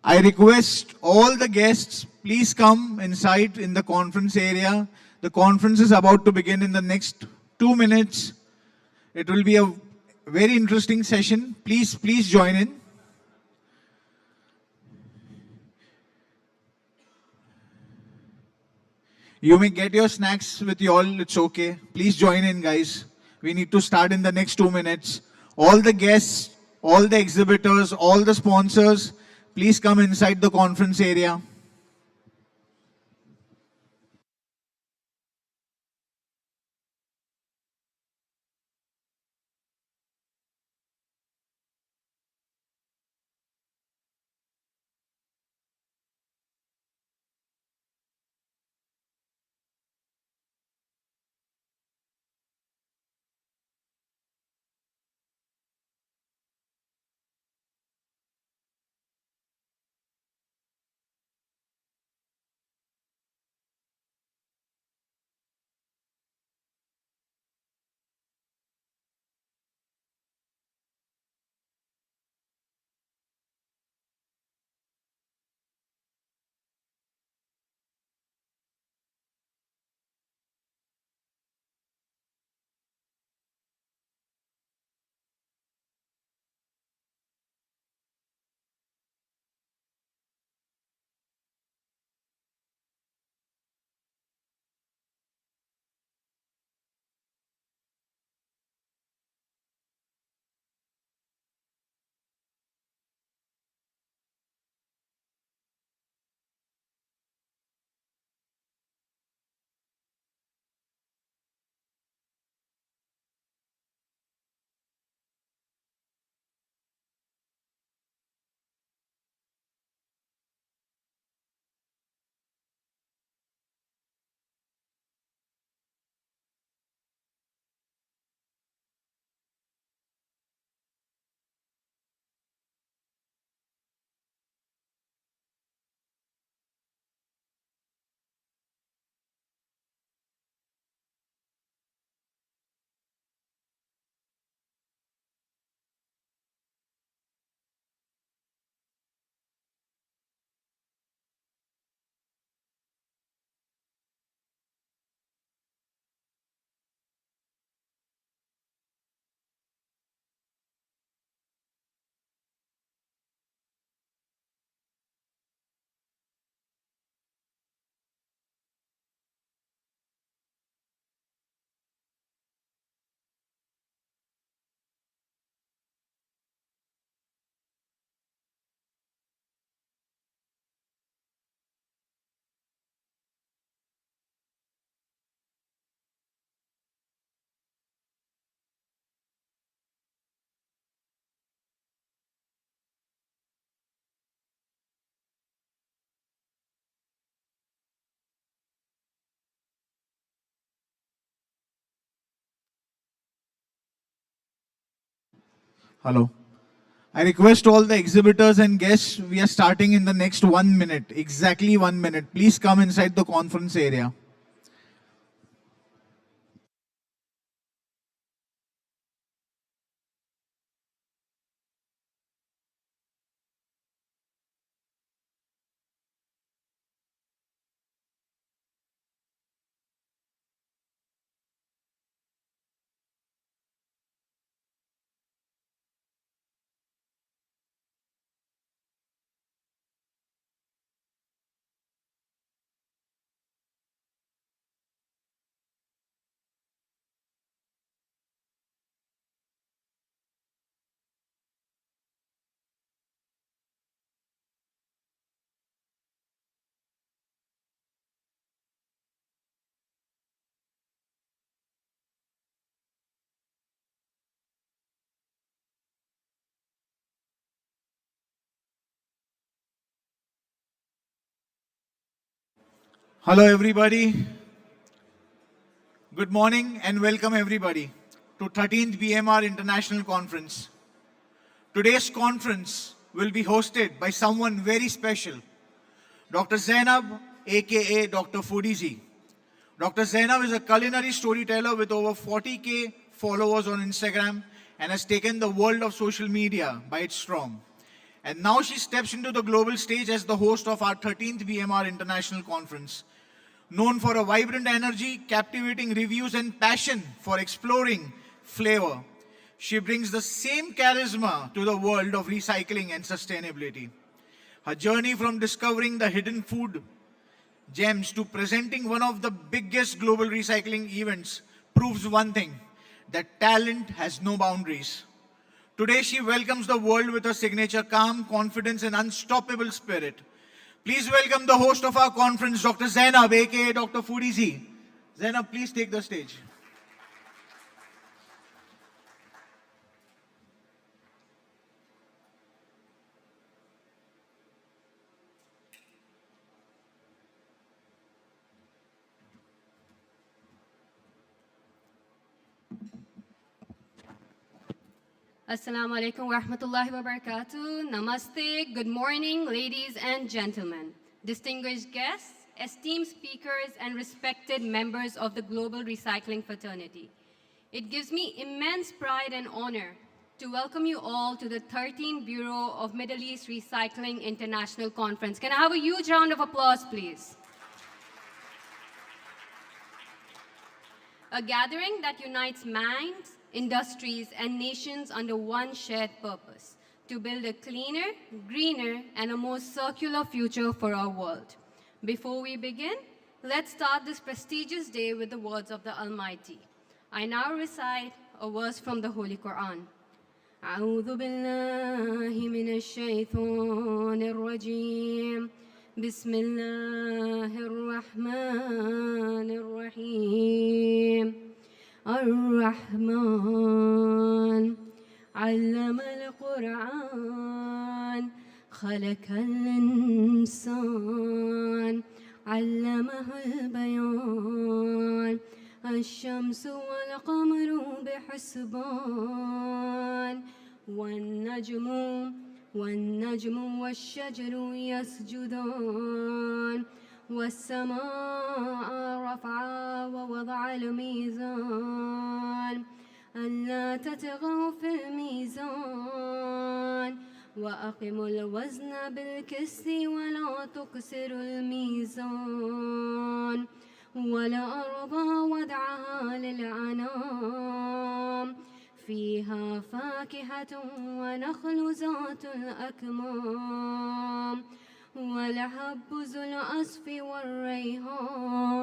I request all the guests, please come inside in the conference area. The conference is about to begin in the next 2 minutes. It will be a very interesting session. Please join in. You may get your snacks with you all, it's okay. Please join in, guys. We need to start in the next 2 minutes. All the guests, all the exhibitors, all the sponsors, please come inside the conference area. Hello. I request all the exhibitors and guests, we are starting in the next 1 minute, exactly 1 minute. Please come inside the conference area. Hello everybody. Good morning and welcome everybody to 13th Bmr International Conference. Today's conference will be hosted by someone very special, Dr. Zainab, aka Dr. Foodie. Dr. Zainab is a culinary storyteller with over 40K followers on Instagram and has taken the world of social media by its storm. And now she steps into the global stage as the host of our 13th BMR International Conference. Known for a vibrant energy, captivating reviews, and passion for exploring flavor, she brings the same charisma to the world of recycling and sustainability. Her journey from discovering the hidden food gems to presenting one of the biggest global recycling events proves one thing, that talent has no boundaries. Today, she welcomes the world with her signature calm, confidence, and unstoppable spirit. Please welcome the host of our conference, Dr. Zainab, aka Dr. Foodie Z. Zainab, please take the stage. Assalamu alaikum wa rahmatullahi wa barakatuh. Namaste. Good morning, ladies and gentlemen, distinguished guests, esteemed speakers, and respected members of the global recycling fraternity. It gives me immense pride and honor to welcome you all to the 13th Bureau of Middle East Recycling International Conference. Can I have a huge round of applause, please? A gathering that unites minds, industries, and nations under one shared purpose: to build a cleaner, greener, and a more circular future for our world. Before we begin, let's start this prestigious day with the words of the Almighty. I now recite a verse from the Holy Quran. أعوذ بالله من الشيطان الرجيم بسم الله الرحمن الرحيم الرحمن علم القرآن خلق الإنسان علمه البيان الشمس والقمر بحسبان والنجم والشجر يسجدان والسماء رفعها ووضع الميزان ألا تطغوا في الميزان وأقيموا الوزن بالقسط ولا تكسروا الميزان والأرض وضعها للأنام فيها فاكهة ونخل ذات الأكمام والحب ذو العصف والريحان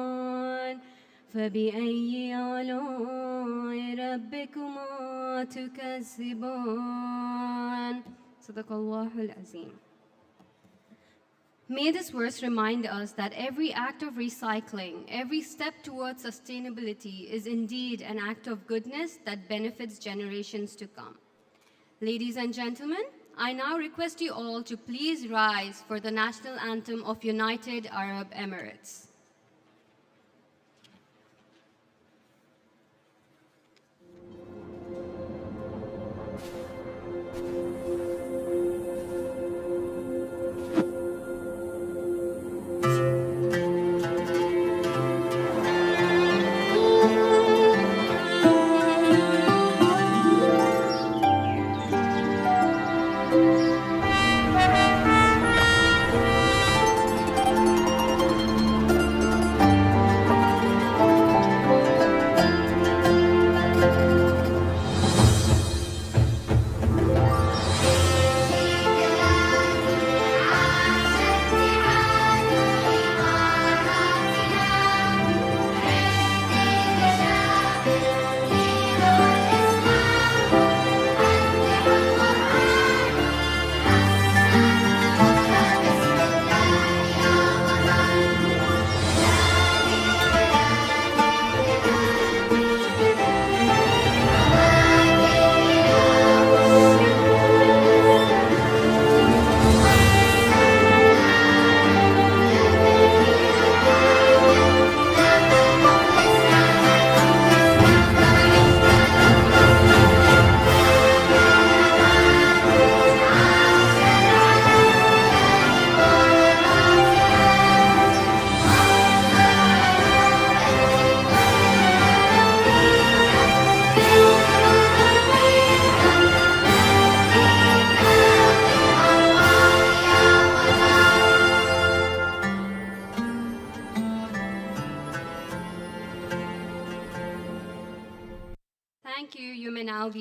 فبأي آلاء ربكما تكذبان صدق الله العظيم. May this verse remind us that every act of recycling, every step towards sustainability is indeed an act of goodness that benefits generations to come. Ladies and gentlemen, I now request you all to please rise for the national anthem of United Arab Emirates.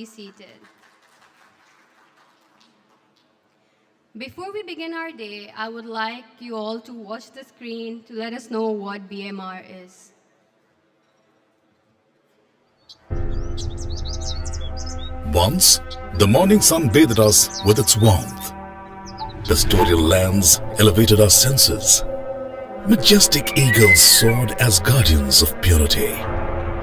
be seated. Before we begin our day, I would like you all to watch the screen to let us know what BMR is. Once, the morning sun bathed us with its warmth. Pastoral lands elevated our senses. Majestic eagles soared as guardians of purity.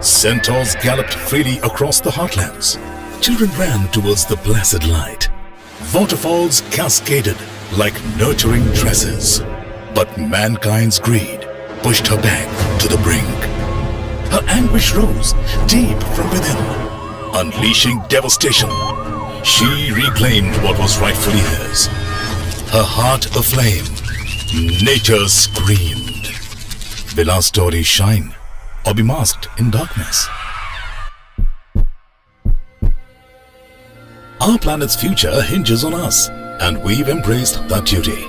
Centaurs galloped freely across the heartlands. Children ran towards the blessed light. Waterfalls cascaded like nurturing tresses. But mankind's greed pushed her back to the brink. Her anguish rose deep from within, unleashing devastation. She reclaimed what was rightfully hers. Her heart aflame, nature screamed. Will our story shine or be masked in darkness? Our planet's future hinges on us, and we've embraced that duty.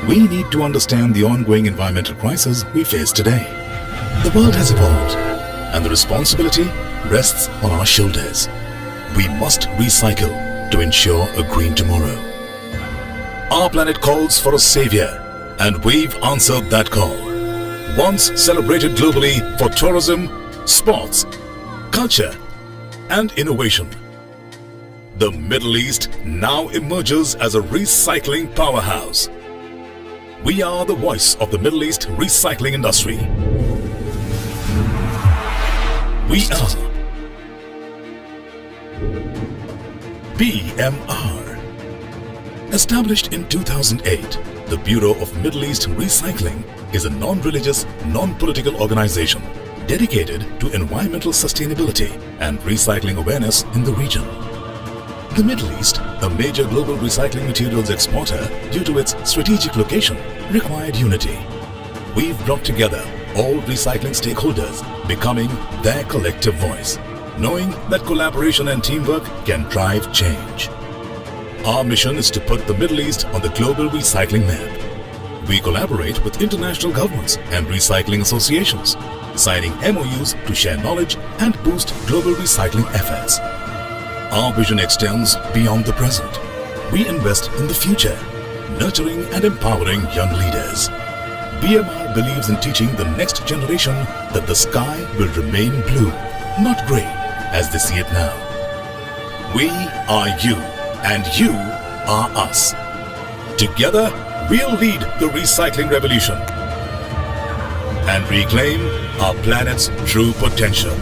We need to understand the ongoing environmental crisis we face today. The world has evolved, and the responsibility rests on our shoulders. We must recycle to ensure a green tomorrow. Our planet calls for a savior, and we've answered that call. Once celebrated globally for tourism, sports, culture, and innovation, the Middle East now emerges as a recycling powerhouse. We are the voice of the Middle East recycling industry. We are BMR. Established in 2008, the Bureau of Middle East Recycling is a non-religious, non-political organization dedicated to environmental sustainability and recycling awareness in the region. The Middle East, a major global recycling materials exporter due to its strategic location, required unity. We've brought together all recycling stakeholders, becoming their collective voice, knowing that collaboration and teamwork can drive change. Our mission is to put the Middle East on the global recycling map. We collaborate with international governments and recycling associations, signing MOUs to share knowledge and boost global recycling efforts. Our vision extends beyond the present. We invest in the future, nurturing and empowering young leaders. BMR believes in teaching the next generation that the sky will remain blue, not grey, as they see it now. We are you, and you are us. Together, we'll lead the recycling revolution and reclaim our planet's true potential.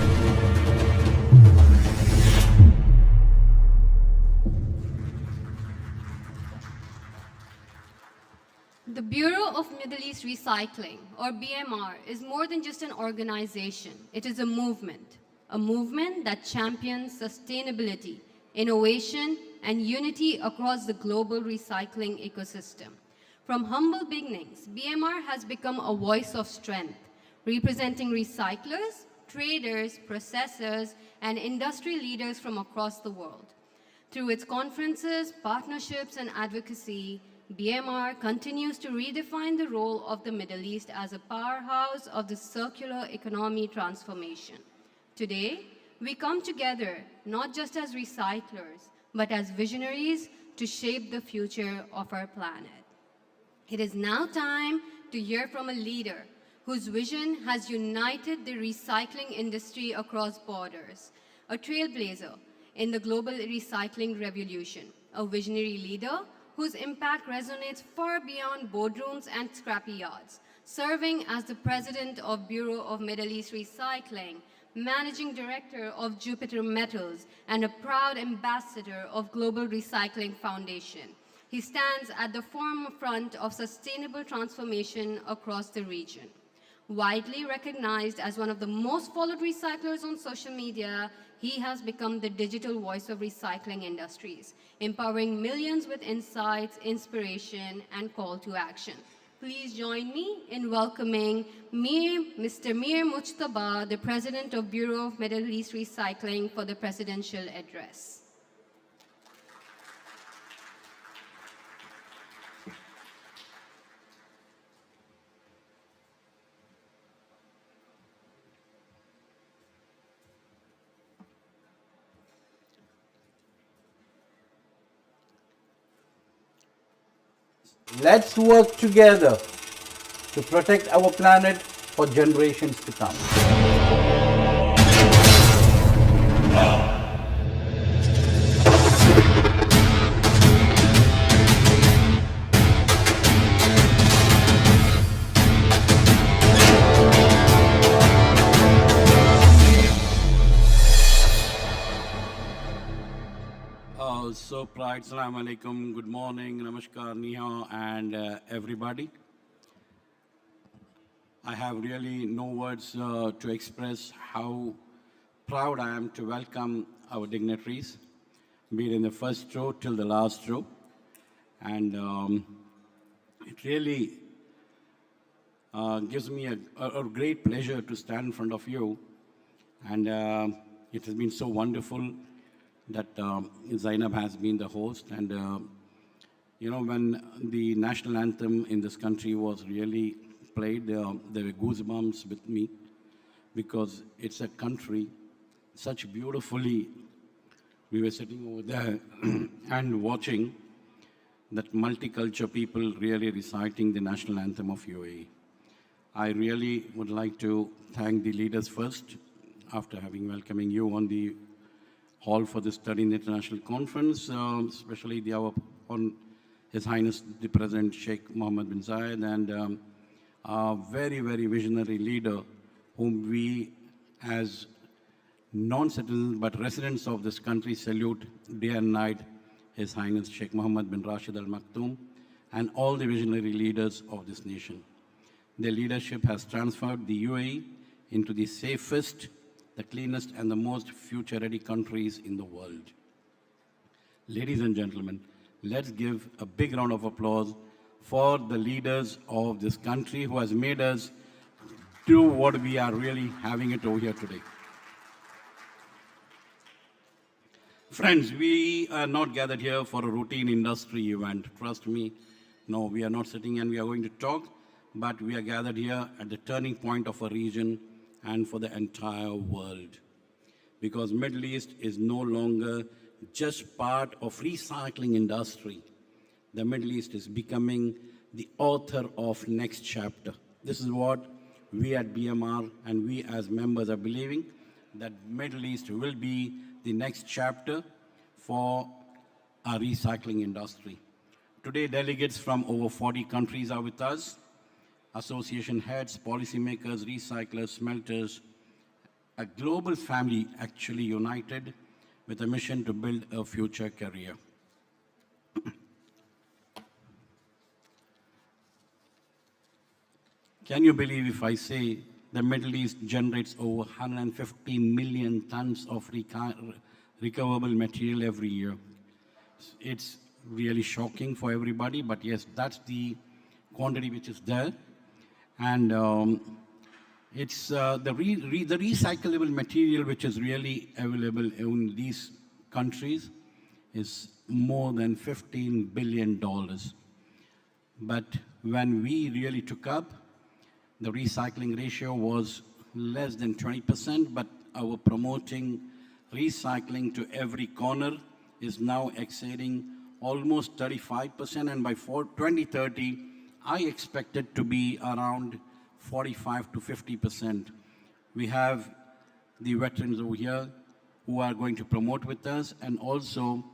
The Bureau of Middle East Recycling, or BMR, is more than just an organization. It is a movement that champions sustainability, innovation, and unity across the global recycling ecosystem. From humble beginnings, BMR has become a voice of strength, representing recyclers, traders, processors, and industry leaders from across the world. Through its conferences, partnerships, and advocacy, BMR continues to redefine the role of the Middle East as a powerhouse of the circular economy transformation. Today, we come together not just as recyclers, but as visionaries to shape the future of our planet. It is now time to hear from a leader whose vision has united the recycling industry across borders, a trailblazer in the global recycling revolution, a visionary leader whose impact resonates far beyond boardrooms and scrappy yards, serving as the president of Bureau of Middle East Recycling, managing director of Jupiter Metals, and a proud ambassador of Global Recycling Foundation. He stands at the forefront of sustainable transformation across the region. Widely recognized as one of the most followed recyclers on social media, he has become the digital voice of recycling industries, empowering millions with insights, inspiration, and call to action. Please join me in welcoming Mr. Mir Mujtaba, the President of Bureau of Middle East Recycling, for the presidential address. Let's work together to protect our planet for generations to come. So Pride, Assalamu Alaikum, good morning, Namaskar, Niha, and everybody. I have really no words to express how proud I am to welcome our dignitaries, be it in the first row till the last row. And it really gives me a great pleasure to stand in front of you. And it has been so wonderful that Zainab has been the host. And, when the national anthem in this country was really played, there were goosebumps with me because it's a country such beautifully. We were sitting over there and watching that multicultural people really reciting the national anthem of UAE. I really would like to thank the leaders first after having welcoming you on the hall for this 13th International Conference, especially on His Highness the President Sheikh Mohammed bin Zayed, and a very, very visionary leader whom we as non-citizens but residents of this country salute day and night, His Highness Sheikh Mohammed bin Rashid Al Maktoum, and all the visionary leaders of this nation. Their leadership has transformed the UAE into the safest, the cleanest, and the most future-ready countries in the world. Ladies and gentlemen, let's give a big round of applause for the leaders of this country who has made us do what we are really having it over here today. Friends, we are not gathered here for a routine industry event. Trust me, no, we are not sitting and we are going to talk, but we are gathered here at the turning point of a region and for the entire world. Because Middle East is no longer just part of recycling industry. The Middle East is becoming the author of next chapter. This is what we at BMR and we as members are believing, that Middle East will be the next chapter for our recycling industry. Today, delegates from over 40 countries are with us. Association heads, policymakers, recyclers, smelters, a global family actually united with a mission to build a future career. Can you believe if I say the Middle East generates over 150 million tons of recoverable material every year? It's really shocking for everybody, but yes, that's the quantity which is there. And it's the recyclable material which is really available in these countries is more than $15 billion. But when we really took up, the recycling ratio was less than 20%, but our promoting recycling to every corner is now exceeding almost 35%, and by 2030, I expect it to be around 45 to 50%. We have the veterans over here who are going to promote with us, and also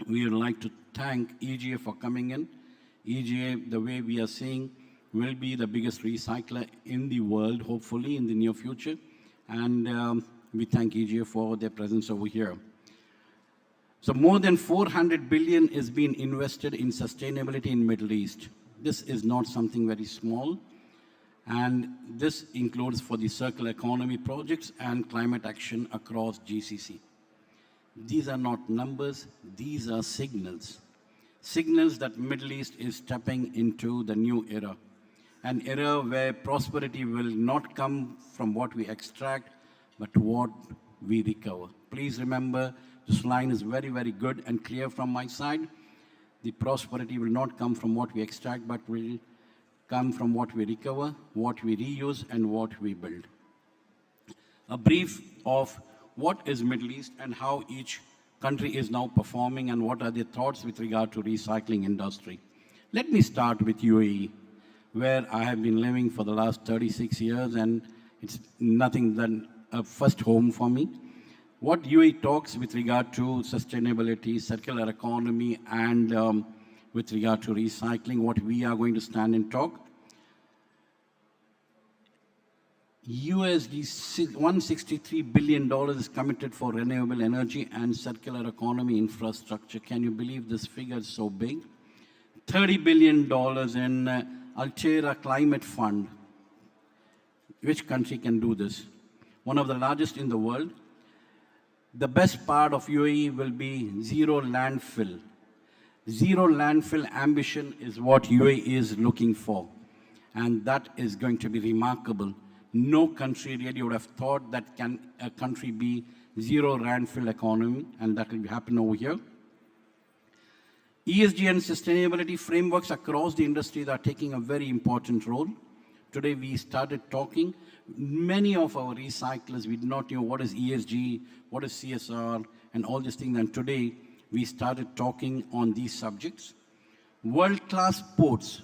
we would like to thank EGA for coming in. EGA, the way we are seeing, will be the biggest recycler in the world, hopefully in the near future, and we thank EGA for their presence over here. So more than 400 billion is being invested in sustainability in Middle East. This is not something very small, and this includes for the circular economy projects and climate action across GCC. These are not numbers, these are signals. Signals that Middle East is stepping into the new era. An era where prosperity will not come from what we extract, but what we recover. Please remember, this line is very, very good and clear from my side. The prosperity will not come from what we extract, but will come from what we recover, what we reuse, and what we build. A brief of what is Middle East and how each country is now performing and what are their thoughts with regard to recycling industry. Let me start with UAE, where I have been living for the last 36 years, and it's nothing than a first home for me. What UAE talks with regard to sustainability, circular economy, and with regard to recycling, what we are going to stand and talk. $163 billion is committed for renewable energy and circular economy infrastructure. Can you believe this figure is so big? $30 billion in Altera Climate Fund. Which country can do this? One of the largest in the world. The best part of UAE will be zero landfill. Zero landfill ambition is what UAE is looking for. And that is going to be remarkable. No country really would have thought that can a country be zero landfill economy, and that will happen over here. ESG and sustainability frameworks across the industries are taking a very important role. Today we started talking. Many of our recyclers, we did not know what is ESG, what is CSR, and all these things. And today we started talking on these subjects. World-class ports.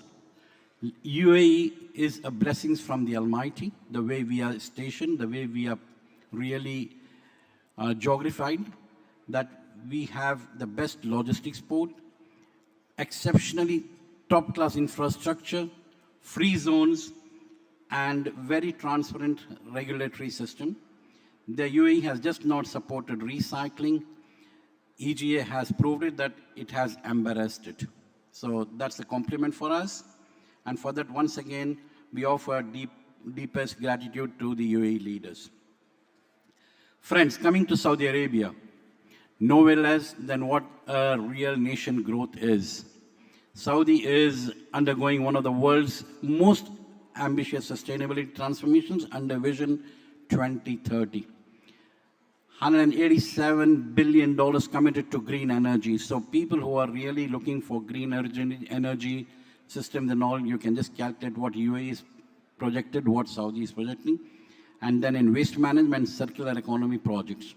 UAE is a blessing from the Almighty, the way we are stationed, the way we are really geographied, that we have the best logistics port, exceptionally top-class infrastructure, free zones, and very transparent regulatory system. The UAE has just not supported recycling. EGA has proved it that it has embarrassed it. So that's a compliment for us. And for that, once again, we offer deepest gratitude to the UAE leaders. Friends, coming to Saudi Arabia, nowhere less than what a real nation growth is. Saudi is undergoing one of the world's most ambitious sustainability transformations under Vision 2030. $187 billion committed to green energy. So people who are really looking for green energy systems and all, you can just calculate what UAE is projected, what Saudi is projecting, and then in waste management, circular economy projects.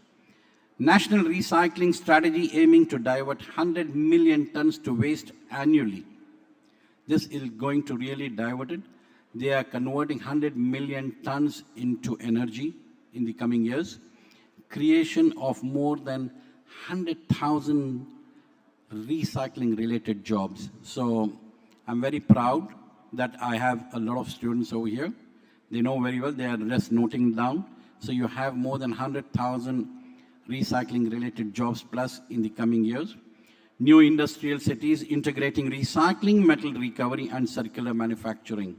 National recycling strategy aiming to divert 100 million tons to waste annually. This is going to really divert it. They are converting 100 million tons into energy in the coming years. Creation of more than 100,000 recycling-related jobs. So I'm very proud that I have a lot of students over here. They know very well, they are just noting down. So you have more than 100,000 recycling-related jobs plus in the coming years. New industrial cities integrating recycling, metal recovery, and circular manufacturing.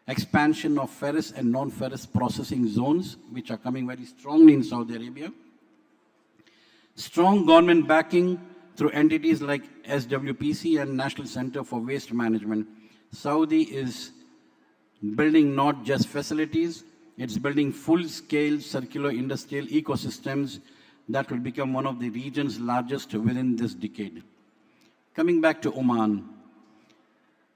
Expansion of ferrous and non-ferrous processing zones, which are coming very strongly in Saudi Arabia. Strong government backing through entities like SWPC and National Center for Waste Management. Saudi is building not just facilities, it's building full-scale circular industrial ecosystems that will become one of the region's largest within this decade. Coming back to Oman.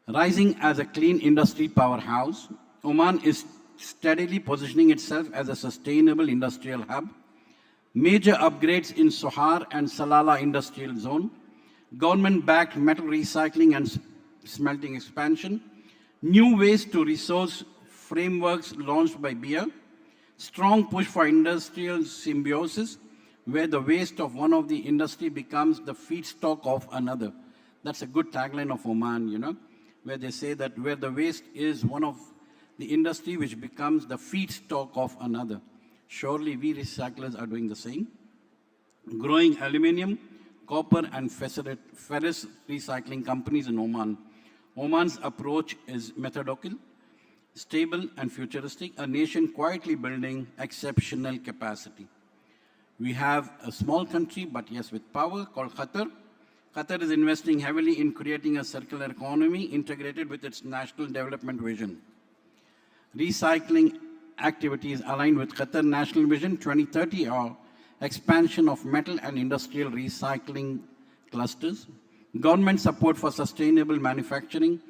Rising as a clean industry powerhouse, Oman is steadily positioning itself as a sustainable industrial hub. Major upgrades in Sohar and Salalah industrial zone, government-backed metal recycling and smelting expansion, new waste to resource frameworks launched by Bmr, strong push for industrial symbiosis, where the waste of one of the industry becomes the feedstock of another. That's a good tagline of Oman, you know, where they say that where the waste is one of the industry which becomes the feedstock of another. Surely we recyclers are doing the same. Growing aluminium, copper, and ferrous recycling companies in Oman. Oman's approach is methodical, stable, and futuristic, a nation quietly building exceptional capacity. We have a small country, but yes, with power, called Qatar. Qatar is investing heavily in creating a circular economy integrated with its national development vision. Recycling activities aligned with Qatar National Vision 2030 are expansion of metal and industrial recycling clusters, government support for sustainable manufacturing,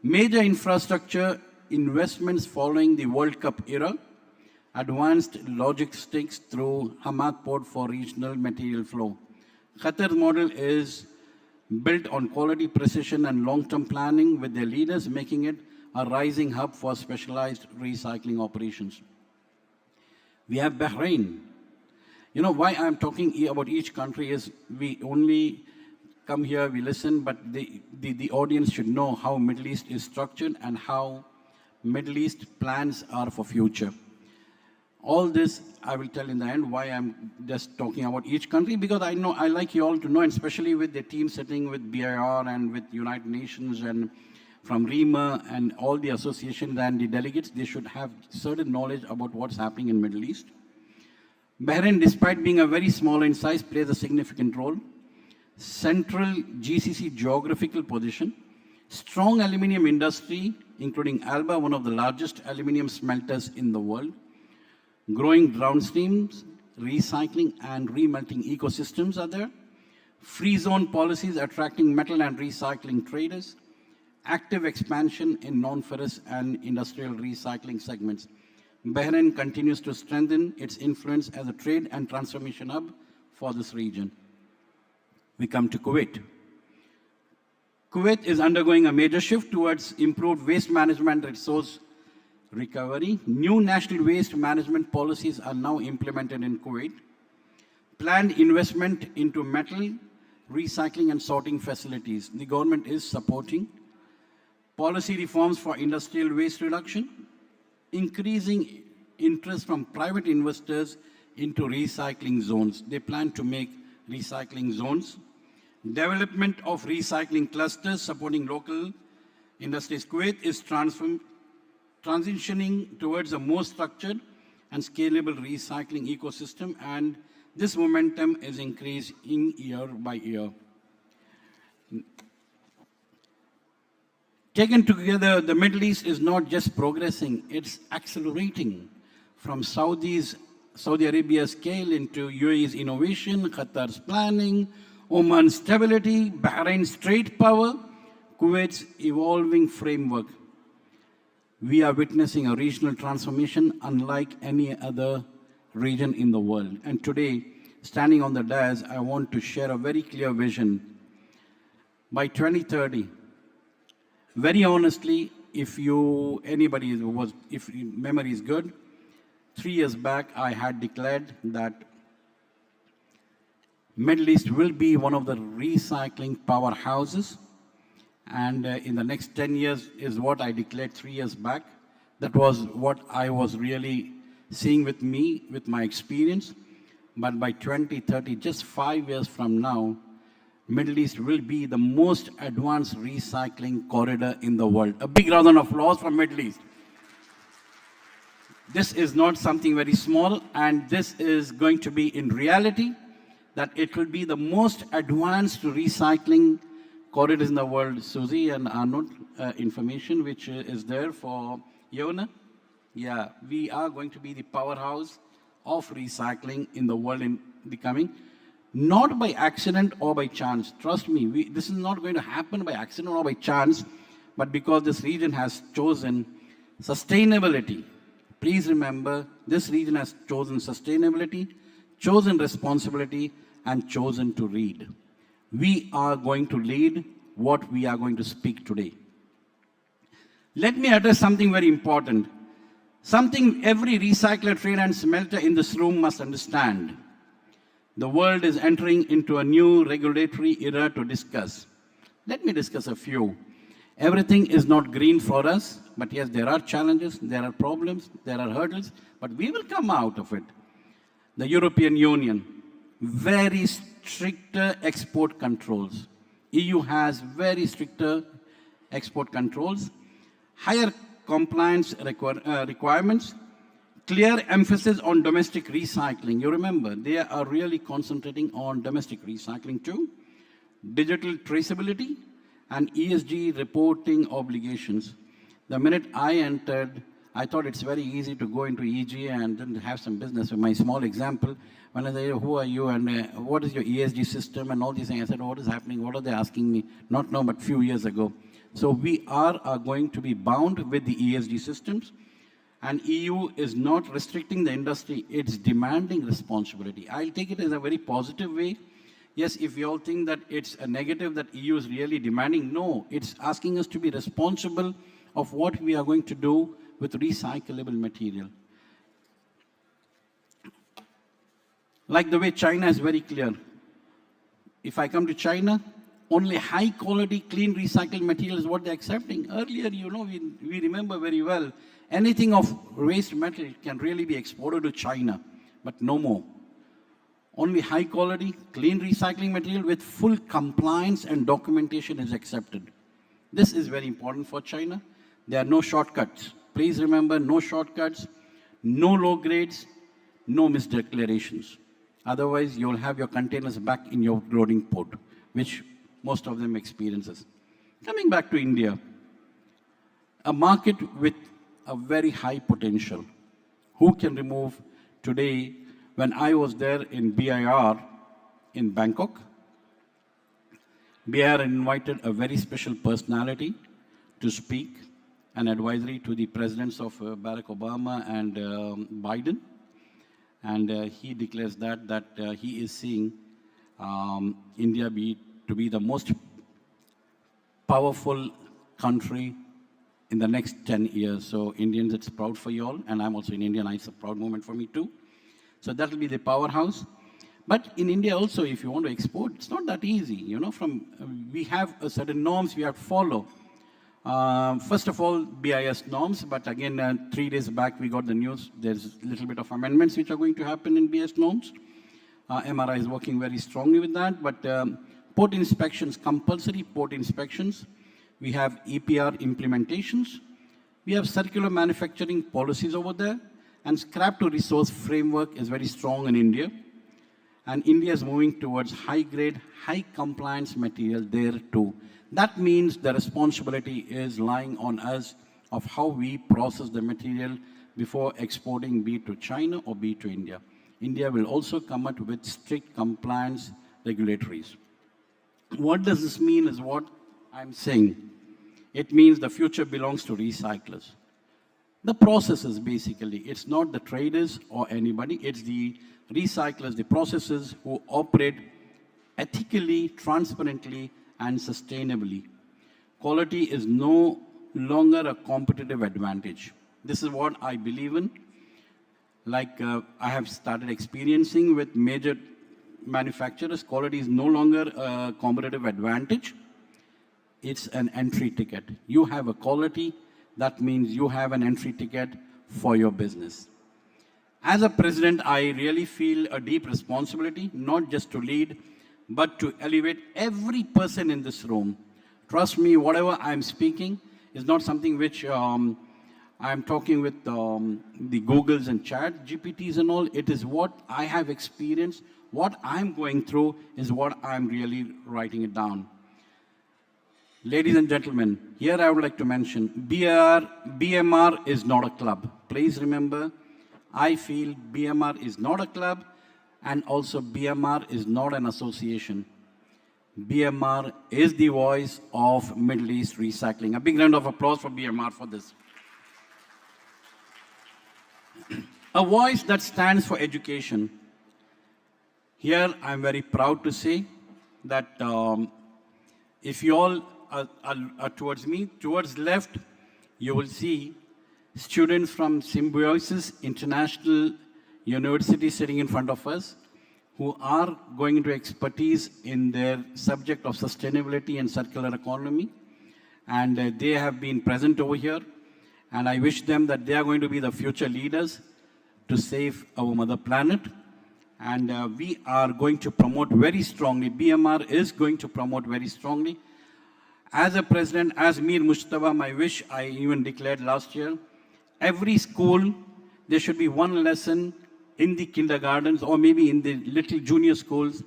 major infrastructure investments following the World Cup era, advanced logistics through Hamad Port for regional material flow. Qatar's model is built on quality, precision, and long-term planning with their leaders, making it a rising hub for specialized recycling operations. We have Bahrain. You know, why I'm talking about each country is we only come here, we listen, but the audience should know how Middle East is structured and how Middle East plans are for future. All this I will tell in the end why I'm just talking about each country, because I know I like you all to know, and especially with the team sitting with BIR and with United Nations and from REMA and all the associations and the delegates, they should have certain knowledge about what's happening in Middle East. Bahrain, despite being a very small in size, plays a significant role. Central GCC geographical position, strong aluminium industry, including Alba, one of the largest aluminium smelters in the world, growing downstreams, recycling and remelting ecosystems are there, free zone policies attracting metal and recycling traders, active expansion in non-ferrous and industrial recycling segments. Bahrain continues to strengthen its influence as a trade and transformation hub for this region. We come to Kuwait. Kuwait is undergoing a major shift towards improved waste management and resource recovery. New national waste management policies are now implemented in Kuwait. Planned investment into metal, recycling and sorting facilities. The government is supporting policy reforms for industrial waste reduction, increasing interest from private investors into recycling zones. They plan to make recycling zones. Development of recycling clusters supporting local industries. Kuwait is transitioning towards a more structured and scalable recycling ecosystem, and this momentum is increasing year by year. Taken together, the Middle East is not just progressing, it's accelerating from Saudi Arabia's scale into UAE's innovation, Qatar's planning, Oman's stability, Bahrain's trade power, Kuwait's evolving framework. We are witnessing a regional transformation unlike any other region in the world. And today, standing on the dais, I want to share a very clear vision. By 2030, very honestly, if memory is good, 3 years back, I had declared that Middle East will be one of the recycling powerhouses. And in the next 10 years is what I declared 3 years back. That was what I was really seeing with me, with my experience. But by 2030, just 5 years from now, Middle East will be the most advanced recycling corridor in the world. A big round of applause from Middle East. This is not something very small, and this is going to be in reality, that it will be the most advanced recycling corridors in the world. Susie and Arnold, information which is there for Yona. Yeah, we are going to be the powerhouse of recycling in the world in the coming. Not by accident or by chance. Trust me, this is not going to happen by accident or by chance, but because this region has chosen sustainability. Please remember, this region has chosen sustainability, chosen responsibility, and chosen to lead. We are going to lead what we are going to speak today. Let me address something very important. Something every recycler, trader, and smelter in this room must understand. The world is entering into a new regulatory era to discuss. Let me discuss a few. Everything is not green for us, but yes, there are challenges, there are problems, there are hurdles, but we will come out of it. The European Union, very stricter export controls. EU has very stricter export controls, higher compliance requirements, clear emphasis on domestic recycling. You remember, they are really concentrating on domestic recycling too. Digital traceability and ESG reporting obligations. The minute I entered, I thought it's very easy to go into EG and then have some business. With my small example, when I say, who are you and what is your ESG system and all these things, I said, what is happening? What are they asking me? Not now, but few years ago. So we are going to be bound with the ESG systems. And EU is not restricting the industry, it's demanding responsibility. I'll take it as a very positive way. Yes, if we all think that it's a negative that EU is really demanding, no, it's asking us to be responsible of what we are going to do with recyclable material. Like the way China is very clear. If I come to China, only high quality, clean, recycled material is what they're accepting. Earlier, we remember very well, anything of waste metal can really be exported to China, but no more. Only high quality, clean recycling material with full compliance and documentation is accepted. This is very important for China. There are no shortcuts. Please remember, no shortcuts, no low grades, no misdeclarations. Otherwise, you'll have your containers back in your loading port, which most of them experiences. Coming back to India, a market with a very high potential. Who can remove today? When I was there in BIR in Bangkok, BIR invited a very special personality to speak, an advisory to the presidents of Barack Obama and Biden. And he declares that he is seeing India to be the most powerful country in the next 10 years. So Indians, it's proud for you all, and I'm also an Indian, it's a proud moment for me too. So that will be the powerhouse. But in India also, if you want to export, it's not that easy. We have a certain norms we have to follow. First of all, BIS norms, but again, 3 days back we got the news, there's a little bit of amendments which are going to happen in BIS norms. MRI is working very strongly with that, but port inspections, compulsory port inspections, we have EPR implementations, we have circular manufacturing policies over there, and scrap to resource framework is very strong in India. And India is moving towards high grade, high compliance material there too. That means the responsibility is lying on us of how we process the material before exporting, be it to China or be it to India. India will also come up with strict compliance regulatories. What does this mean is what I'm saying. It means the future belongs to recyclers. The processes basically, it's not the traders or anybody, it's the recyclers, the processors who operate ethically, transparently, and sustainably. Quality is no longer a competitive advantage. This is what I believe in. Like I have started experiencing with major manufacturers, quality is no longer a competitive advantage. It's an entry ticket. You have a quality, that means you have an entry ticket for your business. As a president, I really feel a deep responsibility, not just to lead, but to elevate every person in this room. Trust me, whatever I'm speaking is not something which I'm talking with the Googles and Chat GPTs and all. It is what I have experienced, what I'm going through is what I'm really writing it down. Ladies and gentlemen, here I would like to mention, BMR is not a club. Please remember, I feel BMR is not a club, and also BMR is not an association. BMR is the voice of Middle East recycling. A big round of applause for BMR for this. A voice that stands for education. Here I'm very proud to say that if you all are towards me, towards left, you will see students from Symbiosis International University sitting in front of us who are going into expertise in their subject of sustainability and circular economy. And they have been present over here. And I wish them that they are going to be the future leaders to save our mother planet. And we are going to promote very strongly, BMR is going to promote very strongly. As a president, as Mir Mujtaba, my wish, I even declared last year, every school, there should be one lesson in the kindergartens or maybe in the little junior schools,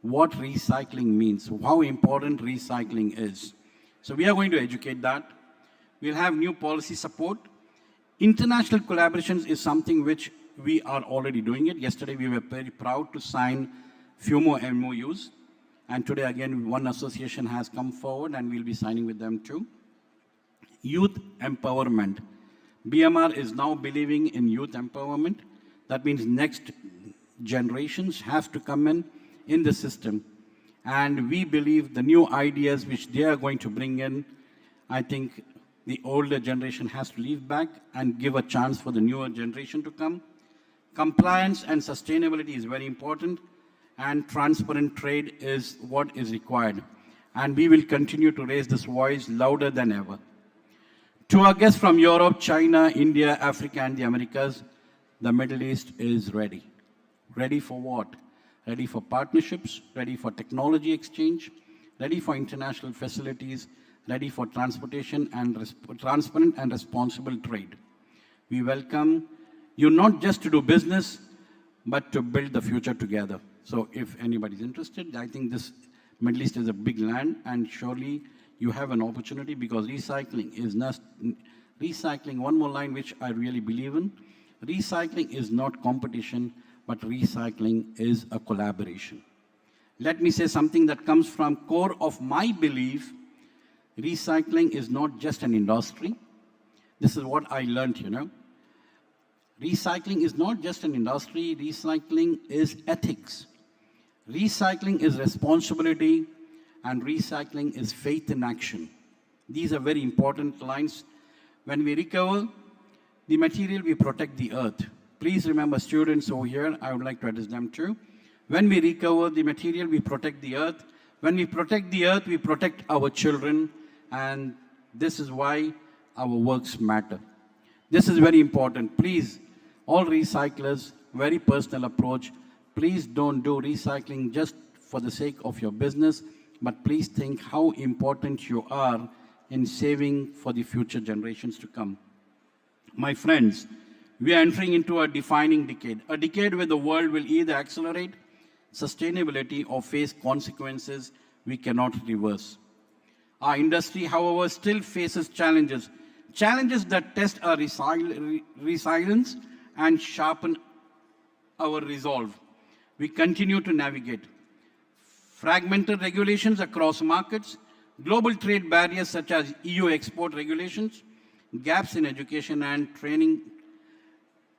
what recycling means, how important recycling is. So we are going to educate that. We'll have new policy support. International collaborations is something which we are already doing it. Yesterday, we were very proud to sign few more MOUs. And today, again, one association has come forward and we'll be signing with them too. Youth empowerment. BMR is now believing in youth empowerment. That means next generations have to come in the system. And we believe the new ideas which they are going to bring in, I think the older generation has to leave back and give a chance for the newer generation to come. Compliance and sustainability is very important, and transparent trade is what is required. And we will continue to raise this voice louder than ever. To our guests from Europe, China, India, Africa, and the Americas, the Middle East is ready. Ready for what? Ready for partnerships, ready for technology exchange, ready for international facilities, ready for transportation and transparent and responsible trade. We welcome you not just to do business, but to build the future together. So if anybody's interested, I think this Middle East is a big land, and surely you have an opportunity, because recycling is not, recycling, one more line which I really believe in, recycling is not competition, but recycling is a collaboration. Let me say something that comes from core of my belief. Recycling is not just an industry. This is what I learned, Recycling is not just an industry, recycling is ethics. Recycling is responsibility, and recycling is faith in action. These are very important lines. When we recover the material, we protect the earth. Please remember, students over here, I would like to address them too. When we recover the material, we protect the earth. When we protect the earth, we protect our children, and this is why our works matter. This is very important. Please, all recyclers, very personal approach. Please don't do recycling just for the sake of your business, but please think how important you are in saving for the future generations to come. My friends, we are entering into a defining decade, a decade where the world will either accelerate sustainability or face consequences we cannot reverse. Our industry, however, still faces challenges that test our resilience and sharpen our resolve. We continue to navigate fragmented regulations across markets, global trade barriers such as EU export regulations, gaps in education and training,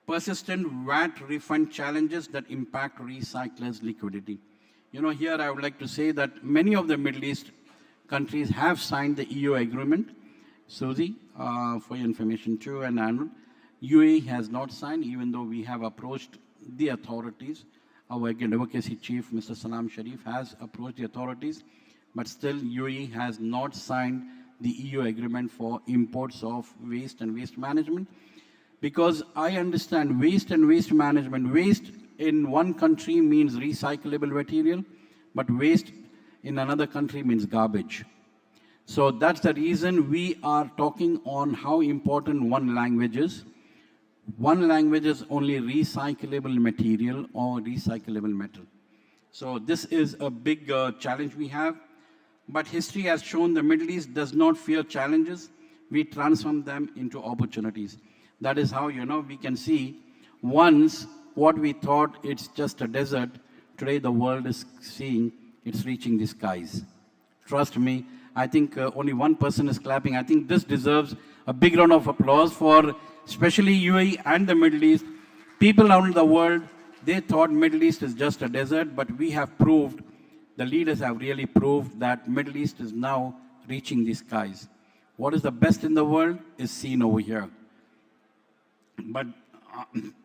persistent VAT refund challenges that impact recyclers' liquidity. Here I would like to say that many of the Middle East countries have signed the EU agreement. Susie, for your information too, and Arnold, UAE has not signed, even though we have approached the authorities. Our advocacy chief, Mr. Salam Sharif, has approached the authorities, but still UAE has not signed the EU agreement for imports of waste and waste management. Because I understand waste and waste management, waste in one country means recyclable material, but waste in another country means garbage. So that's the reason we are talking on how important one language is. One language is only recyclable material or recyclable metal. So this is a big challenge we have. But history has shown the Middle East does not fear challenges. We transform them into opportunities. That is how, we can see once what we thought it's just a desert, today the world is seeing it's reaching the skies. Trust me, I think only one person is clapping. I think this deserves a big round of applause for especially UAE and the Middle East. People around the world, they thought Middle East is just a desert, but we have proved, the leaders have really proved that Middle East is now reaching the skies. What is the best in the world is seen over here. But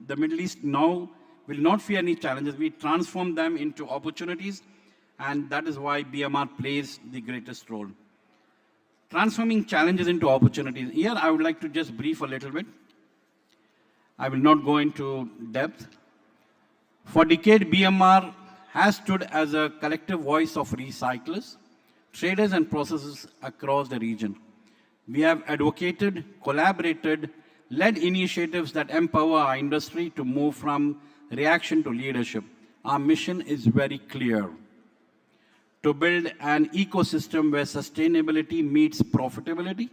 the Middle East now will not fear any challenges. We transform them into opportunities, and that is why BMR plays the greatest role. Transforming challenges into opportunities. Here I would like to just brief a little bit. I will not go into depth. For decades, BMR has stood as a collective voice of recyclers, traders, and processors across the region. We have advocated, collaborated, led initiatives that empower our industry to move from reaction to leadership. Our mission is very clear: to build an ecosystem where sustainability meets profitability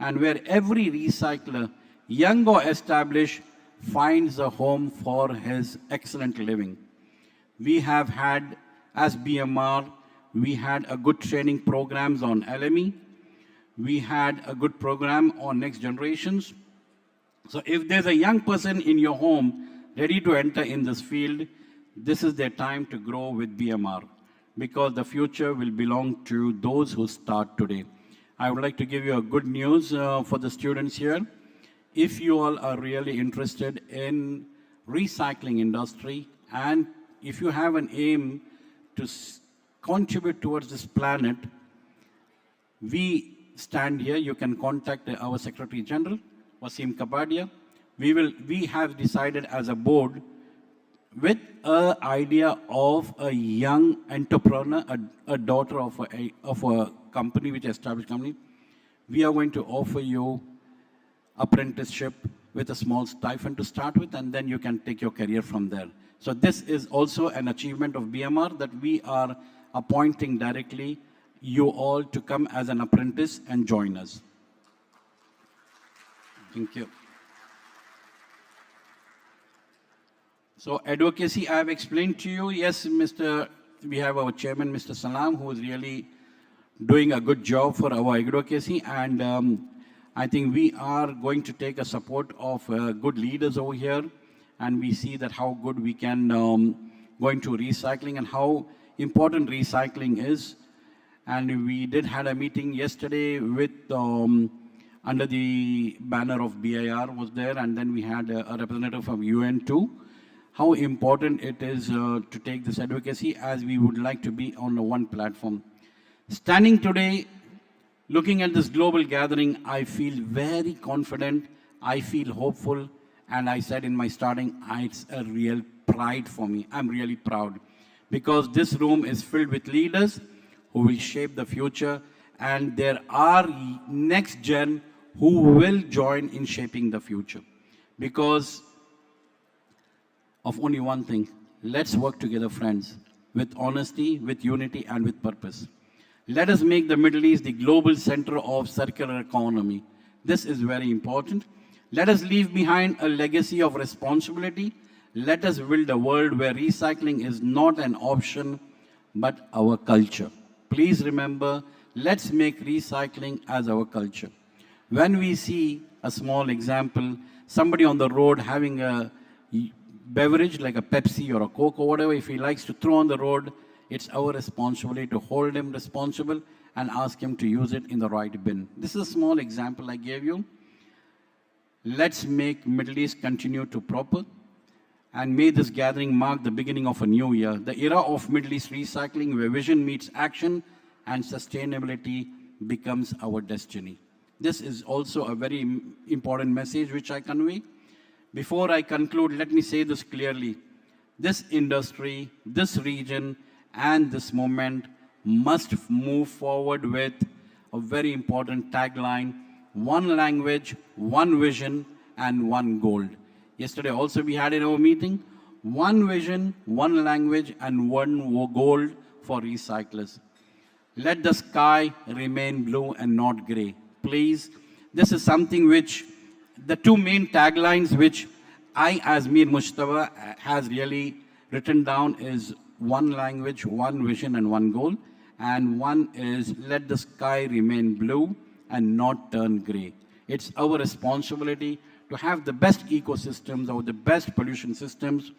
and where every recycler, young or established, finds a home for his excellent living. We have had, as BMR, we had a good training programs on LME. We had a good program on next generations. So if there's a young person in your home ready to enter in this field, this is their time to grow with BMR. because the future will belong to those who start today. I would like to give you a good news for the students here. If you all are really interested in recycling industry, and if you have an aim to contribute towards this planet, we stand here. You can contact our Secretary General, Wasim Kapadia. We have decided as a board, with an idea of a young entrepreneur, a daughter of a company, which is established company, we are going to offer you apprenticeship with a small stipend to start with, and then you can take your career from there. So this is also an achievement of BMR, that we are appointing directly you all to come as an apprentice and join us. Thank you. So advocacy, I have explained to you. Yes, we have our chairman, Mr. Salam, who is really doing a good job for our advocacy. And I think we are going to take a support of good leaders over here. And we see that how good we can go into recycling and how important recycling is. And we did had a meeting yesterday with, under the banner of BIR was there. And then we had a representative from UN too. How important it is to take this advocacy, as we would like to be on one platform. Standing today, looking at this global gathering, I feel very confident, I feel hopeful, and I said in my starting, it's a real pride for me. I'm really proud, because this room is filled with leaders who will shape the future, and there are next gen who will join in shaping the future. Because of only one thing, let's work together, friends, with honesty, with unity, and with purpose. Let us make the Middle East the global center of circular economy. This is very important. Let us leave behind a legacy of responsibility. Let us build a world where recycling is not an option, but our culture. Please remember, let's make recycling as our culture. When we see a small example, somebody on the road having a beverage like a Pepsi or a Coke or whatever, if he likes to throw on the road, it's our responsibility to hold him responsible and ask him to use it in the right bin. This is a small example I gave you. Let's make Middle East continue to prosper, and may this gathering mark the beginning of a new year, the era of Middle East recycling, where vision meets action and sustainability becomes our destiny. This is also a very important message which I convey. Before I conclude, let me say this clearly. This industry, this region, and this moment must move forward with a very important tagline: one language, one vision, and one goal. Yesterday also we had in our meeting, one vision, one language, and one goal for recyclers. Let the sky remain blue and not gray. Please, this is something which the two main taglines which I, as Mir Mustafa, has really written down is one language, one vision, and one goal. And one is let the sky remain blue and not turn gray. It's our responsibility to have the best ecosystems or the best pollution systems.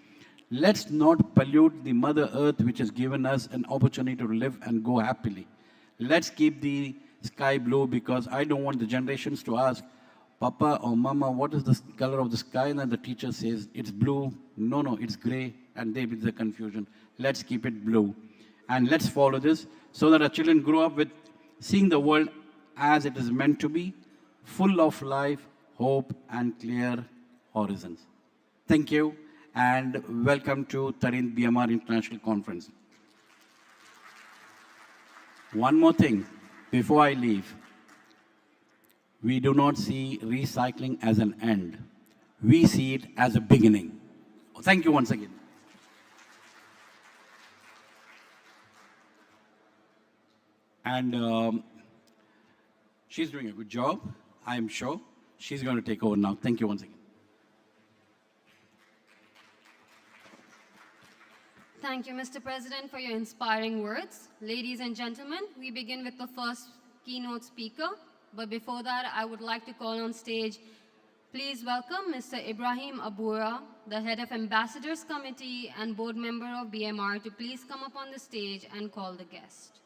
Let's not pollute the Mother Earth, which has given us an opportunity to live and go happily. Let's keep the sky blue, because I don't want the generations to ask, Papa or Mama, what is the color of the sky? And then the teacher says, it's blue. No, it's gray. And they with the confusion. Let's keep it blue. And let's follow this so that our children grow up with seeing the world as it is meant to be, full of life, hope, and clear horizons. Thank you, and welcome to 13th Bmr International Conference. One more thing before I leave. We do not see recycling as an end. We see it as a beginning. Thank you once again. And she's doing a good job, I am sure. She's going to take over now. Thank you once again. Thank you, Mr. President, for your inspiring words. Ladies and gentlemen, we begin with the first keynote speaker. But before that, I would like to call on stage Please welcome Mr. Ibrahim Aboura, the head of Ambassadors Committee and board member of BMR, to please come up on the stage and call the guest.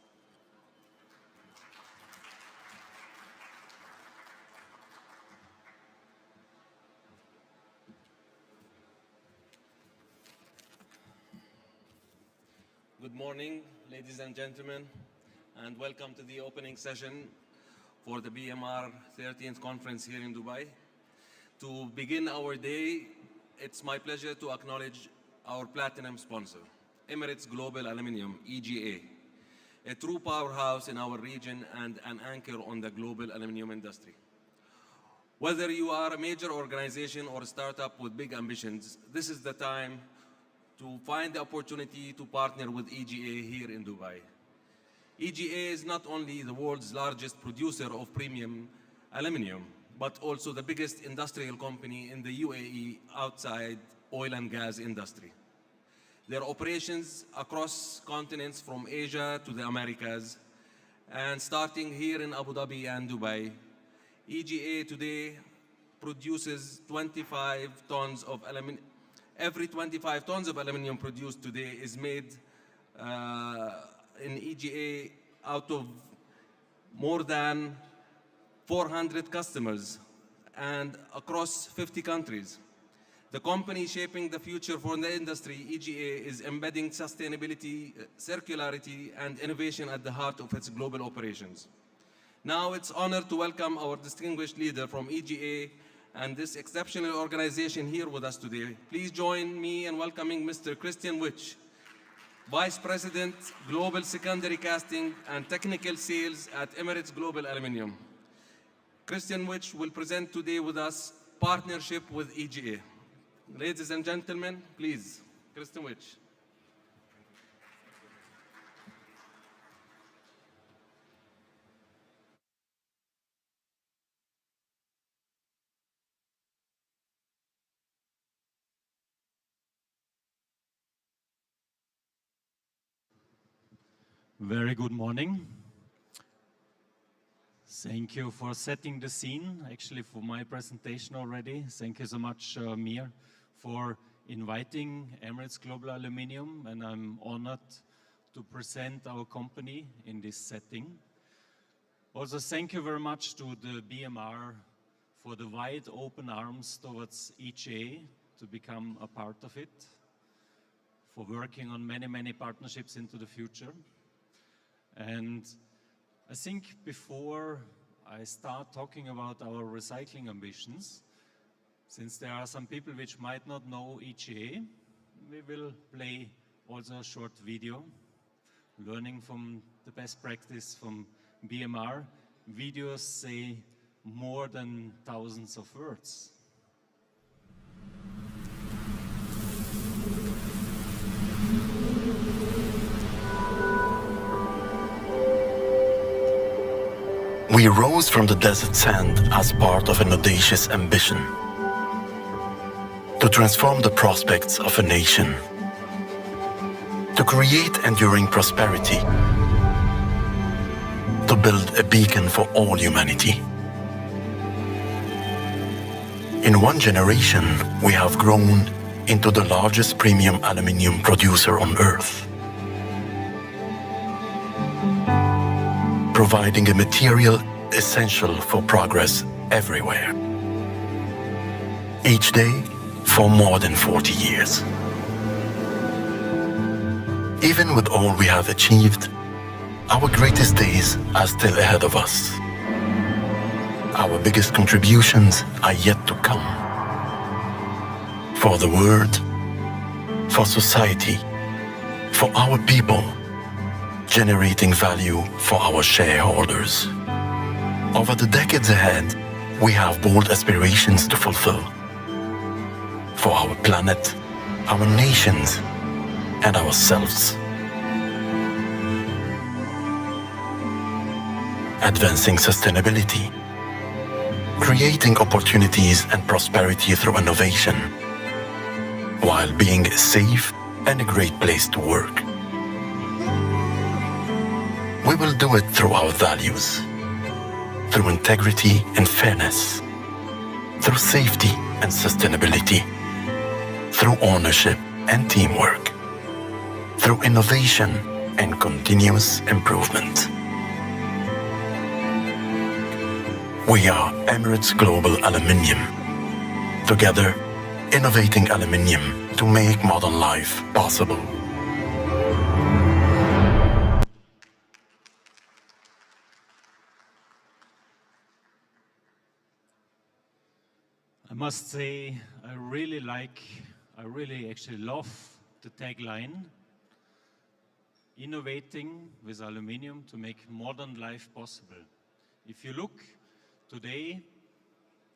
Good morning, ladies and gentlemen, and welcome to the opening session for the BMR 13th conference here in Dubai. To begin our day, it's my pleasure to acknowledge our platinum sponsor, Emirates Global Aluminium, EGA, a true powerhouse in our region and an anchor on the global aluminium industry. Whether you are a major organization or a startup with big ambitions, this is the time to find the opportunity to partner with EGA here in Dubai. EGA is not only the world's largest producer of premium aluminium, but also the biggest industrial company in the UAE outside oil and gas industry. Their operations across continents from Asia to the Americas, and starting here in Abu Dhabi and Dubai, EGA today produces 25 tons of aluminium. Every 25 tons of aluminium produced today is made in EGA out of more than 400 customers and across 50 countries. The company shaping the future for the industry, EGA, is embedding sustainability, circularity, and innovation at the heart of its global operations. Now it's an honor to welcome our distinguished leader from EGA and this exceptional organization here with us today. Please join me in welcoming Mr. Christian Witch, Vice President, Global Secondary Casting and Technical Sales at Emirates Global Aluminium. Christian Witch will present today with us partnership with EGA. Ladies and gentlemen, please, Christian Witch. Very good morning. Thank you for setting the scene, actually for my presentation already. Thank you so much, Mir, for inviting Emirates Global Aluminium, and I'm honored to present our company in this setting. Also, thank you very much to the BMR for the wide open arms towards EGA to become a part of it, for working on many, many partnerships into the future. And I think before I start talking about our recycling ambitions, since there are some people which might not know EGA, we will play also a short video, learning from the best practice from BMR. Videos say more than thousands of words. We rose from the desert sand as part of an audacious ambition to transform the prospects of a nation, to create enduring prosperity, to build a beacon for all humanity. In one generation, we have grown into the largest premium aluminium producer on Earth, providing a material essential for progress everywhere. Each day, for more than 40 years. Even with all we have achieved, our greatest days are still ahead of us. Our biggest contributions are yet to come. For the world, for society, for our people, generating value for our shareholders. Over the decades ahead, we have bold aspirations to fulfill. For our planet, our nations, and ourselves. Advancing sustainability, creating opportunities and prosperity through innovation, while being safe and a great place to work. We will do it through our values, through integrity and fairness, through safety and sustainability, through ownership and teamwork, through innovation and continuous improvement. We are Emirates Global Aluminium. Together, innovating aluminium to make modern life possible. I must say, I really actually love the tagline, innovating with aluminium to make modern life possible. If you look today,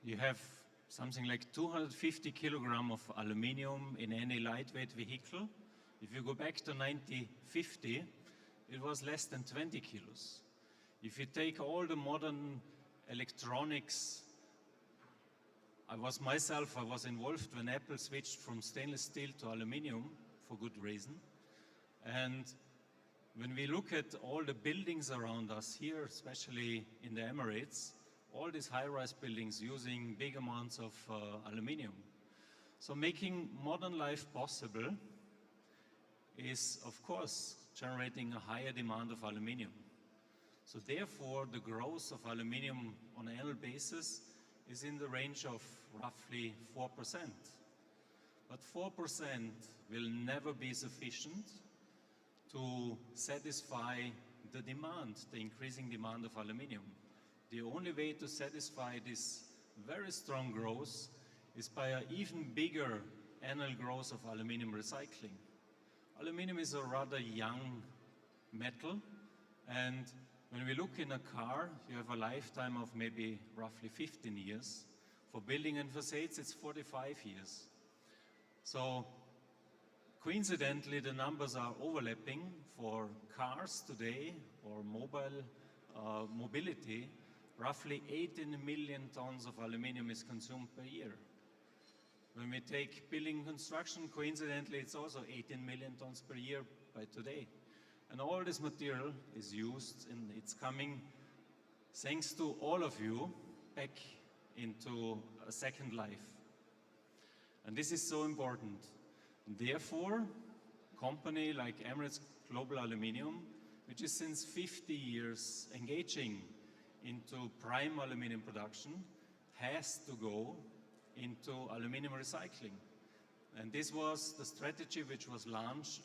you have something like 250 kilograms of aluminium in any lightweight vehicle. If you go back to 1950, it was less than 20 kilos. If you take all the modern electronics, I was involved when Apple switched from stainless steel to aluminium for good reason. And when we look at all the buildings around us here, especially in the Emirates, all these high-rise buildings using big amounts of aluminium. So making modern life possible is, of course, generating a higher demand of aluminium. So therefore, the growth of aluminium on an annual basis is in the range of roughly 4%. But 4% will never be sufficient to satisfy the demand, the increasing demand of aluminium. The only way to satisfy this very strong growth is by an even bigger annual growth of aluminium recycling. Aluminium is a rather young metal, and when we look in a car, you have a lifetime of maybe roughly 15 years. For building and facades, it's 45 years. So coincidentally, the numbers are overlapping. For cars today, or mobility, roughly 18 million tons of aluminium is consumed per year. When we take building construction, coincidentally, it's also 18 million tons per year by today. And all this material is used, and it's coming, thanks to all of you, back into a second life. And this is so important. Therefore, a company like Emirates Global Aluminium, which is since 50 years engaging into prime aluminium production, has to go into aluminium recycling. And this was the strategy which was launched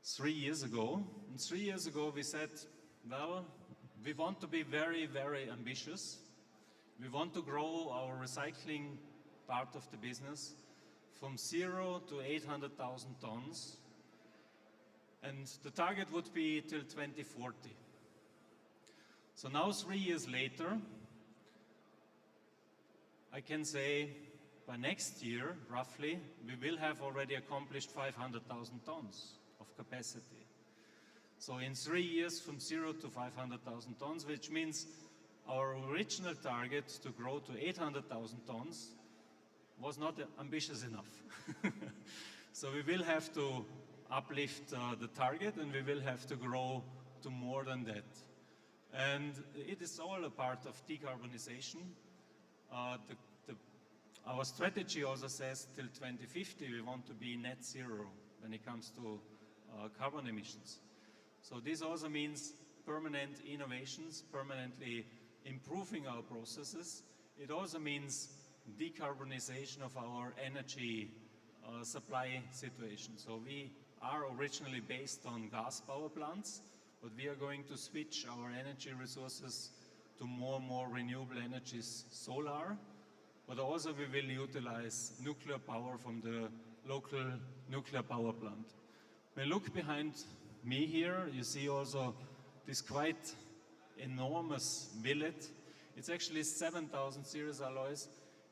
3 years ago. And 3 years ago we said, well, we want to be very, very ambitious. We want to grow our recycling part of the business from 0 to 800,000 tons. And the target would be till 2040. So now 3 years later, I can say by next year, roughly, we will have already accomplished 500,000 tons of capacity. So in 3 years, from 0 to 500,000 tons, which means our original target to grow to 800,000 tons was not ambitious enough. So we will have to uplift the target, and we will have to grow to more than that. And it is all a part of decarbonization. Our strategy also says till 2050 we want to be net zero when it comes to carbon emissions. So this also means permanent innovations, permanently improving our processes. It also means decarbonization of our energy supply situation. So we are originally based on gas power plants, but we are going to switch our energy resources to more and more renewable energies, solar, but also we will utilize nuclear power from the local nuclear power plant. When you look behind me here, you see also this quite enormous billet. It's actually 7,000 series alloys.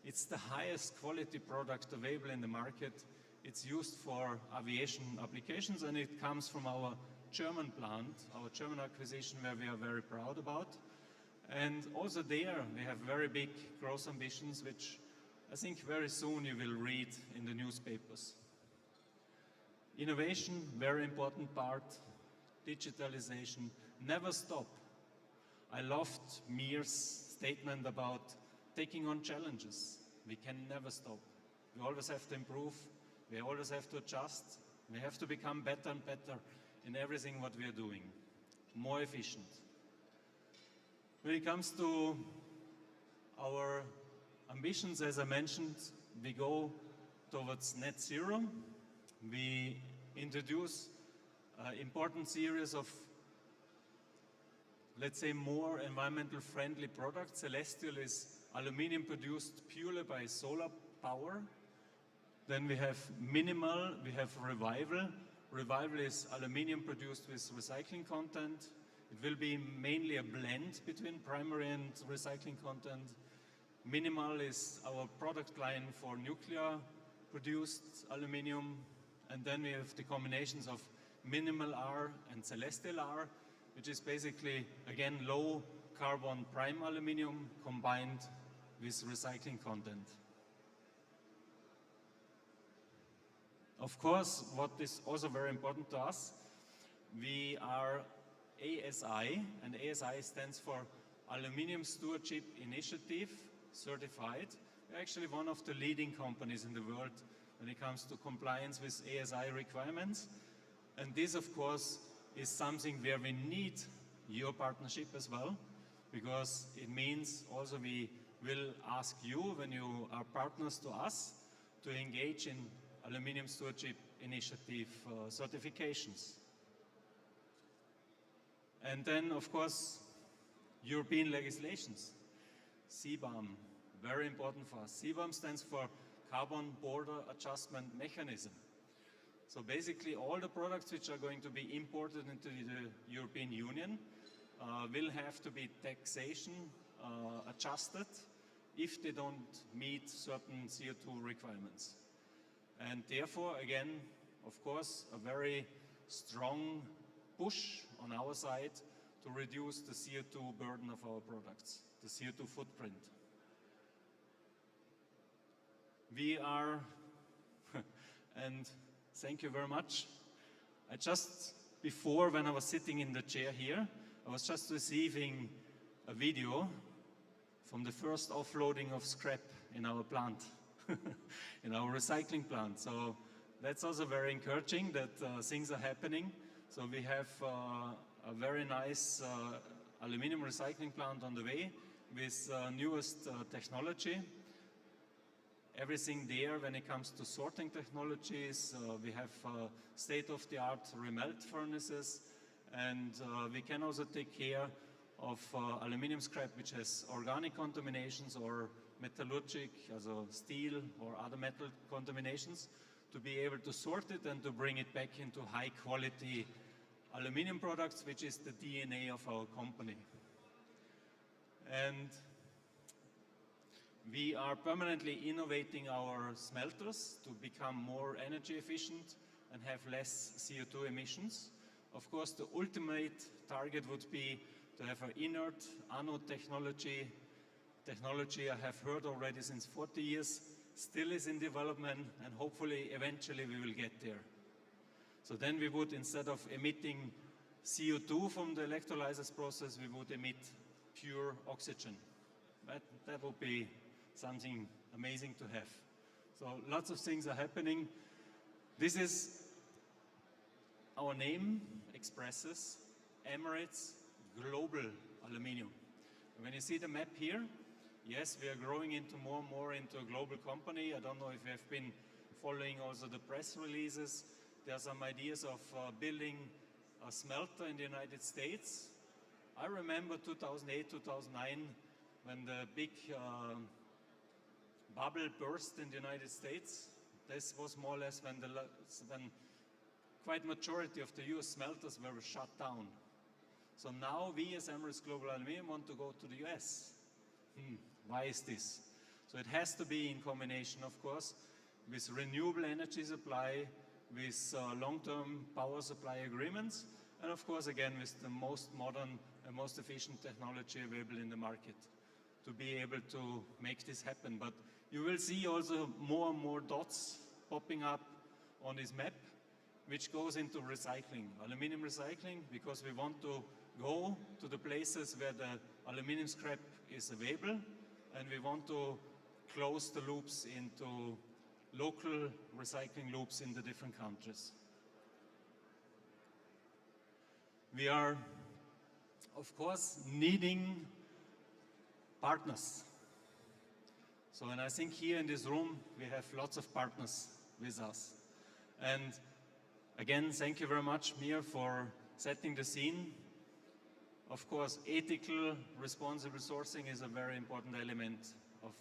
It's the highest quality product available in the market. It's used for aviation applications, and it comes from our German plant, our German acquisition, where we are very proud about. And also there, we have very big growth ambitions, which I think very soon you will read in the newspapers. Innovation, very important part. Digitalization, never stop. I loved Mir's statement about taking on challenges. We can never stop. We always have to improve. We always have to adjust. We have to become better and better in everything what we are doing, more efficient. When it comes to our ambitions, as I mentioned, we go towards net zero. We introduce an important series of, let's say, more environmental friendly products. Celestial is aluminium produced purely by solar power. Then we have Minimal, we have Revival. Revival is aluminium produced with recycling content. It will be mainly a blend between primary and recycling content. Minimal is our product line for nuclear produced aluminium. And then we have the combinations of Minimal R and Celestial R, which is basically, again, low carbon prime aluminium combined with recycling content. Of course, what is also very important to us, we are ASI, and ASI stands for Aluminium Stewardship Initiative certified. We're actually one of the leading companies in the world when it comes to compliance with ASI requirements. And this, of course, is something where we need your partnership as well, because it means also we will ask you, when you are partners to us, to engage in Aluminium Stewardship Initiative certifications. And then, of course, European legislations. CBAM, very important for us. CBAM stands for Carbon Border Adjustment Mechanism. So basically all the products which are going to be imported into the European Union will have to be taxation adjusted if they don't meet certain CO2 requirements. And therefore, again, of course, a very strong push on our side to reduce the CO2 burden of our products, the CO2 footprint. We are, and thank you very much. I just, before when I was sitting in the chair here, I was just receiving a video from the first offloading of scrap in our plant, in our recycling plant. So that's also very encouraging that things are happening. So we have a very nice aluminum recycling plant on the way with newest technology. Everything there when it comes to sorting technologies. We have state-of-the-art remelt furnaces, and we can also take care of aluminum scrap which has organic contaminations or metallurgic, also steel or other metal contaminations, to be able to sort it and to bring it back into high quality aluminum products, which is the DNA of our company. And we are permanently innovating our smelters to become more energy efficient and have less CO2 emissions. Of course, the ultimate target would be to have an inert anode technology. Technology I have heard already since 40 years, still is in development, and hopefully eventually we will get there. So then we would, instead of emitting CO2 from the electrolysis process, we would emit pure oxygen. That would be something amazing to have. So lots of things are happening. This is, our name expresses Emirates Global Aluminium. When you see the map here, yes, we are growing into more and more into a global company. I don't know if you have been following also the press releases. There are some ideas of building a smelter in the United States. I remember 2008, 2009, when the big bubble burst in the United States. This was more or less when quite majority of the US smelters were shut down. So now we as Emirates Global Aluminium want to go to the US. Why is this? So it has to be in combination, of course, with renewable energy supply, with long-term power supply agreements, and of course, again, with the most modern and most efficient technology available in the market to be able to make this happen. But you will see also more and more dots popping up on this map, which goes into recycling, aluminum recycling, because we want to go to the places where the aluminum scrap is available, and we want to close the loops into local recycling loops in the different countries. We are, of course, needing partners. So, and I think here in this room, we have lots of partners with us. And again, thank you very much, Mir, for setting the scene. Of course, ethical, responsible sourcing is a very important element of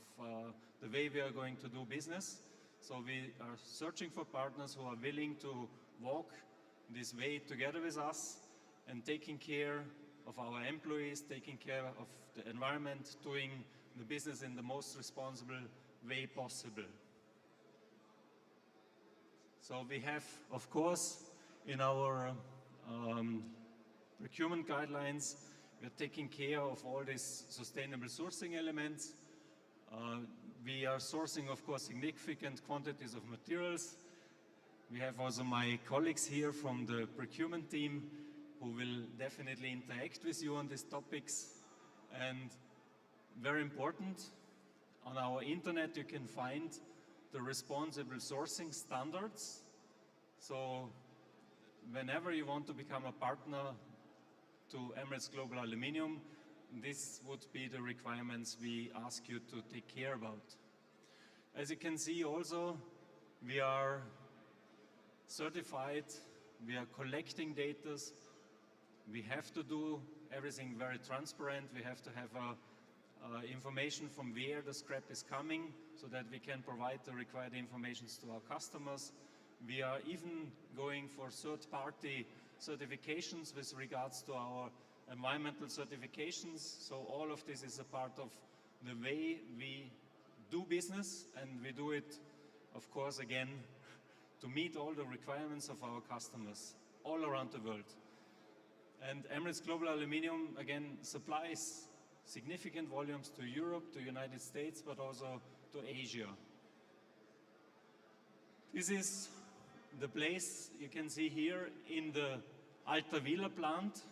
the way we are going to do business. So we are searching for partners who are willing to walk this way together with us and taking care of our employees, taking care of the environment, doing the business in the most responsible way possible. So we have, of course, in our procurement guidelines, we are taking care of all these sustainable sourcing elements. We are sourcing, of course, significant quantities of materials. We have also my colleagues here from the procurement team who will definitely interact with you on these topics. And very important, on our internet you can find the responsible sourcing standards. So whenever you want to become a partner to Emirates Global Aluminium, this would be the requirements we ask you to take care about. As you can see also, we are certified, we are collecting data, we have to do everything very transparent, we have to have information from where the scrap is coming so that we can provide the required information to our customers. We are even going for third-party certifications with regards to our environmental certifications. So all of this is a part of the way we do business, and we do it, of course, again, to meet all the requirements of our customers all around the world. And Emirates Global Aluminium, again, supplies significant volumes to Europe, to the United States, but also to Asia. This is the place you can see here in the Altavila plant,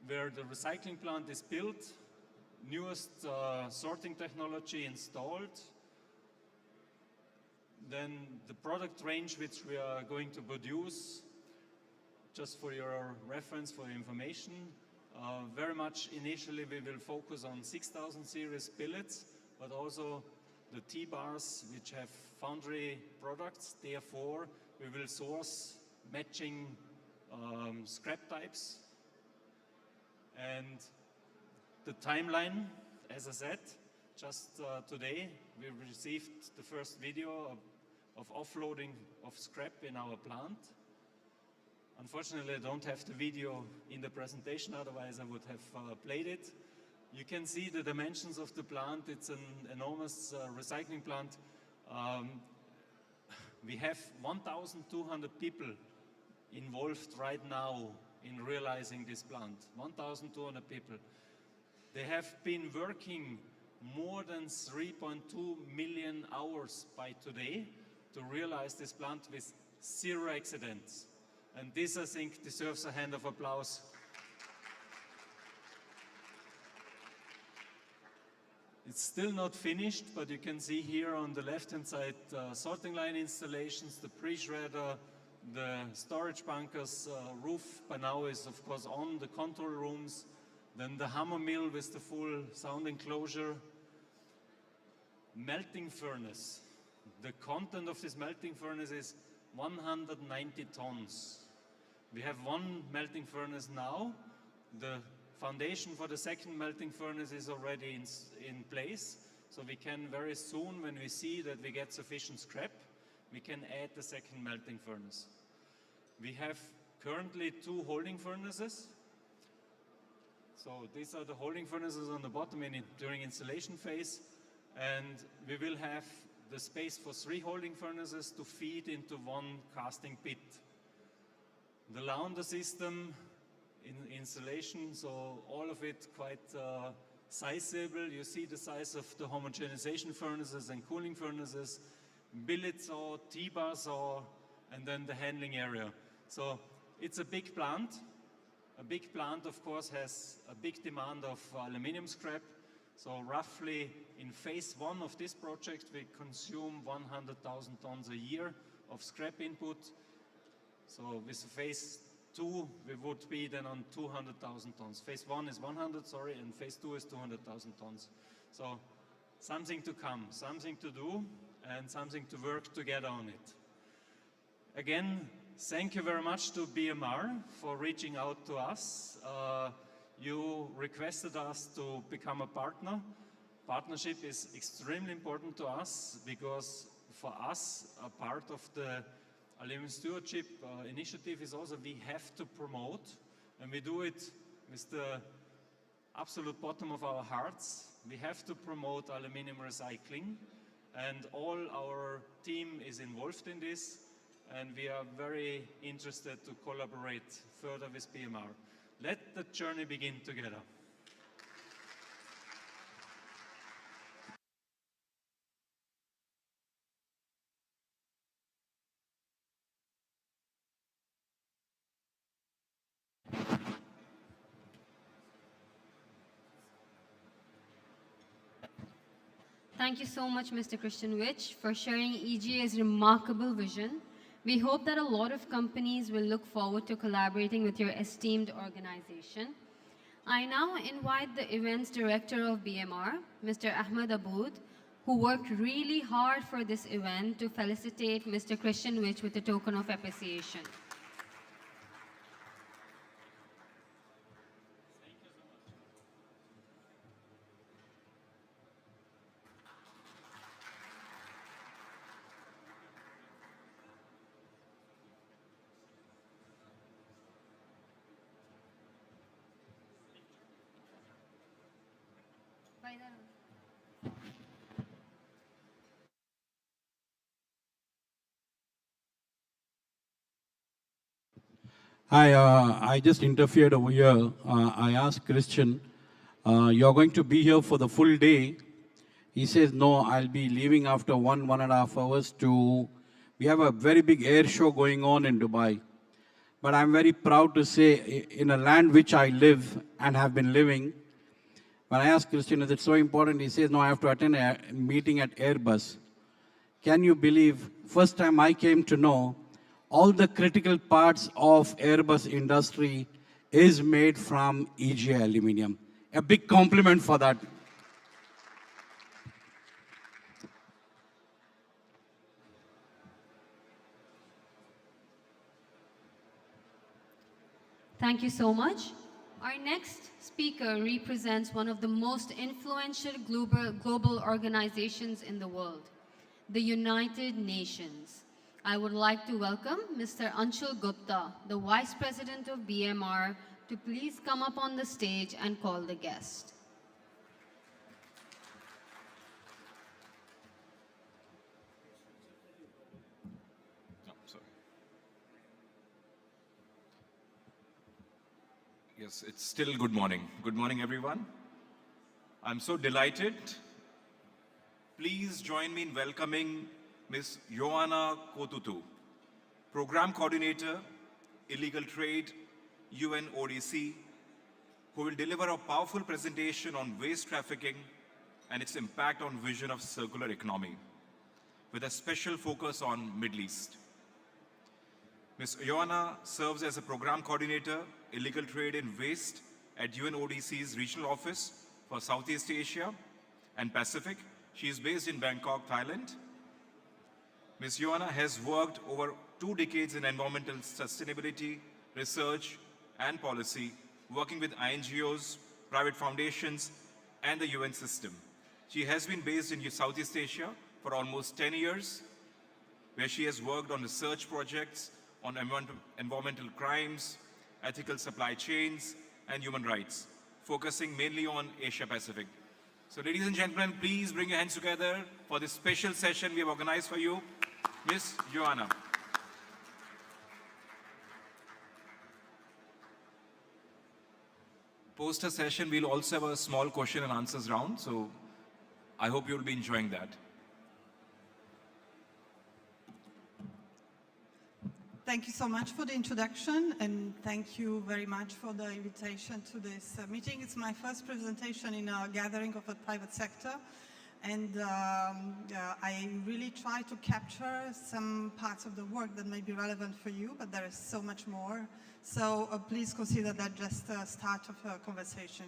where the recycling plant is built, newest sorting technology installed. Then the product range which we are going to produce, just for your reference, for your information, very much initially we will focus on 6000 series billets, but also the T-bars which have foundry products. Therefore, we will source matching scrap types. And the timeline, as I said, just today we received the first video of offloading of scrap in our plant. Unfortunately, I don't have the video in the presentation, otherwise I would have played it. You can see the dimensions of the plant. It's an enormous recycling plant. We have 1,200 people involved right now in realizing this plant. 1,200 people. They have been working more than 3.2 million hours by today to realize this plant with 0 accidents. And this, I think, deserves a hand of applause. It's still not finished, but you can see here on the left-hand side sorting line installations, the pre-shredder, the storage bunkers, roof by now is of course on, the control rooms, then the hammer mill with the full sound enclosure, melting furnace. The content of this melting furnace is 190 tons. We have one melting furnace now. The foundation for the second melting furnace is already in place. So we can very soon, when we see that we get sufficient scrap, we can add the second melting furnace. We have currently 2 holding furnaces. So these are the holding furnaces on the bottom during installation phase. And we will have the space for 3 holding furnaces to feed into 1 casting pit. The launder system in installation, so all of it quite sizable. You see the size of the homogenization furnaces and cooling furnaces, billet saw, T-bar saw, and then the handling area. So it's a big plant. A big plant, of course, has a big demand of aluminium scrap. So roughly in phase 1 of this project, we consume 100,000 tons a year of scrap input. So with phase 2, we would be then on 200,000 tons. Phase 1 is 100, sorry, and phase 2 is 200,000 tons. So something to come, something to do, and something to work together on it. Again, thank you very much to BMR for reaching out to us. You requested us to become a partner. Partnership is extremely important to us because for us, a part of the Aluminum Stewardship Initiative is also we have to promote, and we do it with the absolute bottom of our hearts. We have to promote aluminum recycling, and all our team is involved in this, and we are very interested to collaborate further with BMR. Let the journey begin together. Thank you so much, Mr. Christian Witch, for sharing EGA's remarkable vision. We hope that a lot of companies will look forward to collaborating with your esteemed organization. I now invite the events director of BMR, Mr. Ahmed Aboud, who worked really hard for this event to felicitate Mr. Christian Witch with a token of appreciation. Hi, I just interfered over here. I asked Christian, you're going to be here for the full day. He says, no, I'll be leaving after 1.5 hours to, we have a very big air show going on in Dubai. But I'm very proud to say, in a land which I live and have been living, when I asked Christian, is it so important? He says, no, I have to attend a meeting at Airbus. Can you believe, first time I came to know, all the critical parts of Airbus industry is made from EGA aluminum. A big compliment for that. Thank you so much. Our next speaker represents one of the most influential global organizations in the world, the United Nations. I would like to welcome Mr. Anshul Gupta, the Vice President of BMR, to please come up on the stage and call the guest. Yes, it's still good morning. Good morning, everyone. I'm so delighted. Please join me in welcoming Ms. Joanna Kotutu, Program Coordinator, Illegal Trade, UNODC, who will deliver a powerful presentation on waste trafficking and its impact on vision of circular economy, with a special focus on Middle East. Ms. Joanna serves as a Program Coordinator, Illegal Trade in Waste at UNODC's Regional Office for Southeast Asia and Pacific. She is based in Bangkok, Thailand. Ms. Joanna has worked over 2 decades in environmental sustainability, research, and policy, working with NGOs, private foundations, and the UN system. She has been based in Southeast Asia for almost 10 years, where she has worked on research projects on environmental crimes, ethical supply chains, and human rights, focusing mainly on Asia Pacific. So ladies and gentlemen, please bring your hands together for this special session we have organized for you. Ms. Joanna. Post a session, we'll also have a small question and answers round, so I hope you'll be enjoying that. Thank you so much for the introduction, and thank you very much for the invitation to this meeting. It's my first presentation in a gathering of the private sector, and I really try to capture some parts of the work that may be relevant for you, but there is so much more. So please consider that just a start of a conversation.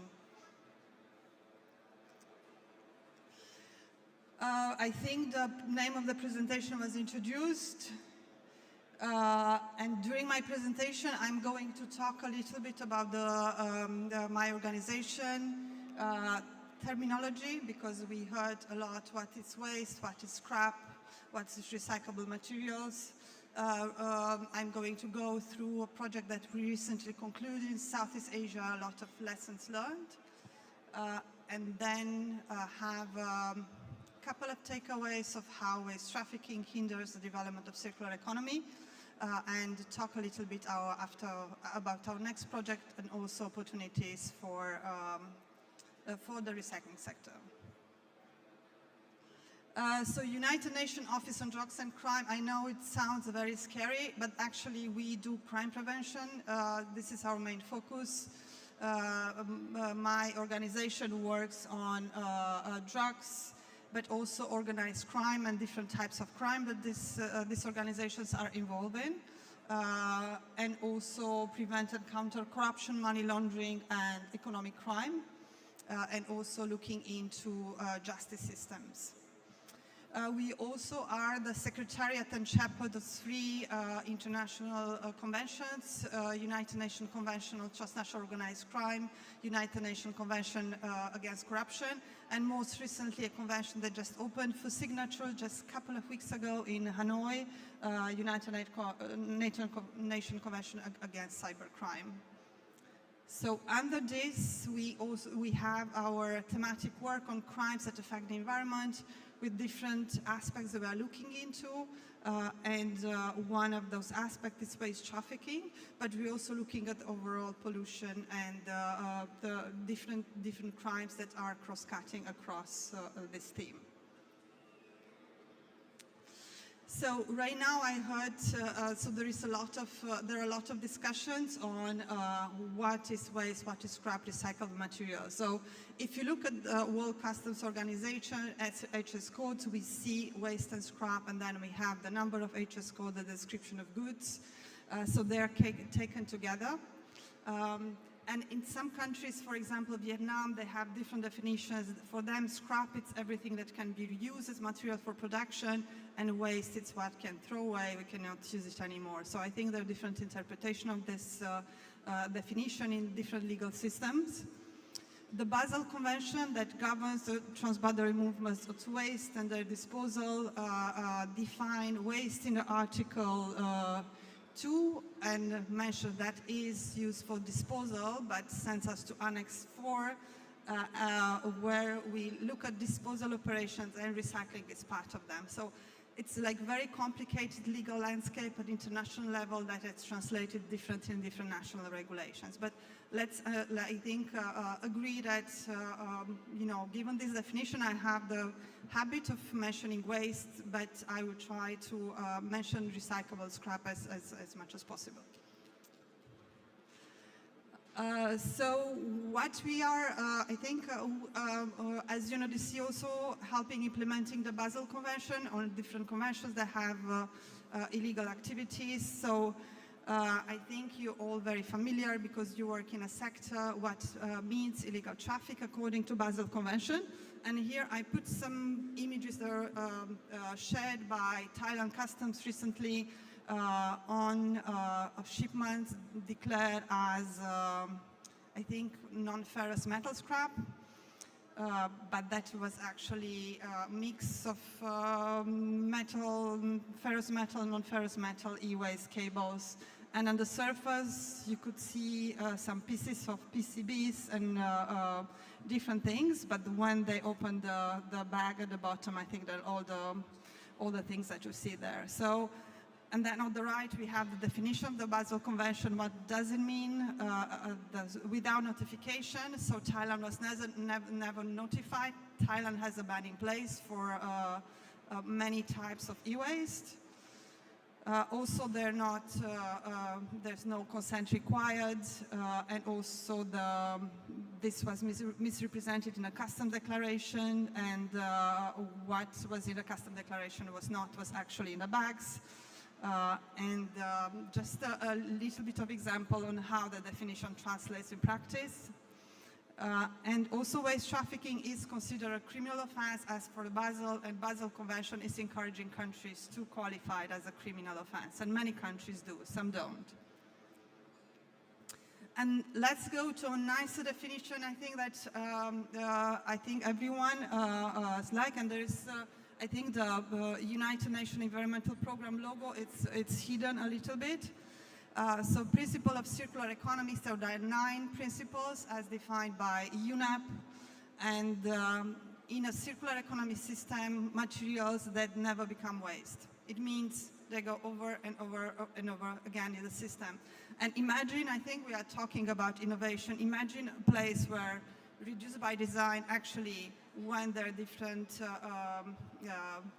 I think the name of the presentation was introduced. And during my presentation, I'm going to talk a little bit about my organization terminology, because we heard a lot what is waste, what is scrap, what is recyclable materials. I'm going to go through a project that we recently concluded in Southeast Asia, a lot of lessons learned, and then have a couple of takeaways of how waste trafficking hinders the development of circular economy, and talk a little bit about our next project and also opportunities for the recycling sector. So United Nations Office on Drugs and Crime, I know it sounds very scary, but actually we do crime prevention. This is our main focus. My organization works on drugs, but also organized crime and different types of crime that these organizations are involved in, and also prevent and counter corruption, money laundering, and economic crime, and also looking into justice systems. We also are the secretariat and chaperone of 3 international conventions, United Nations Convention on Transnational Organized Crime, United Nations Convention Against Corruption, and most recently a convention that just opened for signature just a couple of weeks ago in Hanoi, United Nations Convention Against Cybercrime. So under this, we have our thematic work on crimes that affect the environment, with different aspects that we are looking into, and one of those aspects is waste trafficking, but we're also looking at overall pollution and the different crimes that are cross-cutting across this theme. So right now I heard, so there are a lot of discussions on what is waste, what is scrap, recycled material. So if you look at the World Customs Organization, HS codes, we see waste and scrap, and then we have the number of HS codes, the description of goods. So they're taken together. And in some countries, for example, Vietnam, they have different definitions. For them, scrap, it's everything that can be reused as material for production, and waste, it's what can throw away, we cannot use it anymore. So I think there are different interpretations of this definition in different legal systems. The Basel Convention that governs the transboundary movements of waste and their disposal define waste in the Article 2 and mention that is used for disposal, but sends us to Annex 4, where we look at disposal operations, and recycling is part of them. So it's like very complicated legal landscape at international level that it's translated differently in different national regulations. But let's, I think, agree that, given this definition, I have the habit of mentioning waste, but I will try to mention recyclable scrap as much as possible. So what we are, I think, as UNODC also helping implementing the Basel Convention on different conventions that have illegal activities. So I think you're all very familiar, because you work in a sector, what means illegal traffic according to Basel Convention. And here I put some images that are shared by Thailand Customs recently on shipments declared as, I think, non-ferrous metal scrap, but that was actually a mix of ferrous metal, non-ferrous metal, e-waste cables. And on the surface, you could see some pieces of PCBs and different things, but when they opened the bag at the bottom, I think that all the things that you see there. So, and then on the right, we have the definition of the Basel Convention. What does it mean? Without notification, so Thailand was never notified. Thailand has a ban in place for many types of e-waste. Also, there's no consent required, and also this was misrepresented in a custom declaration, and what was in a custom declaration was actually in the bags. Just a little bit of example on how the definition translates in practice. And also waste trafficking is considered a criminal offense as per the Basel Convention is encouraging countries to qualify it as a criminal offense. And many countries do, some don't. And let's go to a nicer definition. I think that everyone is like, and there is, I think the United Nations Environmental Programme logo, it's hidden a little bit. So principle of circular economy, so there are 9 principles as defined by UNEP, and in a circular economy system, materials that never become waste. It means they go over and over and over again in the system. And imagine, I think we are talking about innovation, imagine a place where reduce by design actually, when there are different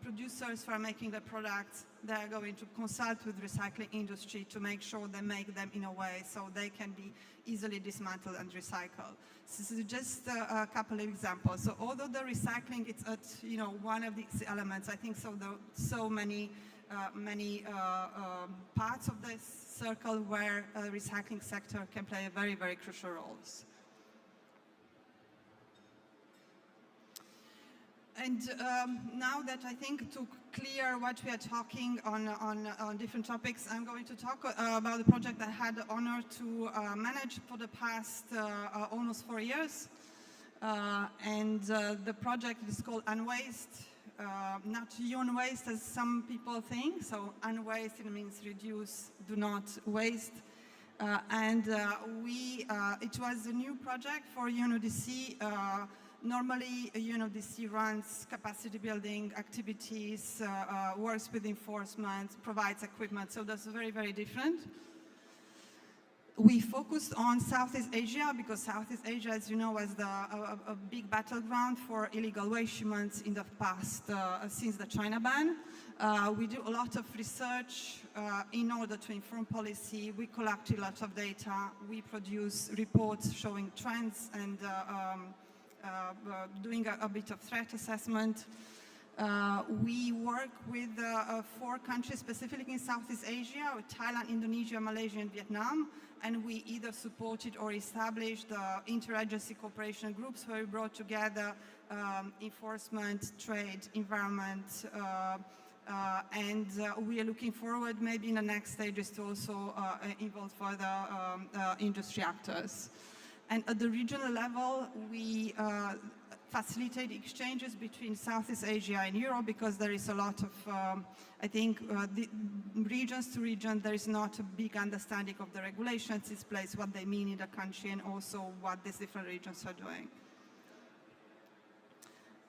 producers who are making the products, they are going to consult with recycling industry to make sure they make them in a way so they can be easily dismantled and recycled. This is just a couple of examples. So although the recycling is at one of these elements, I think so many parts of this circle where recycling sector can play a very, very crucial roles. And now that I think to clear what we are talking on different topics, I'm going to talk about the project I had the honor to manage for the past almost 4 years. The project is called Unwaste, not Unwaste as some people think. So Unwaste, it means reduce, do not waste. It was a new project for UNODC. Normally, UNODC runs capacity building activities, works with enforcement, provides equipment, so that's very, very different. We focused on Southeast Asia because Southeast Asia, as you know, was a big battleground for illegal waste shipments in the past, since the China ban. We do a lot of research in order to inform policy. We collect a lot of data. We produce reports showing trends and doing a bit of threat assessment. We work with 4 countries specifically in Southeast Asia, Thailand, Indonesia, Malaysia, and Vietnam. And we either supported or established interagency cooperation groups where we brought together enforcement, trade, environment, and we are looking forward maybe in the next stages to also involve further industry actors. And at the regional level, we facilitate exchanges between Southeast Asia and Europe because there is a lot of, I think, the regions to region, there is not a big understanding of the regulations in place, what they mean in the country, and also what these different regions are doing.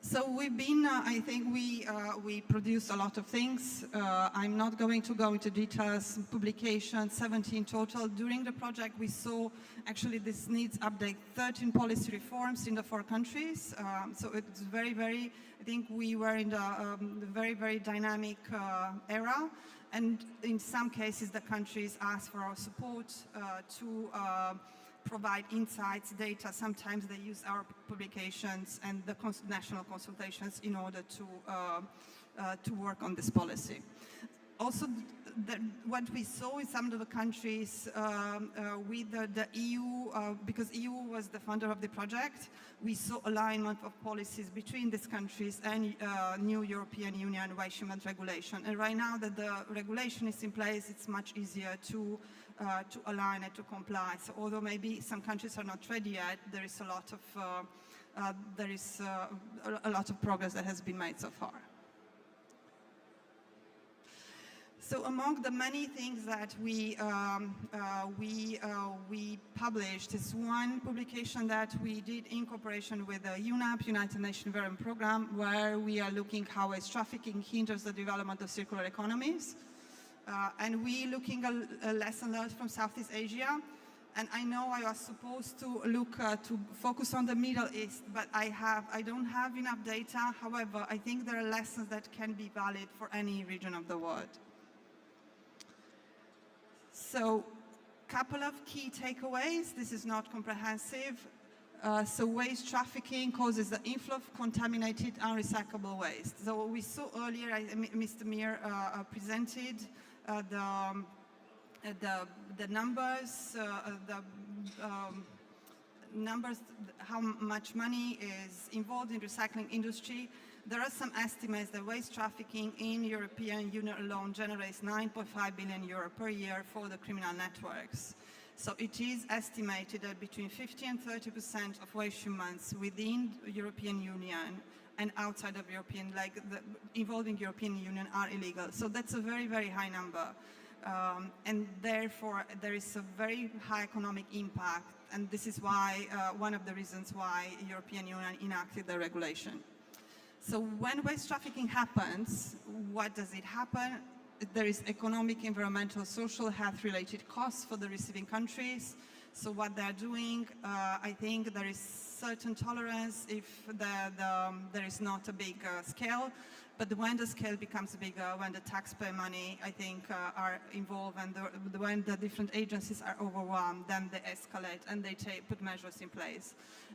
So we've been, I think we produced a lot of things. I'm not going to go into details, publications, 17 total. During the project, we saw actually this needs update 13 policy reforms in the 4 countries. So it's very, very, I think we were in the very, very dynamic era. And in some cases, the countries asked for our support to provide insights, data. Sometimes they use our publications and the national consultations in order to work on this policy. Also, what we saw in some of the countries with the EU, because EU was the funder of the project, we saw alignment of policies between these countries and new European Union waste shipment regulation. And right now that the regulation is in place, it's much easier to align and to comply. So although maybe some countries are not ready yet, there is a lot of progress that has been made so far. So among the many things that we published is one publication that we did in cooperation with the UNEP, United Nations Environment Programme, where we are looking how waste trafficking hinders the development of circular economies. And we looking a lesson learned from Southeast Asia. And I know I was supposed to look to focus on the Middle East, but I don't have enough data. However, I think there are lessons that can be valid for any region of the world. So, couple of key takeaways. This is not comprehensive. So waste trafficking causes the inflow of contaminated unrecyclable waste. So we saw earlier, Mr. Mir presented the numbers, how much money is involved in recycling industry. There are some estimates that waste trafficking in European Union alone generates 9.5 billion euro per year for the criminal networks. So it is estimated that between 50 and 30% of waste shipments within the European Union and outside of European, involving European Union, are illegal. So that's a very, very high number. And therefore, there is a very high economic impact. And this is why, one of the reasons why European Union enacted the regulation. So when waste trafficking happens, what does it happen? There is economic, environmental, social, health-related costs for the receiving countries. So what they're doing, I think there is certain tolerance if there is not a big scale. But when the scale becomes bigger, when the taxpayer money, I think, are involved, and when the different agencies are overwhelmed, then they escalate and they put measures in place.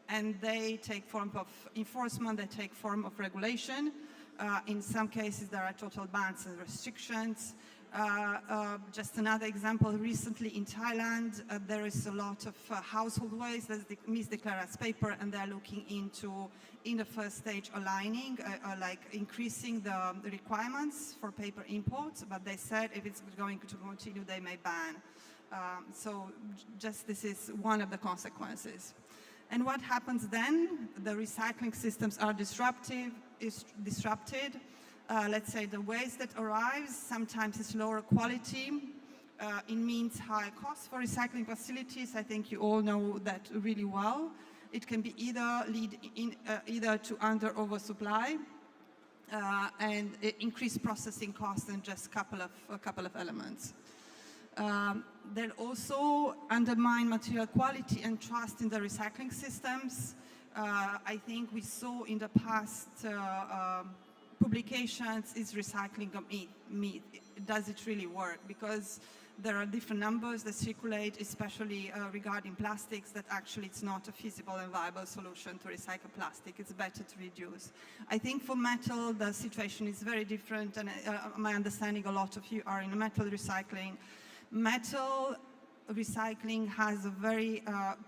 And they take form of enforcement, they take form of regulation. In some cases, there are total bans and restrictions. Just another example, recently in Thailand, there is a lot of household waste that's misdeclared as paper, and they're looking into, in the first stage, aligning, like increasing the requirements for paper imports, but they said if it's going to continue, they may ban. So just this is one of the consequences. And what happens then? The recycling systems are disrupted. Let's say the waste that arrives sometimes is lower quality. It means higher costs for recycling facilities. I think you all know that really well. It can be either to under oversupply and increased processing costs, and just a couple of elements. They'll also undermine material quality and trust in the recycling systems. I think we saw in the past publications, is recycling of meat? Does it really work? Because there are different numbers that circulate, especially regarding plastics, that actually it's not a feasible and viable solution to recycle plastic. It's better to reduce. I think for metal, the situation is very different, and my understanding, a lot of you are in metal recycling. Metal recycling has a very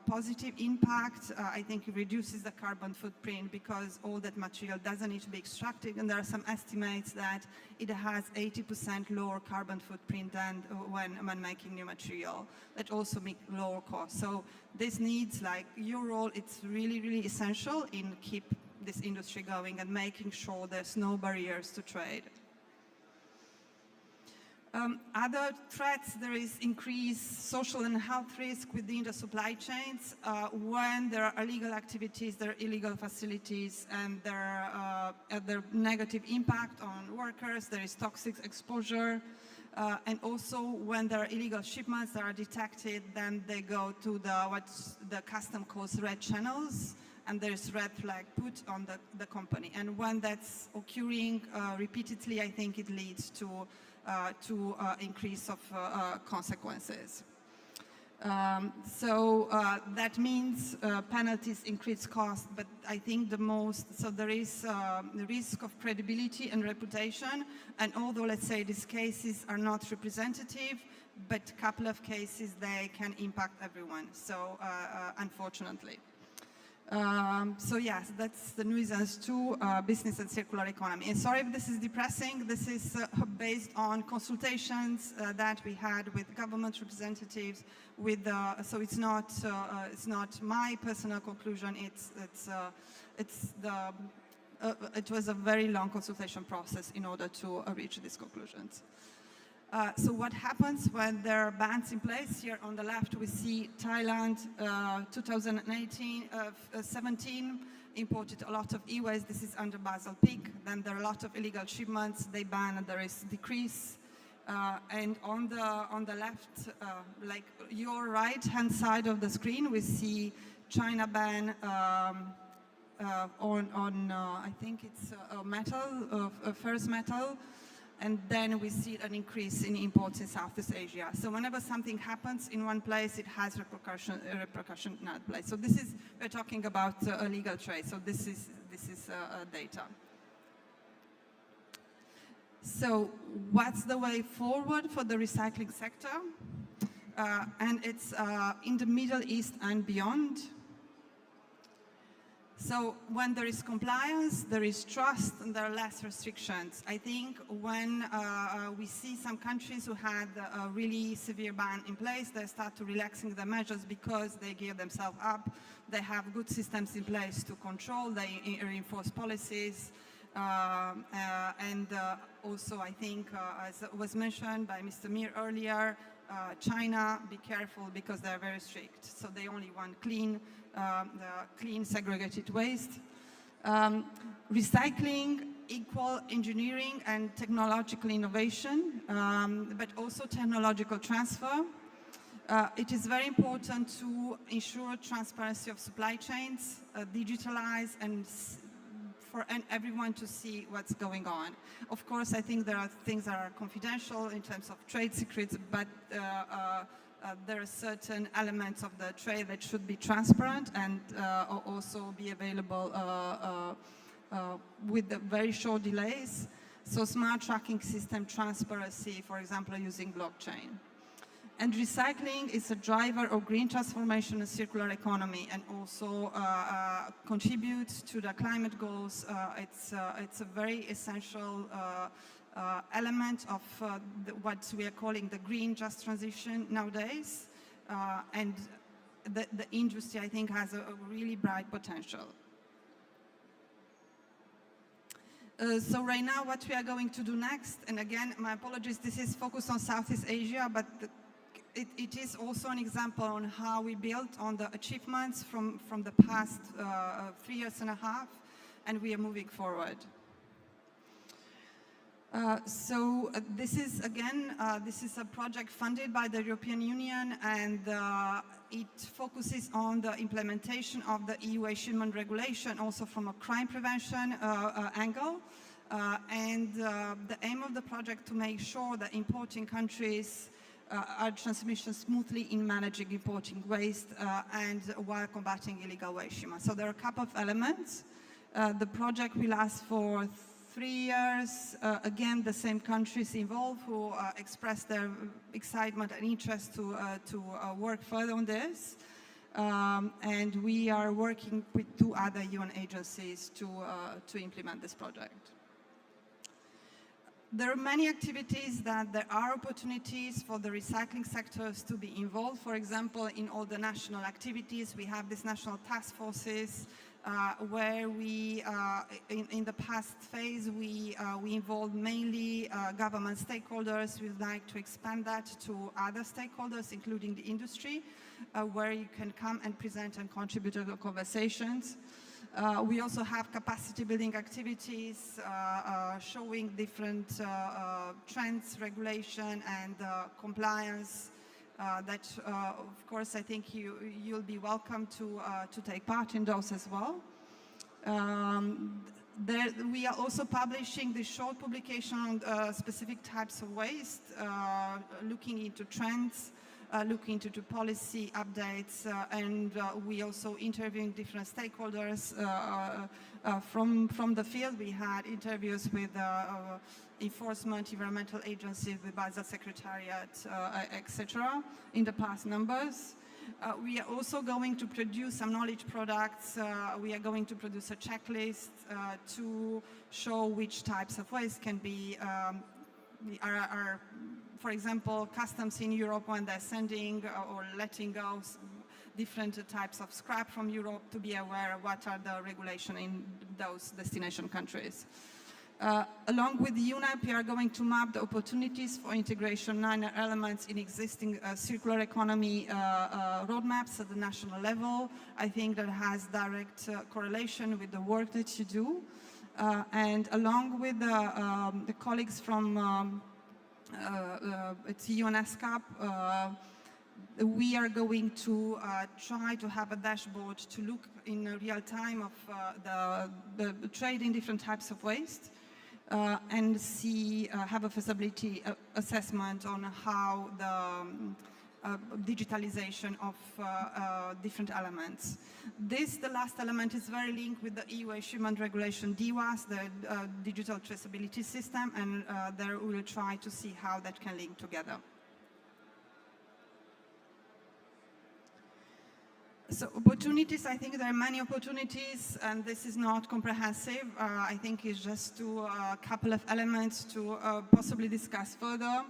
positive impact. I think it reduces the carbon footprint because all that material doesn't need to be extracted, and there are some estimates that it has 80% lower carbon footprint than when making new material. That also makes lower costs. So this needs, like your role, it's really, really essential in keep this industry going and making sure there's no barriers to trade. Other threats, there is increased social and health risk within the supply chains. When there are illegal activities, there are illegal facilities, and there are negative impact on workers, there is toxic exposure. And also when there are illegal shipments that are detected, then they go to what the custom calls red channels, and there's red flag put on the company. And when that's occurring repeatedly, I think it leads to increase of consequences. So that means penalties, increase cost, but I think so there is the risk of credibility and reputation, and although, let's say, these cases are not representative, but a couple of cases, they can impact everyone, so unfortunately. So yes, that's the nuisance to business and circular economy. And sorry if this is depressing. This is based on consultations that we had with government representatives. So it's not my personal conclusion. It was a very long consultation process in order to reach these conclusions. So what happens when there are bans in place? Here on the left we see Thailand 2017 imported a lot of e-waste. This is under Basel peak. Then there are a lot of illegal shipments. They ban and there is decrease. And on the left, like your right hand side of the screen, we see China ban on I think it's metal, ferrous metal. and then we see an increase in imports in Southeast Asia. So whenever something happens in one place, it has repercussion in another place. So this is, we're talking about illegal trade. So this is data. So what's the way forward for the recycling sector? And it's in the Middle East and beyond. So when there is compliance, there is trust, and there are less restrictions. I think when we see some countries who had a really severe ban in place, they start to relaxing the measures because they gear themselves up. They have good systems in place to control, they reinforce policies. And also, I think, as was mentioned by Mr. Mir earlier, China, be careful because they're very strict. So they only want clean segregated waste. Recycling, equal engineering and technological innovation, but also technological transfer. It is very important to ensure transparency of supply chains, digitalize and for everyone to see what's going on. Of course, I think there are things that are confidential in terms of trade secrets, but there are certain elements of the trade that should be transparent and also be available with the very short delays. So smart tracking system transparency, for example, using blockchain. And recycling is a driver of green transformation and circular economy, and also contributes to the climate goals. It's a very essential element of what we are calling the green just transition nowadays. And the industry, I think, has a really bright potential. So right now, what we are going to do next, and again, my apologies, this is focused on Southeast Asia, but it is also an example on how we built on the achievements from the past 3.5 years, and we are moving forward. So this is, again, this is a project funded by the European Union, and it focuses on the implementation of the EU achievement regulation, also from a crime prevention angle. And the aim of the project to make sure that importing countries are transmission smoothly in managing importing waste and while combating illegal waste shipment. So there are a couple of elements. The project will last for 3 years. Again, the same countries involved who expressed their excitement and interest to work further on this. And we are working with 2 other UN agencies to implement this project. There are many activities that there are opportunities for the recycling sectors to be involved. For example, in all the national activities, we have these national task forces where we, in the past phase, we involved mainly government stakeholders. We'd like to expand that to other stakeholders, including the industry, where you can come and present and contribute to the conversations. We also have capacity building activities showing different trends, regulation and we that, of course, I think you'll be welcome to take part in those as well. We are also publishing the short publication on specific types of waste, looking into trends, looking into policy updates, and we also interviewing different stakeholders from the field. We had interviews with enforcement, environmental agencies, with Basel Secretariat, etc. in the past numbers. We are also going to produce some knowledge products. We are going to produce a checklist to show which types of waste can be, for example, customs in Europe when they're sending or letting go different types of scrap from Europe, to be aware of what are the regulations in those destination countries. Along with the UNEP, we are going to map the opportunities for integration minor elements in existing circular economy roadmaps at the national level. I think that has direct correlation with the work that you do. And along with the colleagues from it's UNESCAP, we are going to try to have a dashboard to look in real time of the trade in different types of waste. and have a feasibility assessment on how the digitalization of different elements. The last element is very linked with the EU Achievement Regulation DWAS, the Digital Traceability System, and there we will try to see how that can link together. So opportunities, I think there are many opportunities, and this is not comprehensive. I think it's just a couple of elements to possibly discuss further.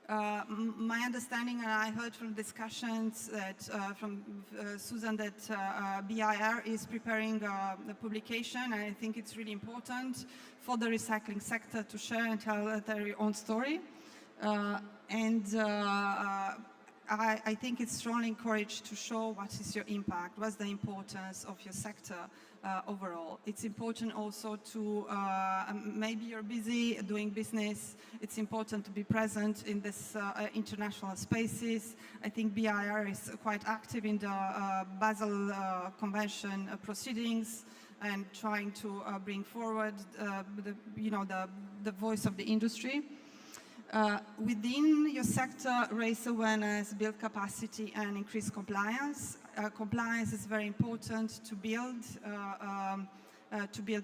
My understanding, and I heard from discussions that from Susan, that BIR is preparing the publication, and I think it's really important for the recycling sector to share and tell their own story. I think it's strongly encouraged to show what is your impact, what's the importance of your sector overall. It's important also to, maybe you're busy doing business, it's important to be present in this international spaces. I think BIR is quite active in the Basel Convention proceedings and trying to bring forward the voice of the industry. Within your sector, raise awareness, build capacity, and increase compliance. Compliance is very important to build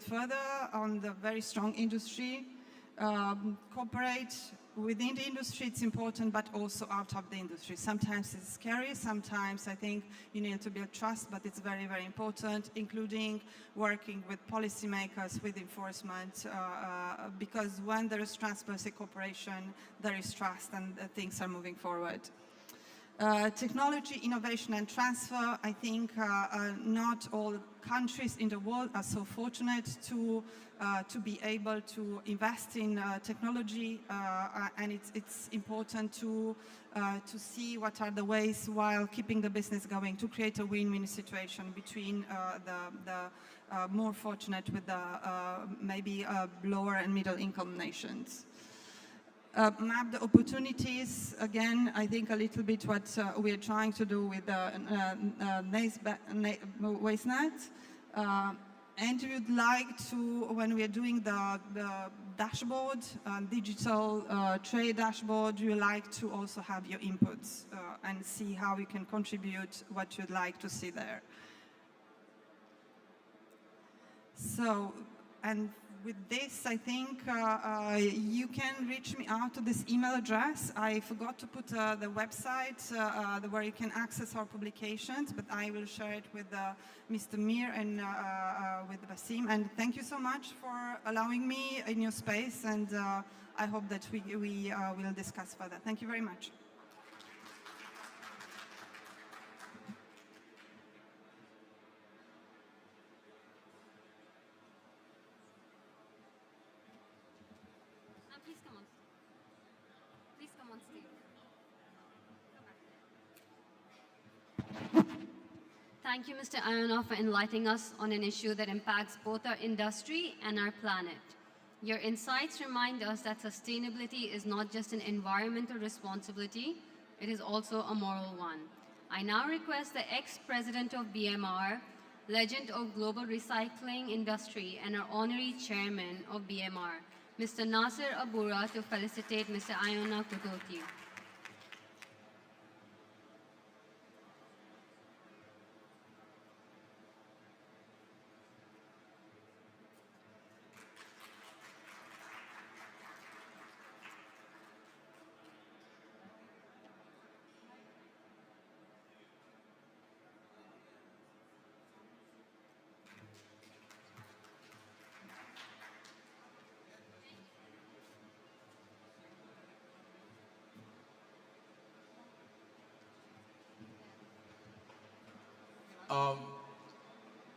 further on the very strong industry. Cooperate within the industry, it's important, but also out of the industry. Sometimes it's scary, sometimes I think you need to build trust, but it's very, very important, including working with policymakers, with enforcement, because when there is transparency cooperation, there is trust and things are moving forward. Technology, innovation and transfer, I think not all countries in the world are so fortunate to be able to invest in technology, and it's important to see what are the ways while keeping the business going to create a win-win situation between the more fortunate with the maybe lower and middle income nations. Map the opportunities, again, I think a little bit what we are trying to do with the WasteNet. And we would like to, when we are doing the dashboard, digital trade dashboard, we would like to also have your inputs and see how we can contribute what you'd like to see there. So, and with this, I think you can reach me out to this email address. I forgot to put the website where you can access our publications, but I will share it with Mr. Mir and with Basim. And thank you so much for allowing me in your space, and I hope that we will discuss further. Thank you very much. Please come on stage. Thank you, Mr. Ionov, for enlightening us on an issue that impacts both our industry and our planet. Your insights remind us that sustainability is not just an environmental responsibility, it is also a moral one. I now request the ex-president of BMR, legend of global recycling industry, and our honorary chairman of BMR, Mr. Nasser Aboura, to felicitate Mr. Ionov Kototou.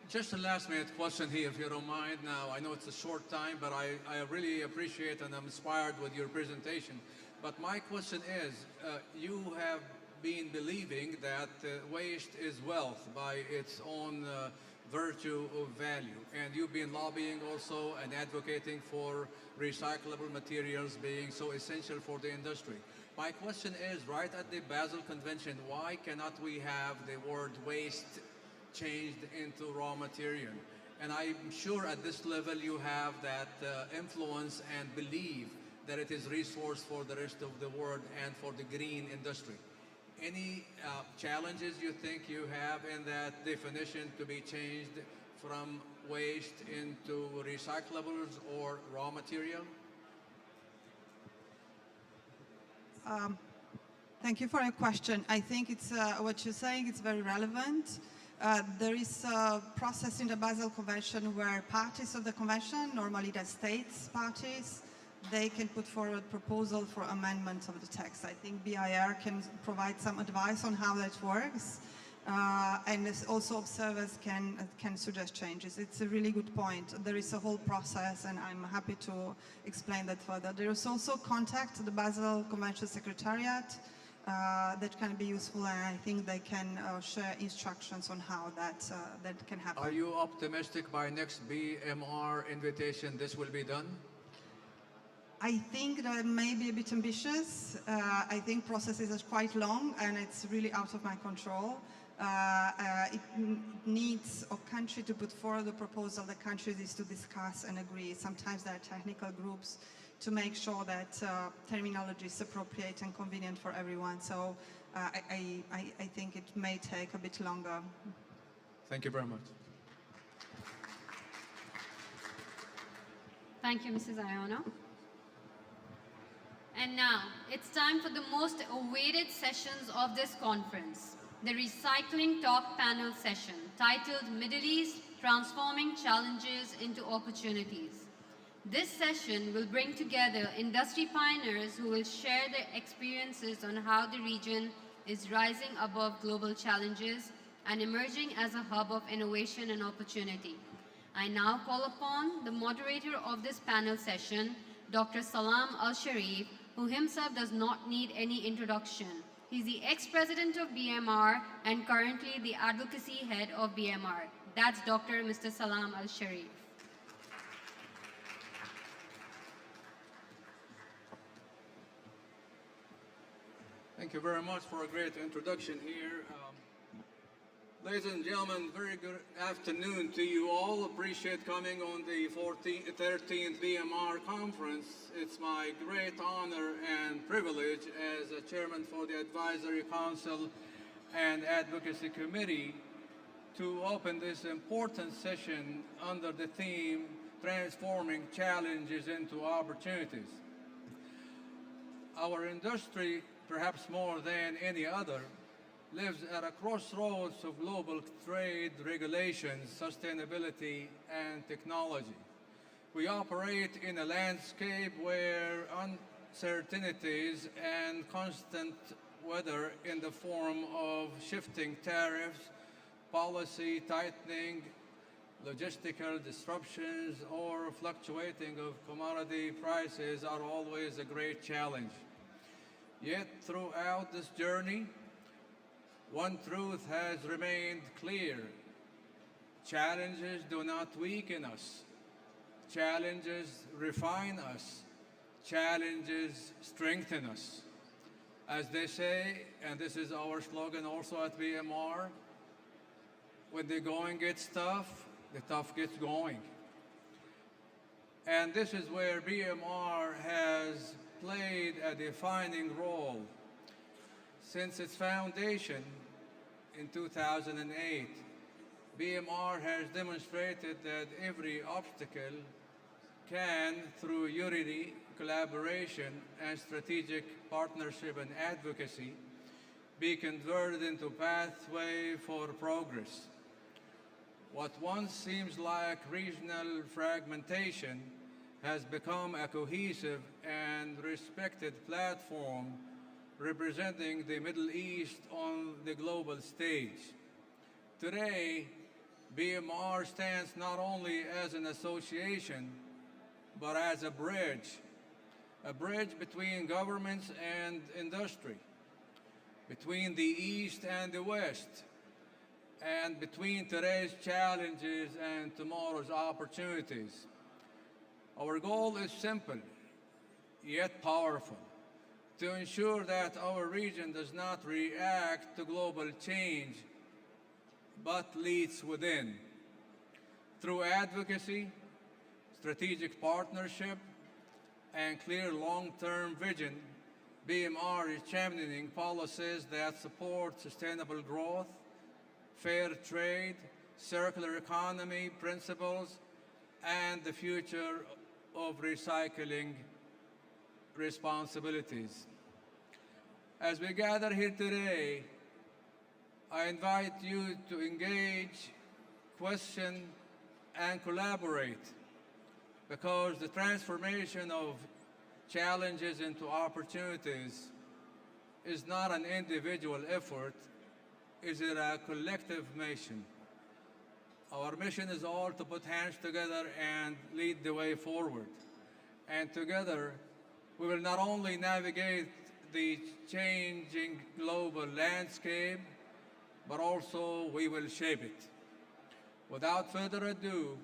Just a last-minute question here, if you don't mind. Now, I know it's a short time, but I really appreciate and I'm inspired with your presentation. But my question is, you have been believing that waste is wealth by its own virtue of value, and you've been lobbying also and advocating for recyclable materials being so essential for the industry. My question is, right at the Basel Convention, why cannot we have the word waste changed into raw material? And I'm sure at this level you have that influence and belief that it is resource for the rest of the world and for the green industry. Any challenges you think you have in that definition to be changed from waste into recyclables or raw material? Thank you for your question. I think it's what you're saying is very relevant. There is a process in the Basel Convention where parties of the convention, normally the states parties, they can put forward proposal for amendment of the text. I think BIR can provide some advice on how that works. And also observers can suggest changes. It's a really good point. There is a whole process, and I'm happy to explain that further. There is also contact the Basel Convention Secretariat that can be useful, and I think they can share instructions on how that can happen. Are you optimistic by next BMR invitation this will be done? I think that may be a bit ambitious. I think processes are quite long, and it's really out of my control. It needs a country to put forward a proposal. The country is to discuss and agree. Sometimes there are technical groups to make sure that terminology is appropriate and convenient for everyone. So I think it may take a bit longer. Thank you very much. Thank you, Mrs. Iona. And now, it's time for the most awaited sessions of this conference, the Recycling Talk Panel session, titled Middle East, Transforming Challenges into Opportunities. This session will bring together industry pioneers who will share their experiences on how the region is rising above global challenges and emerging as a hub of innovation and opportunity. I now call upon the moderator of this panel session, Dr. Salam Al-Sharif, who himself does not need any introduction. He's the ex-president of BMR and currently the advocacy head of BMR. That's Dr. Mr. Salam Al-Sharif. Thank you very much for a great introduction here. Ladies and gentlemen, very good afternoon to you all. Appreciate coming on the 13th BMR conference. It's my great honor and privilege as a chairman for the Advisory Council and Advocacy Committee to open this important session under the theme, Transforming Challenges into Opportunities. Our industry, perhaps more than any other, lives at a crossroads of global trade, regulations, sustainability, and technology. We operate in a landscape where uncertainties and constant weather in the form of shifting tariffs, policy tightening, logistical disruptions, or fluctuating of commodity prices are always a great challenge. Yet throughout this journey, one truth has remained clear. Challenges do not weaken us. Challenges refine us. Challenges strengthen us. As they say, and this is our slogan also at BMR, when the going gets tough, the tough gets going. And this is where BMR has played a defining role. Since its foundation in 2008, BMR has demonstrated that every obstacle can, through unity, collaboration, and strategic partnership and advocacy, be converted into pathway for progress. What once seems like regional fragmentation has become a cohesive and respected platform representing the Middle East on the global stage. Today, BMR stands not only as an association, but as a bridge between governments and industry, between the East and the West, and between today's challenges and tomorrow's opportunities. Our goal is simple, yet powerful: to ensure that our region does not react to global change, but leads within. Through advocacy, strategic partnership, and clear long-term vision, BMR is championing policies that support sustainable growth, fair trade, circular economy principles, and the future of recycling responsibilities. As we gather here today, I invite you to engage, question, and collaborate, because the transformation of challenges into opportunities is not an individual effort, it is a collective mission. Our mission is all to put hands together and lead the way forward. And together, we will not only navigate the changing global landscape, but also we will shape it. Without further ado,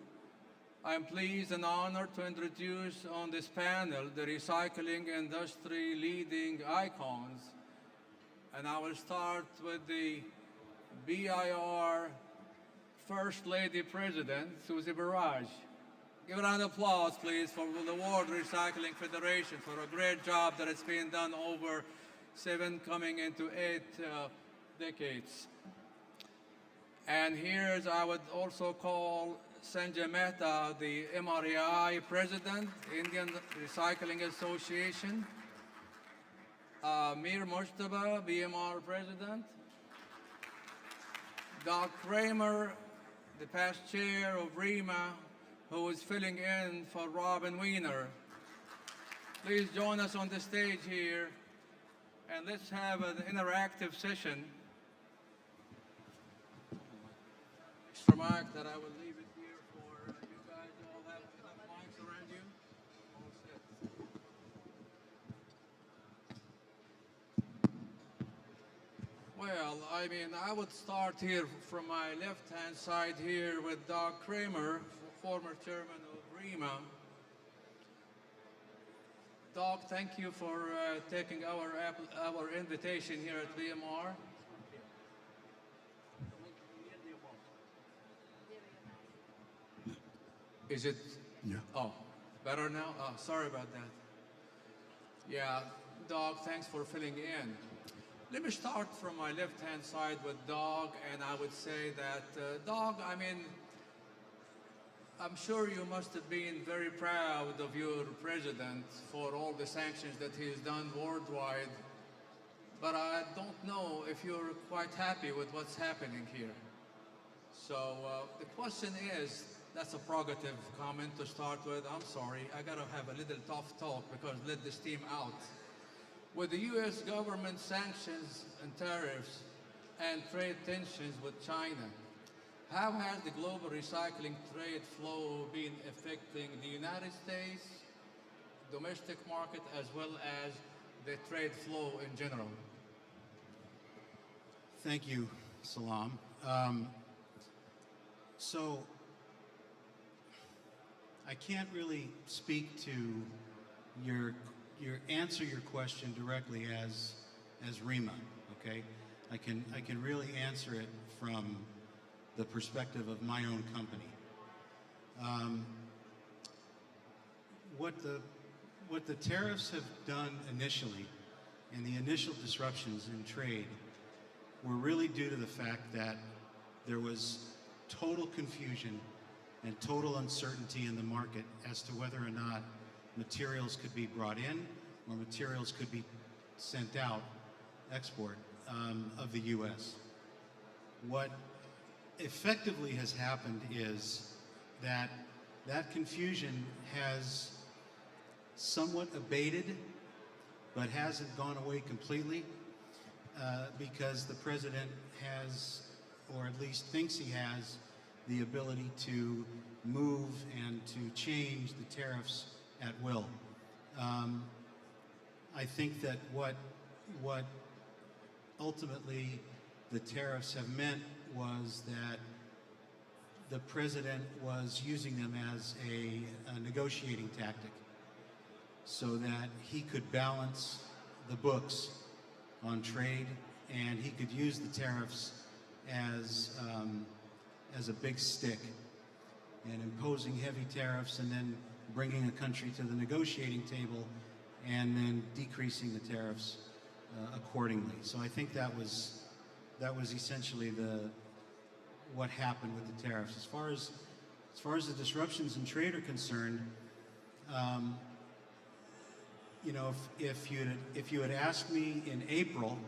I'm pleased and honored to introduce on this panel the recycling industry leading icons. And I will start with the BIR First Lady President, Susie Barrage. Give a round of applause, please, for the World Recycling Federation for a great job that has been done over 7 coming into 8 decades. And here's, I would also call Sanjay Mehta, the MREI President, Indian Recycling Association. Mir Mujtaba, BMR President. Doug Kramer, the past chair of REMA, who is filling in for Robin Wiener. Please join us on the stage here, and let's have an interactive session. Mr. Mike, that I will leave it here for you guys. You all have enough mics around you? All set. Well, I mean, I would start here from my left-hand side here with Doug Kramer, former chairman of REMA. Doug, thank you for taking our invitation here at BMR. Is it? Yeah. Oh, better now? Oh, sorry about that. Yeah, Doug, thanks for filling in. Let me start from my left-hand side with Doug, and I would say that, Doug, I mean, I'm sure you must have been very proud of your president for all the sanctions that he's done worldwide, but I don't know if you're quite happy with what's happening here. So the question is, that's a prerogative comment to start with. I'm sorry, I gotta have a little tough talk because let the steam out. With the US government sanctions and tariffs and trade tensions with China, how has the global recycling trade flow been affecting the United States, domestic market, as well as the trade flow in general? Thank you, Salam. So I can't really speak to your answer your question directly as REMA, okay? I can really answer it from the perspective of my own company. What the tariffs have done initially, and the initial disruptions in trade, were really due to the fact that there was total confusion and total uncertainty in the market as to whether or not materials could be brought in or materials could be sent out, export, of the U.S. What effectively has happened is that that confusion has somewhat abated, but hasn't gone away completely, because the president has, or at least thinks he has, the ability to move and to change the tariffs at will. I think that what ultimately the tariffs have meant was that the president was using them as a negotiating tactic so that he could balance the books on trade, and he could use the tariffs as a big stick. and imposing heavy tariffs and then bringing a country to the negotiating table and then decreasing the tariffs accordingly. So I think that was essentially what happened with the tariffs. As far as the disruptions in trade are concerned, you know, if you had asked me in April,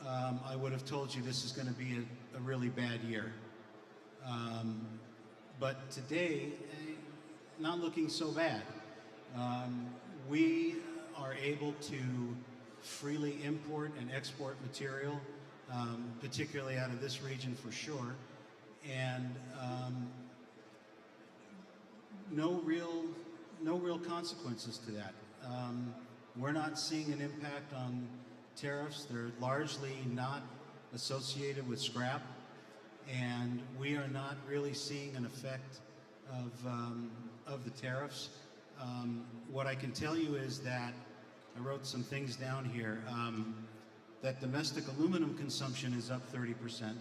I would have told you this is going to be a really bad year. But today, not looking so bad. We are able to freely import and export material, particularly out of this region for sure, and no real consequences to that. We're not seeing an impact on tariffs. They're largely not associated with scrap, and we are not really seeing an effect of the tariffs. What I can tell you is that, I wrote some things down here, that domestic aluminum consumption is up 30%.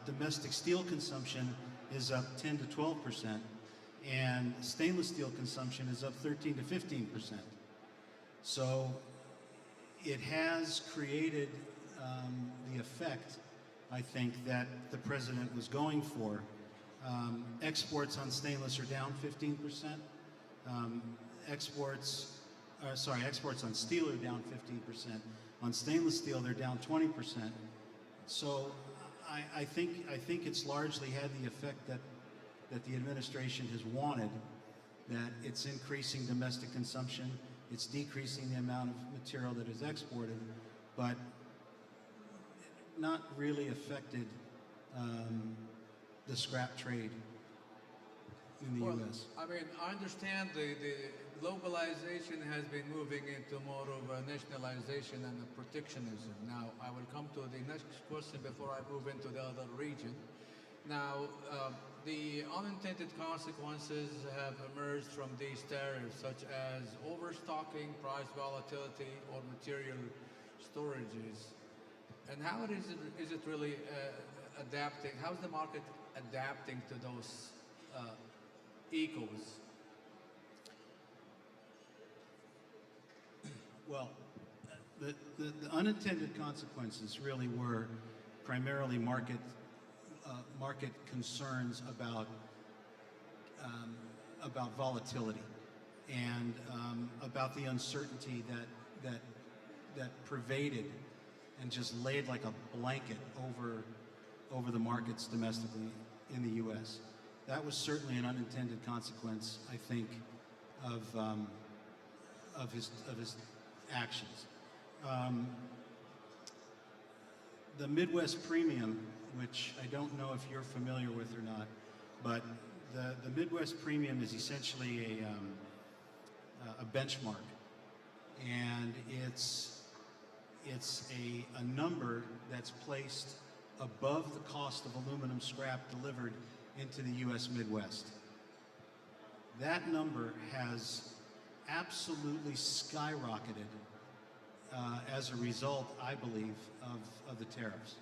Domestic steel consumption is up 10 to 12%, and stainless steel consumption is up 13 to 15%. So it has created the effect, I think, that the president was going for. Exports on stainless are down 15%. Exports on steel are down 15%. On stainless steel, they're down 20%. So I think it's largely had the effect that the administration has wanted, that it's increasing domestic consumption, it's decreasing the amount of material that is exported, but not really affected the scrap trade in the U.S. I mean, I understand the globalization has been moving into more of a nationalization and a protectionism. Now, I will come to the next question before I move into the other region. Now, the unintended consequences have emerged from these tariffs, such as overstocking, price volatility, or material storages. And how is it really adapting? How's the market adapting to those echoes? Well, the unintended consequences really were primarily market concerns about volatility and about the uncertainty that pervaded and just laid like a blanket over the markets domestically in the U.S. That was certainly an unintended consequence, I think, of his actions. The Midwest Premium, which I don't know if you're familiar with or not, but the Midwest Premium is essentially a benchmark, and it's a number that's placed above the cost of aluminum scrap delivered into the U.S. Midwest. That number has absolutely skyrocketed as a result, I believe, of the tariffs.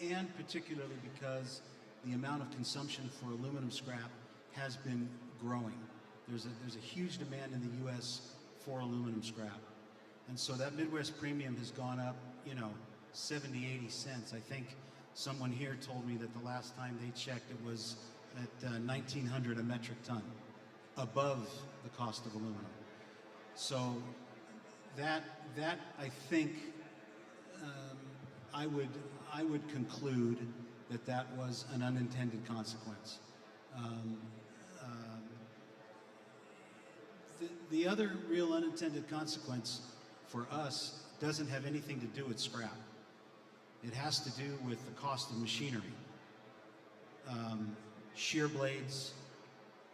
And particularly because the amount of consumption for aluminum scrap has been growing. There's a huge demand in the U.S. for aluminum scrap. And so that Midwest Premium has gone up, 70, 80 cents. I think someone here told me that the last time they checked it was at $1,900 a metric ton, above the cost of aluminum. So that I think I would conclude that was an unintended consequence. The other real unintended consequence for us doesn't have anything to do with scrap. It has to do with the cost of machinery. Shear blades,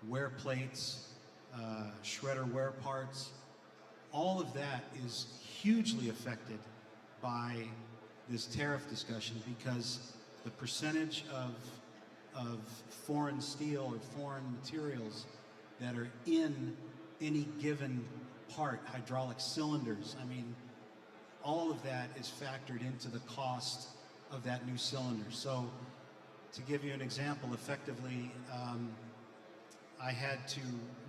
wear plates, shredder wear parts, all of that is hugely affected by this tariff discussion because the percentage of foreign steel or foreign materials that are in any given part, hydraulic cylinders, I mean, all of that is factored into the cost of that new cylinder. So to give you an example, effectively, I had to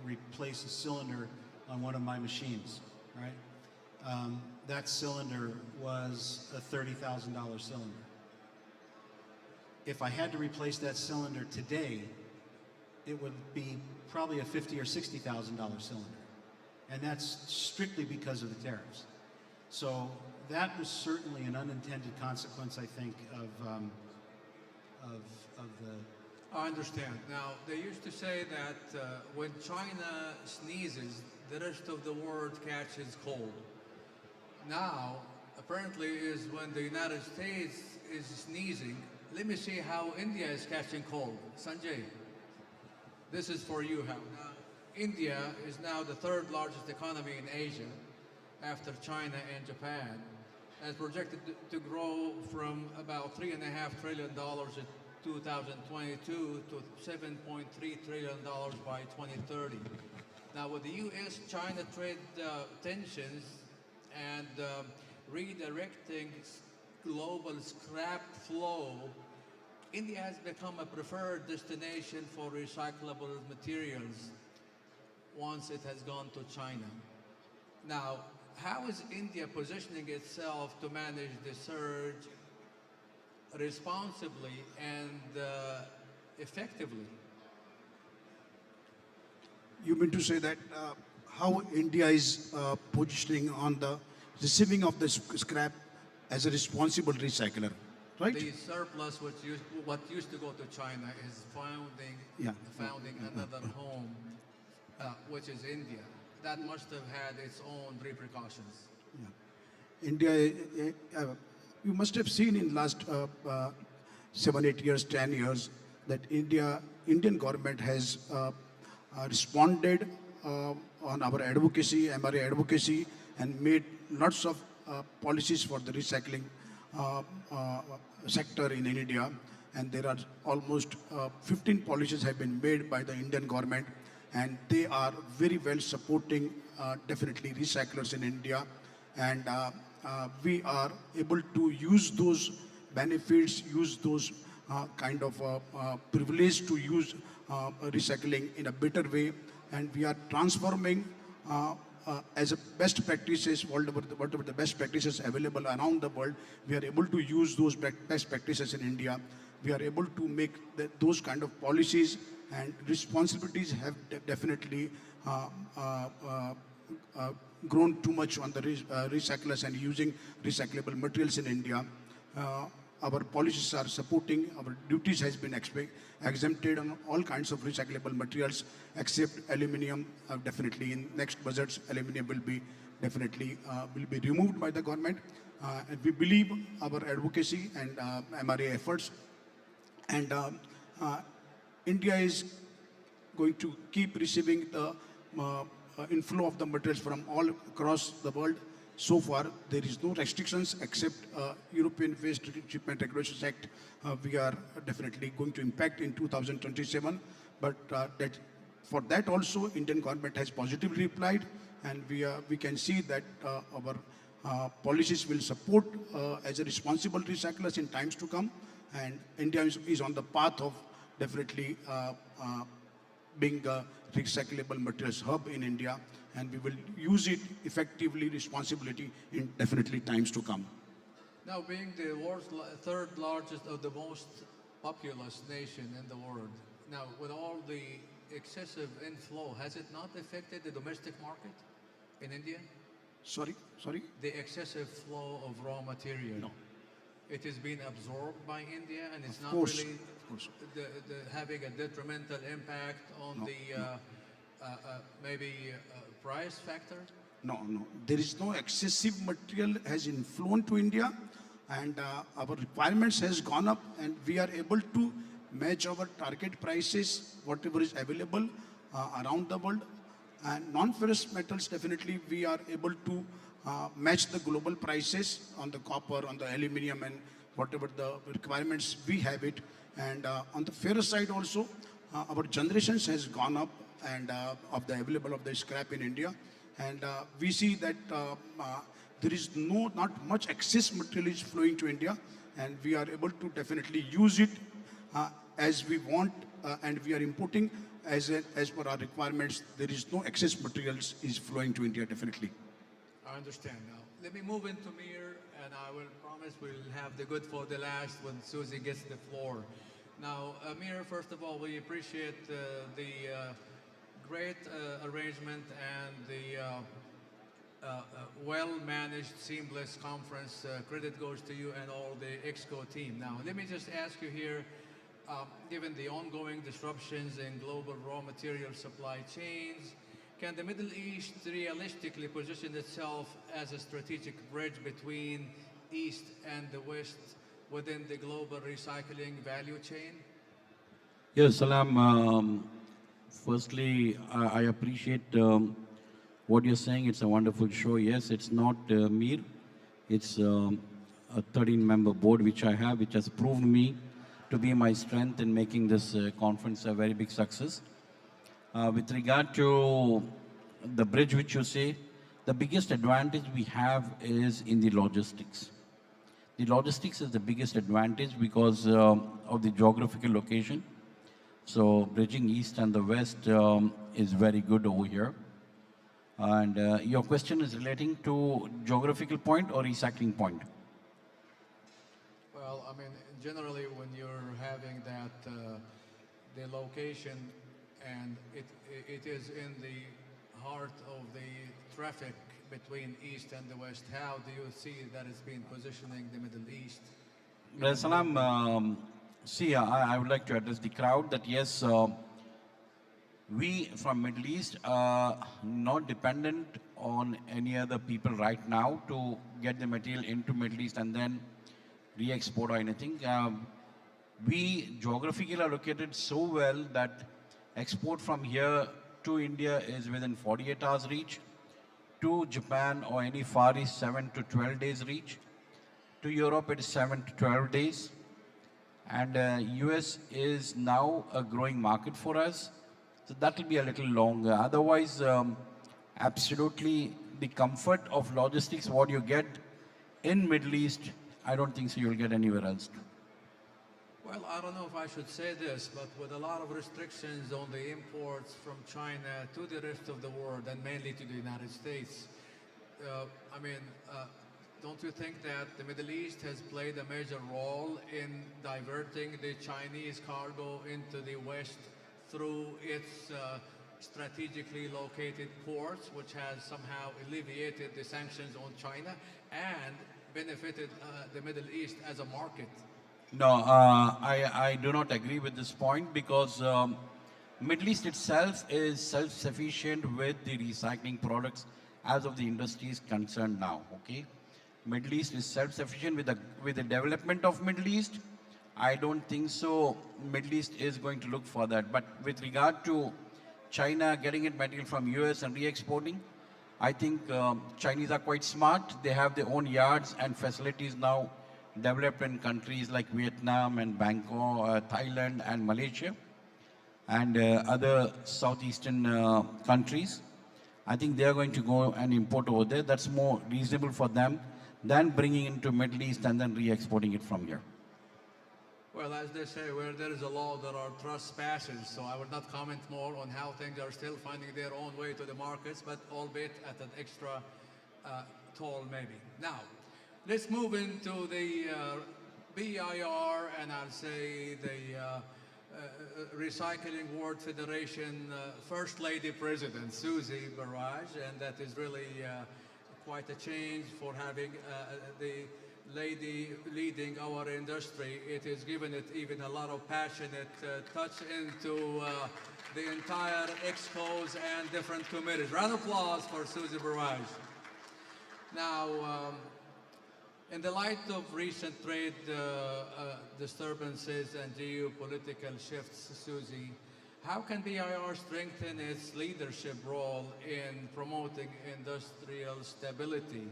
replace a cylinder on one of my machines, right? That cylinder was a $30,000 cylinder. If I had to replace that cylinder today, it would be probably a $50,000 or $60,000 cylinder. And that's strictly because of the tariffs. So that was certainly an unintended consequence, I think, of the... I understand. Now, they used to say that when China sneezes, the rest of the world catches cold. Now, apparently, is when the United States is sneezing, let me see how India is catching cold. Sanjay, this is for you. How now, India is now the third largest economy in Asia after China and Japan, as projected to grow from about $3.5 trillion in 2022 to $7.3 trillion by 2030. Now, with the U.S.-China trade tensions and redirecting global scrap flow, India has become a preferred destination for recyclable materials once it has gone to China. Now, how is India positioning itself to manage the surge responsibly and effectively? You mean to say that how India is positioning on the receiving of the scrap as a responsible recycler, right? The surplus, what used to go to China, is founding another home, which is India. That must have had its own repercussions. Yeah. India, you must have seen in last 7, 8 years, 10 years, that Indian government has responded on our advocacy, MRA advocacy, and made lots of policies for the recycling sector in India. And there are almost 15 policies have been made by the Indian government, and they are very well supporting definitely recyclers in India. And we are able to use those benefits, use those kind of privilege to use recycling in a better way, and we are transforming as a best practices, whatever the best practices available around the world, we are able to use those best practices in India. We are able to make those kind of policies, and responsibilities have definitely grown too much on the recyclers and using recyclable materials in India. Our policies are supporting, our duties has been exempted on all kinds of recyclable materials except aluminium. Definitely in next budgets, aluminium will be definitely will be removed by the government. And we believe our advocacy and MRA efforts, and India is going to keep receiving the inflow of the materials from all across the world. So far, there is no restrictions except European Waste Treatment Regulations Act. We are definitely going to impact in 2027, but for that also, Indian government has positively replied, and we can see that our policies will support as a responsible recyclers in times to come, and India is on the path of definitely being a recyclable materials hub in India, and we will use it effectively, responsibility in definitely times to come. Now, being the world's third largest of the most populous nation in the world, now with all the excessive inflow, has it not affected the domestic market in India? Sorry? The excessive flow of raw material. No. It has been absorbed by India, and it's Of not course, really of course. having a detrimental impact on No, maybe price factor? No. There is no excessive material has inflown to India, and our requirements has gone up, and we are able to match our target prices, whatever is available around the world. And non-ferrous metals, definitely we are able to match the global prices on the copper, on the aluminium, and whatever the requirements we have it. And on the ferrous side also, our generations has gone up, and of the available of the scrap in India. And we see that there is not much excess material is flowing to India, and we are able to definitely use it as we want, and we are importing as per our requirements. There is no excess materials is flowing to India, definitely. I understand now. Let me move into Mir, and I will promise we'll have the good for the last when Susie gets the floor. Now, Mir, first of all, we appreciate the great arrangement and the well-managed, seamless conference. Credit goes to you and all the EXCO team. Now, let me just ask you here, given the ongoing disruptions in global raw material supply chains, can the Middle East realistically position itself as a strategic bridge between East and the West within the global recycling value chain? Yes, Salam. Firstly, I appreciate what you're saying. It's a wonderful show. Yes, it's not Mir. It's a 13-member board which I have, which has proved me to be my strength in making this conference a very big success. With regard to the bridge which you say, the biggest advantage we have is in the logistics. The logistics is the biggest advantage because of the geographical location. So bridging East and the West is very good over here. And your question is relating to geographical point or recycling point? Well, I mean, generally when you're having that, the location and it is in the heart of the traffic between East and the West, how do you see that it's been positioning the Middle East? Well, Salam, see, I would like to address the crowd that yes, we from Middle East are not dependent on any other people right now to get the material into Middle East and then re-export or anything. We geographically are located so well that export from here to India is within 48 hours reach, to Japan or any Far East 7 to 12 days reach, to Europe it is 7 to 12 days, and US is now a growing market for us, so that will be a little longer. Otherwise, absolutely the comfort of logistics what you get in Middle East, I don't think so you'll get anywhere else. Well, I don't know if I should say this, but with a lot of restrictions on the imports from China to the rest of the world and mainly to the United States, I mean, don't you think that the Middle East has played a major role in diverting the Chinese cargo into the West through its strategically located ports, which has somehow alleviated the sanctions on China and benefited the Middle East as a market? No, I do not agree with this point because Middle East itself is self-sufficient with the recycling products as of the industry is concerned now, okay? Middle East is self-sufficient with the development of Middle East. I don't think so Middle East is going to look for that. But with regard to China getting its material from US and re-exporting, I think Chinese are quite smart. They have their own yards and facilities now developed in countries like Vietnam and Bangkok, Thailand and Malaysia and other southeastern countries. I think they are going to go and import over there. That's more reasonable for them than bringing into Middle East and then re-exporting it from here. Well, as they say, where there is a law, there are trespasses. So I will not comment more on how things are still finding their own way to the markets, but albeit at an extra toll maybe. Now, let's move into the BIR and I'll say the Recycling World Federation First Lady President, Susie Barrage, and that is really quite a change for having the lady leading our industry. It has given it even a lot of passionate touch into the entire expos and different committees. Round of applause for Susie Barrage. Now, in the light of recent trade disturbances and geopolitical shifts, Susie, how can BIR strengthen its leadership role in promoting industrial stability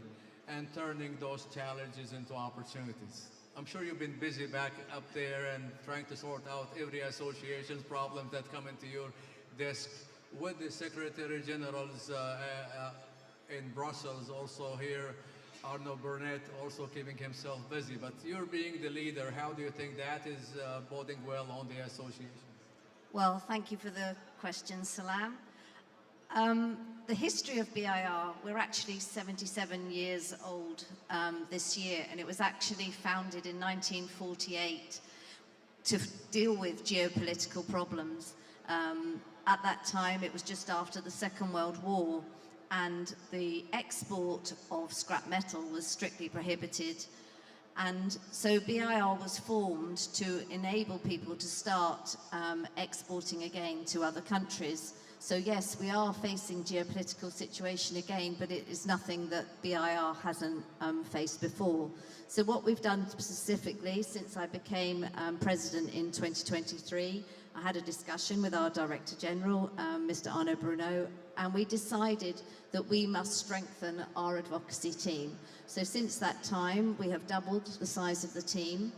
and turning those challenges into opportunities? I'm sure you've been busy back up there and trying to sort out every association's problems that come into your desk with the Secretary Generals in Brussels also here Arno Burnett also keeping himself busy. But you're being the leader. How do you think that is boding well on the association? Well, thank you for the question, Salam. The history of BIR, we're actually 77 years old this year, and it was actually founded in 1948 to deal with geopolitical problems. At that time, it was just after the Second World War, and the export of scrap metal was strictly prohibited. And so BIR was formed to enable people to start exporting again to other countries. So yes, we are facing geopolitical situation again, but it is nothing that BIR hasn't faced before. So what we've done specifically since I became president in 2023, I had a discussion with our Director General, Mr. Arno Bruno, and we decided that we must strengthen our advocacy team. So since that time, we have doubled the size of the team.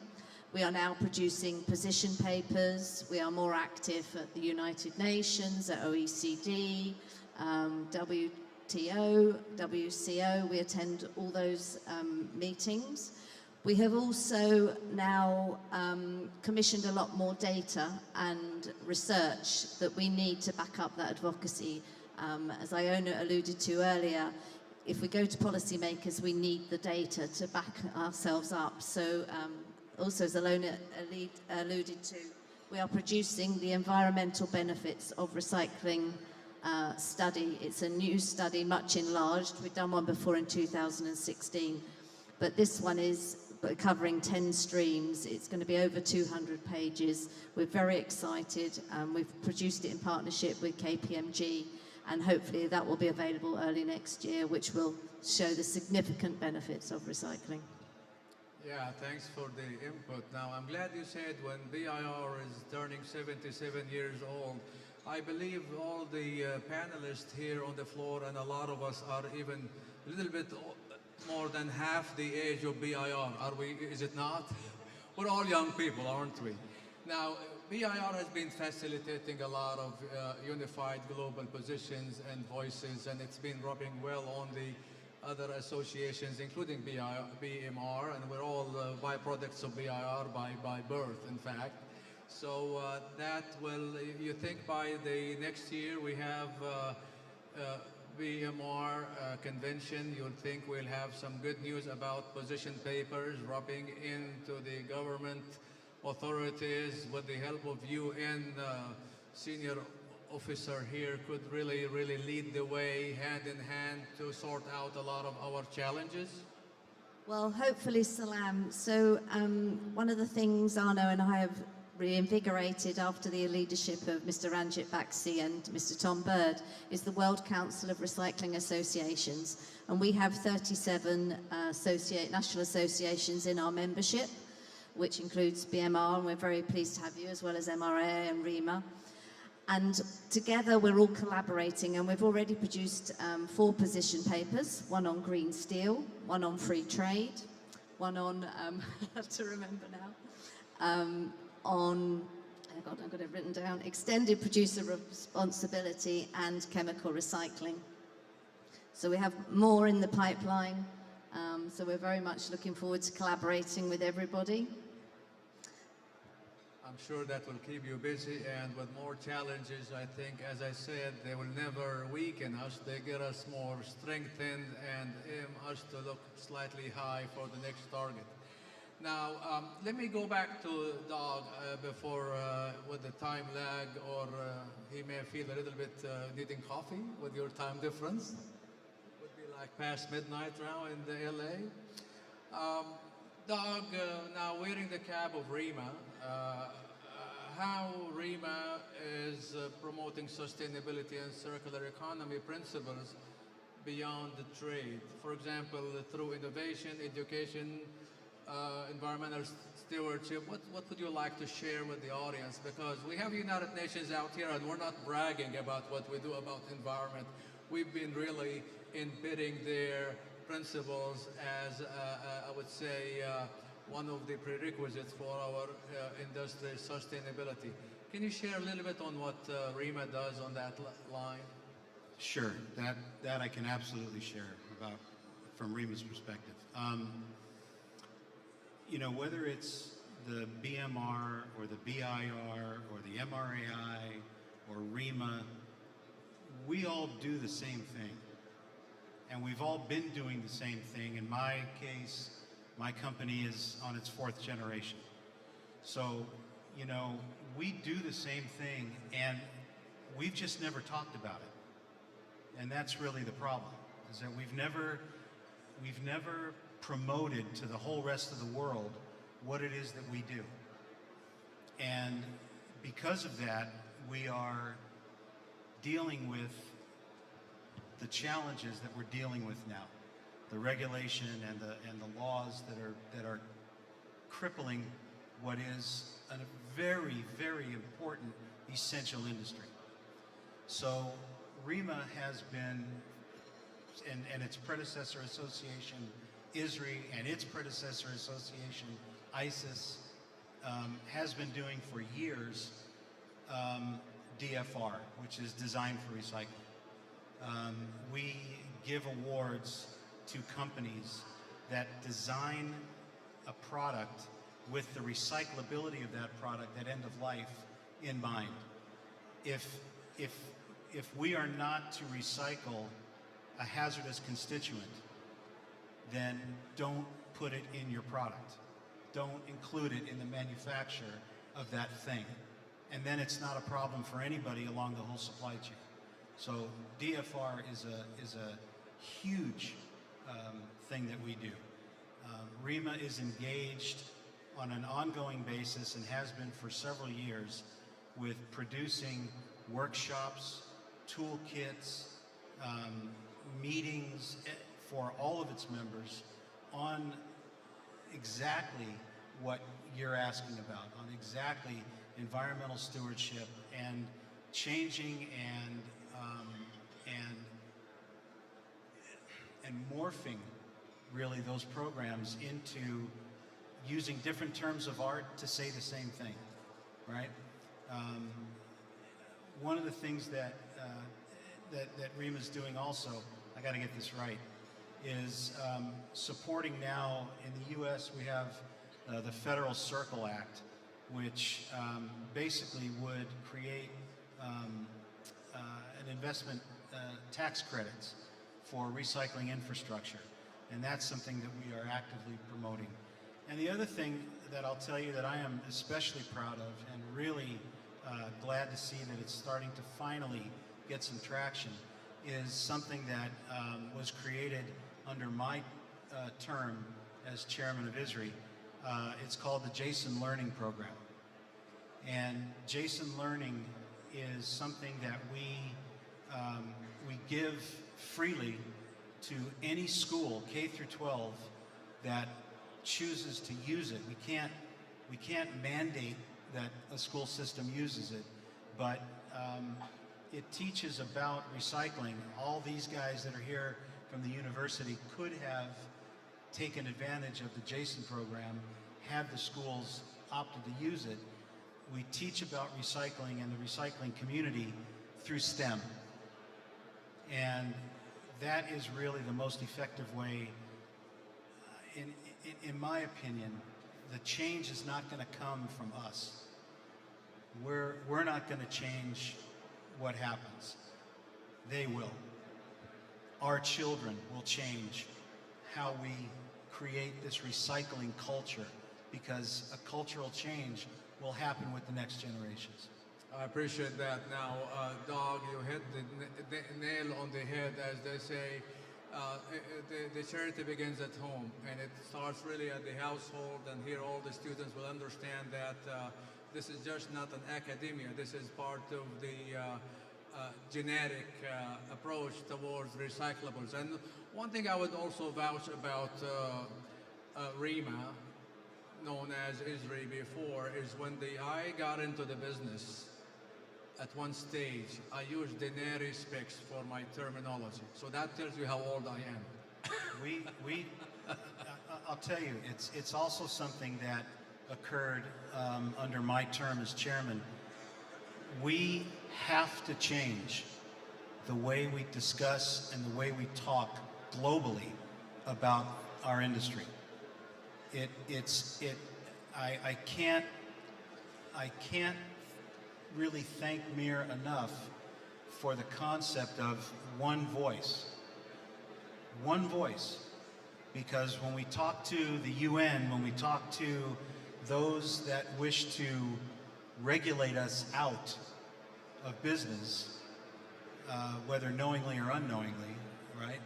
We are now producing position papers. We are more active at the United Nations, at OECD, WTO, WCO. We attend all those meetings. We have also now commissioned a lot more data and research that we need to back up that advocacy. As Iona alluded to earlier, if we go to policymakers, we need the data to back ourselves up. So also, as Ilona alluded to, we are producing the environmental benefits of recycling study. It's a new study, much enlarged. We've done one before in 2016, but this one is covering 10 streams. It's going to be over 200 pages. We're very excited. We've produced it in partnership with KPMG, and hopefully that will be available early next year, which will show the significant benefits of recycling. Yeah, thanks for the input. Now, I'm glad you said when BIR is turning 77 years old. I believe all the panelists here on the floor and a lot of us are even a little bit more than half the age of BIR. Are we, is it not? We're all young people, aren't we? Now, BIR has been facilitating a lot of unified global positions and voices, and it's been rubbing well on the other associations, including BMR, and we're all byproducts of BIR by birth, in fact. So that will, you think by the next year we have BMR convention, you'll think we'll have some good news about position papers rubbing into the government authorities with the help of UN senior officer here could really lead the way hand in hand to sort out a lot of our challenges? Well, hopefully, Salam. So one of the things Arno and I have reinvigorated after the leadership of Mr. Ranjit Baxi and Mr. Tom Bird is the World Council of Recycling Associations. And we have 37 national associations in our membership, which includes BMR, and we're very pleased to have you, as well as MRA and REMA. And together we're all collaborating, and we've already produced 4 position papers, one on green steel, one on free trade, one on, I have to remember now, on, oh God, I've got it written down, extended producer responsibility and chemical recycling. So we have more in the pipeline, so we're very much looking forward to collaborating with everybody. I'm sure that will keep you busy, and with more challenges, I think, as I said, they will never weaken us. They get us more strengthened and aim us to look slightly high for the next target. Now, let me go back to Doug before, with the time lag, or he may feel a little bit needing coffee with your time difference. It would be like past midnight now in the LA. Doug, now wearing the cap of REMA, how REMA is promoting sustainability and circular economy principles beyond the trade. For example, through innovation, education, environmental stewardship. What would you like to share with the audience? Because we have United Nations out here, and we're not bragging about what we do about environment. We've been really embedding their principles as, I would say, one of the prerequisites for our industry sustainability. Can you share a little bit on what REMA does on that line? Sure, that I can absolutely share. About from REMA's perspective. You know, whether it's the BMR or the BIR or the MRAI or REMA, we all do the same thing. And we've all been doing the same thing. In my case, my company is on its 4th generation. So, you know, we do the same thing, and we've just never talked about it. And that's really the problem, is that we've never promoted to the whole rest of the world what it is that we do. And because of that, we are dealing with the challenges that we're dealing with now, the regulation and the laws that are crippling what is a very, very important essential industry. So REMA has been, and its predecessor association, ISRI, and its predecessor association, ISIS, has been doing for years DFR, which is Design for Recycling. We give awards to companies that design a product with the recyclability of that product at end of life in mind. If we are not to recycle a hazardous constituent, then don't put it in your product. Don't include it in the manufacture of that thing. And then it's not a problem for anybody along the whole supply chain. So DFR is a huge thing that we do. REMA is engaged on an ongoing basis, and has been for several years, with producing workshops, toolkits, meetings for all of its members on exactly what you're asking about, on exactly environmental stewardship and changing and morphing really those programs into using different terms of art to say the same thing, right? One of the things that REMA's doing also, I got to get this right, is supporting now in the U.S. we have the Federal Circle Act, which basically would create an investment tax credits for recycling infrastructure. And that's something that we are actively promoting. And the other thing that I'll tell you that I am especially proud of, and really glad to see that it's starting to finally get some traction, is something that was created under my term as chairman of ISRI. It's called the Jason Learning Program. And Jason Learning is something that we give freely to any school, K through 12, that chooses to use it. We can't mandate that a school system uses it, but it teaches about recycling. All these guys that are here from the university could have taken advantage of the Jason program had the schools opted to use it. We teach about recycling and the recycling community through STEM. And that is really the most effective way. In my opinion, the change is not going to come from us. We're not going to change what happens. They will. Our children will change how we create this recycling culture, because a cultural change will happen with the next generations. I appreciate that. Now, Doug, you hit the nail on the head, as they say. The charity begins at home, and it starts really at the household, and here all the students will understand that this is just not an academia. This is part of the genetic approach towards recyclables. And one thing I would also vouch about REMA, known as ISRI before, is when I got into the business, at one stage, I used denary specs for my terminology. So that tells you how old I am. I'll tell you, it's also something that occurred under my term as chairman. We have to change the way we discuss and the way we talk globally about our industry. I can't really thank Mir enough for the concept of one voice. One voice. Because when we talk to the UN, when we talk to those that wish to regulate us out of business, whether knowingly or unknowingly, right?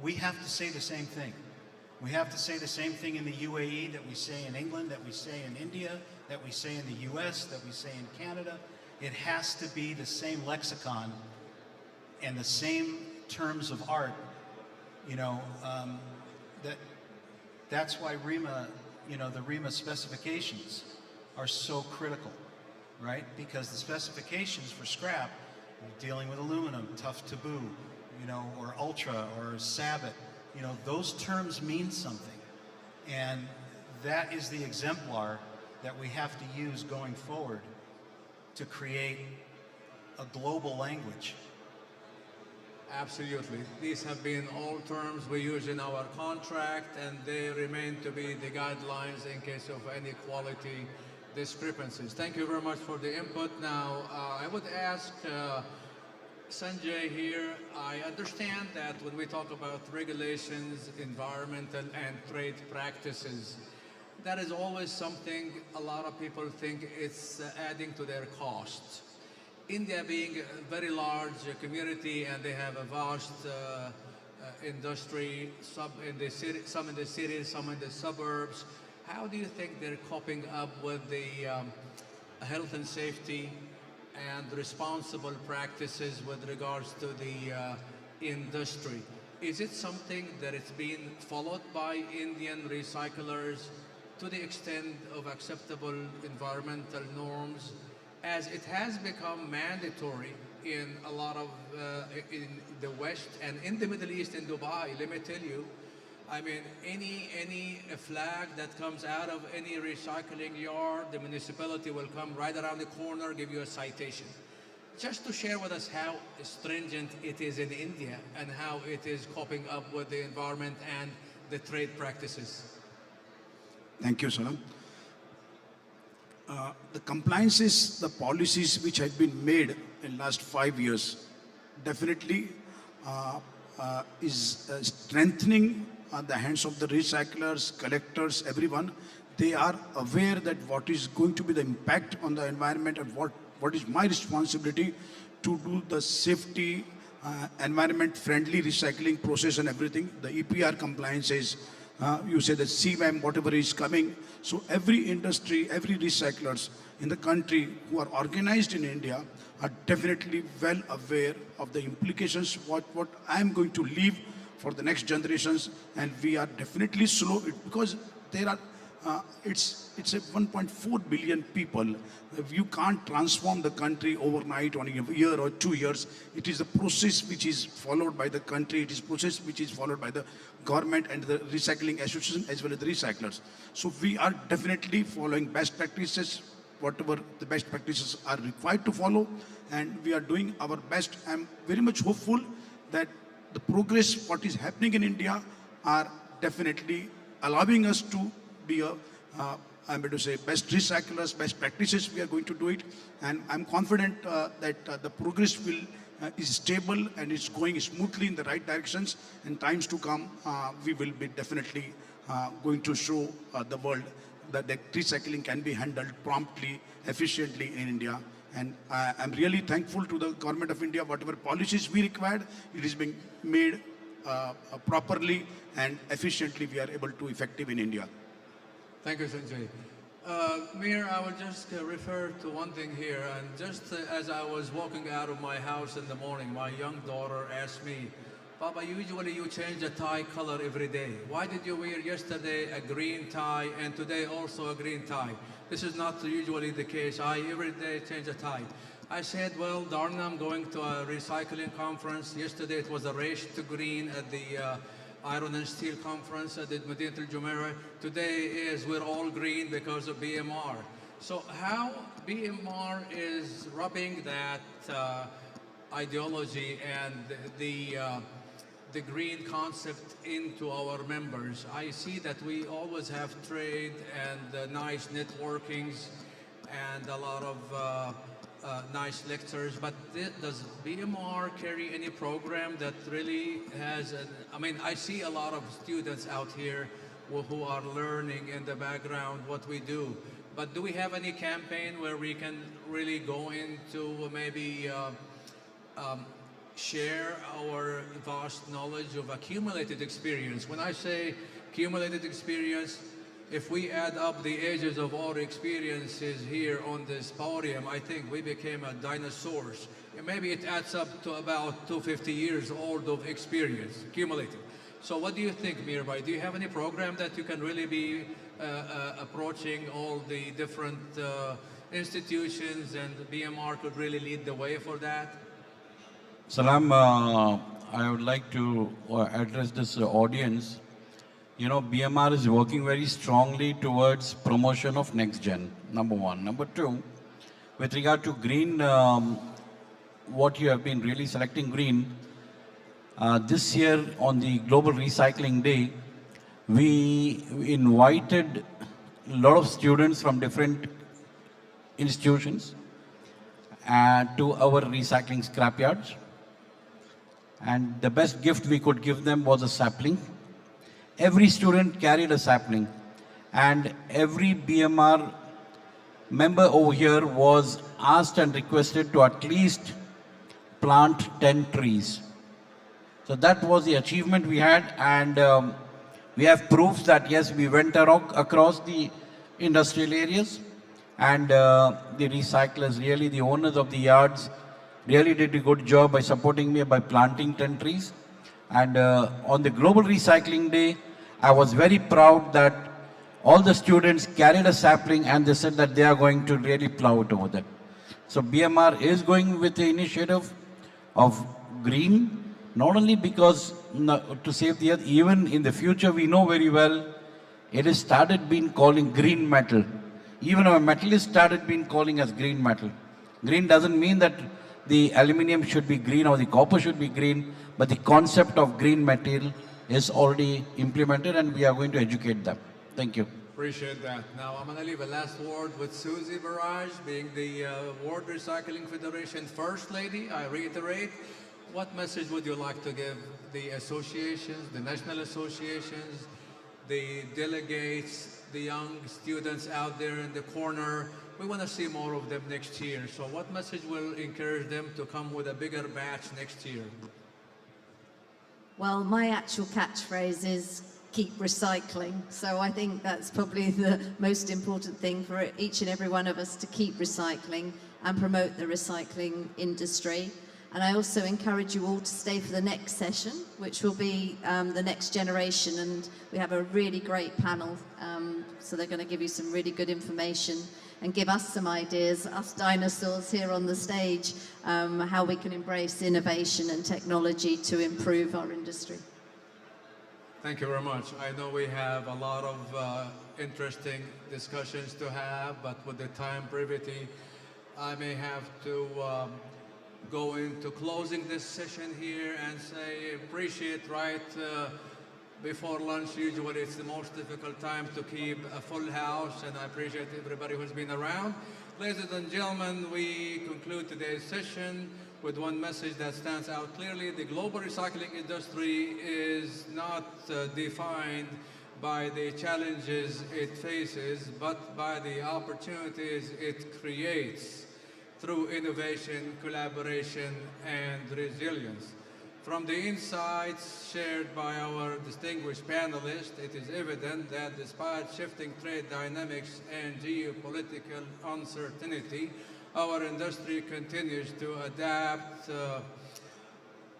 We have to say the same thing. We have to say the same thing in the UAE that we say in England, that we say in India, that we say in the US, that we say in Canada. It has to be the same lexicon and the same terms of art. You know, that's why REMA, you know, the REMA specifications are so critical, right? Because the specifications for scrap, dealing with aluminum, tough taboo, you know, or ultra, or sabot, you know, those terms mean something. And that is the exemplar that we have to use going forward to create a global language. Absolutely. These have been all terms we use in our contract, and they remain to be the guidelines in case of any quality discrepancies. Thank you very much for the input. Now, I would ask Sanjay here, I understand that when we talk about regulations, environmental and trade practices, that is always something a lot of people think it's adding to their costs. India being a very large community, and they have a vast industry, some in the cities, some in the suburbs. How do you think they're coping up with the health and safety and responsible practices with regards to the industry? Is it something that it's being followed by Indian recyclers to the extent of acceptable environmental norms, as it has become mandatory in a lot of, in the West and in the Middle East, in Dubai? Let me tell you, I mean, any flag that comes out of any recycling yard, the municipality will come right around the corner, give you a citation. Just to share with us how stringent it is in India and how it is coping up with the environment and the trade practices. Thank you, Salam. The compliances, the policies which have been made in last 5 years definitely is strengthening the hands of the recyclers, collectors, everyone. They are aware that what is going to be the impact on the environment and what is my responsibility to do the safety, environment-friendly recycling process and everything. The EPR compliances, you say the CMM, whatever is coming. So every industry, every recyclers in the country who are organized in India are definitely well aware of the implications, what I am going to leave for the next generations, and we are definitely slow because there are, it's a 1.4 billion people. You can't transform the country overnight on a year or 2 years. It is a process which is followed by the country. It is a process which is followed by the government and the recycling association as well as the recyclers. So we are definitely following best practices, whatever the best practices are required to follow, and we are doing our best. I'm very much hopeful that the progress, what is happening in India, are definitely allowing us to be a, I'm going to say, best recyclers, best practices. We are going to do it, and I'm confident that the progress will is stable and it's going smoothly in the right directions. In times to come, we will be definitely going to show the world that the recycling can be handled promptly, efficiently in India. And I'm really thankful to the government of India. Whatever policies we required, it is being made properly and efficiently. We are able to effective in India. Thank you, Sanjay. Mir, I will just refer to one thing here. And just as I was walking out of my house in the morning, my young daughter asked me, Papa, usually you change the tie color every day. Why did you wear yesterday a green tie and today also a green tie? This is not usually the case. I every day change a tie. I said, well, darn, I'm going to a recycling conference. Yesterday it was a race to green at the Iron and Steel Conference at the Medina Al Jumeirah. Today is we're all green because of BMR. So how BMR is rubbing that ideology and the the green concept into our members. I see that we always have trade and nice networkings and a lot of nice lectures, but does BMR carry any program that really has, I mean, I see a lot of students out here who are learning in the background what we do, but do we have any campaign where we can really go into maybe share our vast knowledge of accumulated experience? When I say accumulated experience, if we add up the ages of our experiences here on this podium, I think we became a dinosaurs. And maybe it adds up to about 250 years old of experience, accumulated. So what do you think, Mirbai? Do you have any program that you can really be approaching all the different institutions, and BMR could really lead the way for that? Salam, I would like to address this audience. You know, BMR is working very strongly towards promotion of next gen, number one. Number two, with regard to green, what you have been really selecting green, this year on the Global Recycling Day, we invited a lot of students from different institutions to our recycling scrapyards. And the best gift we could give them was a sapling. Every student carried a sapling, and every BMR member over here was asked and requested to at least plant 10 trees. So that was the achievement we had, and we have proofs that yes, we went across the industrial areas, and the recyclers, really the owners of the yards, really did a good job by supporting me by planting 10 trees. And on the Global Recycling Day, I was very proud that all the students carried a sapling and they said that they are going to really plow it over there. So BMR is going with the initiative of green, not only because to save the earth, even in the future we know very well it has started being calling green metal. Even our metalists started being calling us green metal. Green doesn't mean that the aluminium should be green or the copper should be green, but the concept of green material is already implemented, and we are going to educate them. Thank you. Appreciate that. Now I'm going to leave a last word with Susie Barrage, being the World Recycling Federation First Lady. I reiterate, what message would you like to give the associations, the national associations, the delegates, the young students out there in the corner? We want to see more of them next year. So what message will encourage them to come with a bigger batch next year? Well, my actual catchphrase is keep recycling. So I think that's probably the most important thing for each and every one of us, to keep recycling and promote the recycling industry. And I also encourage you all to stay for the next session, which will be the next generation. And we have a really great panel. So they're going to give you some really good information and give us some ideas, us dinosaurs here on the stage, how we can embrace innovation and technology to improve our industry. Thank you very much. I know we have a lot of interesting discussions to have, but with the time brevity, I may have to go into closing this session here and say appreciate before lunch. Usually it's the most difficult time to keep a full house, and I appreciate everybody who's been around. Ladies and gentlemen, we conclude today's session with one message that stands out clearly. The global recycling industry is not defined by the challenges it faces, but by the opportunities it creates through innovation, collaboration, and resilience. From the insights shared by our distinguished panelists, it is evident that despite shifting trade dynamics and geopolitical uncertainty, our industry continues to adapt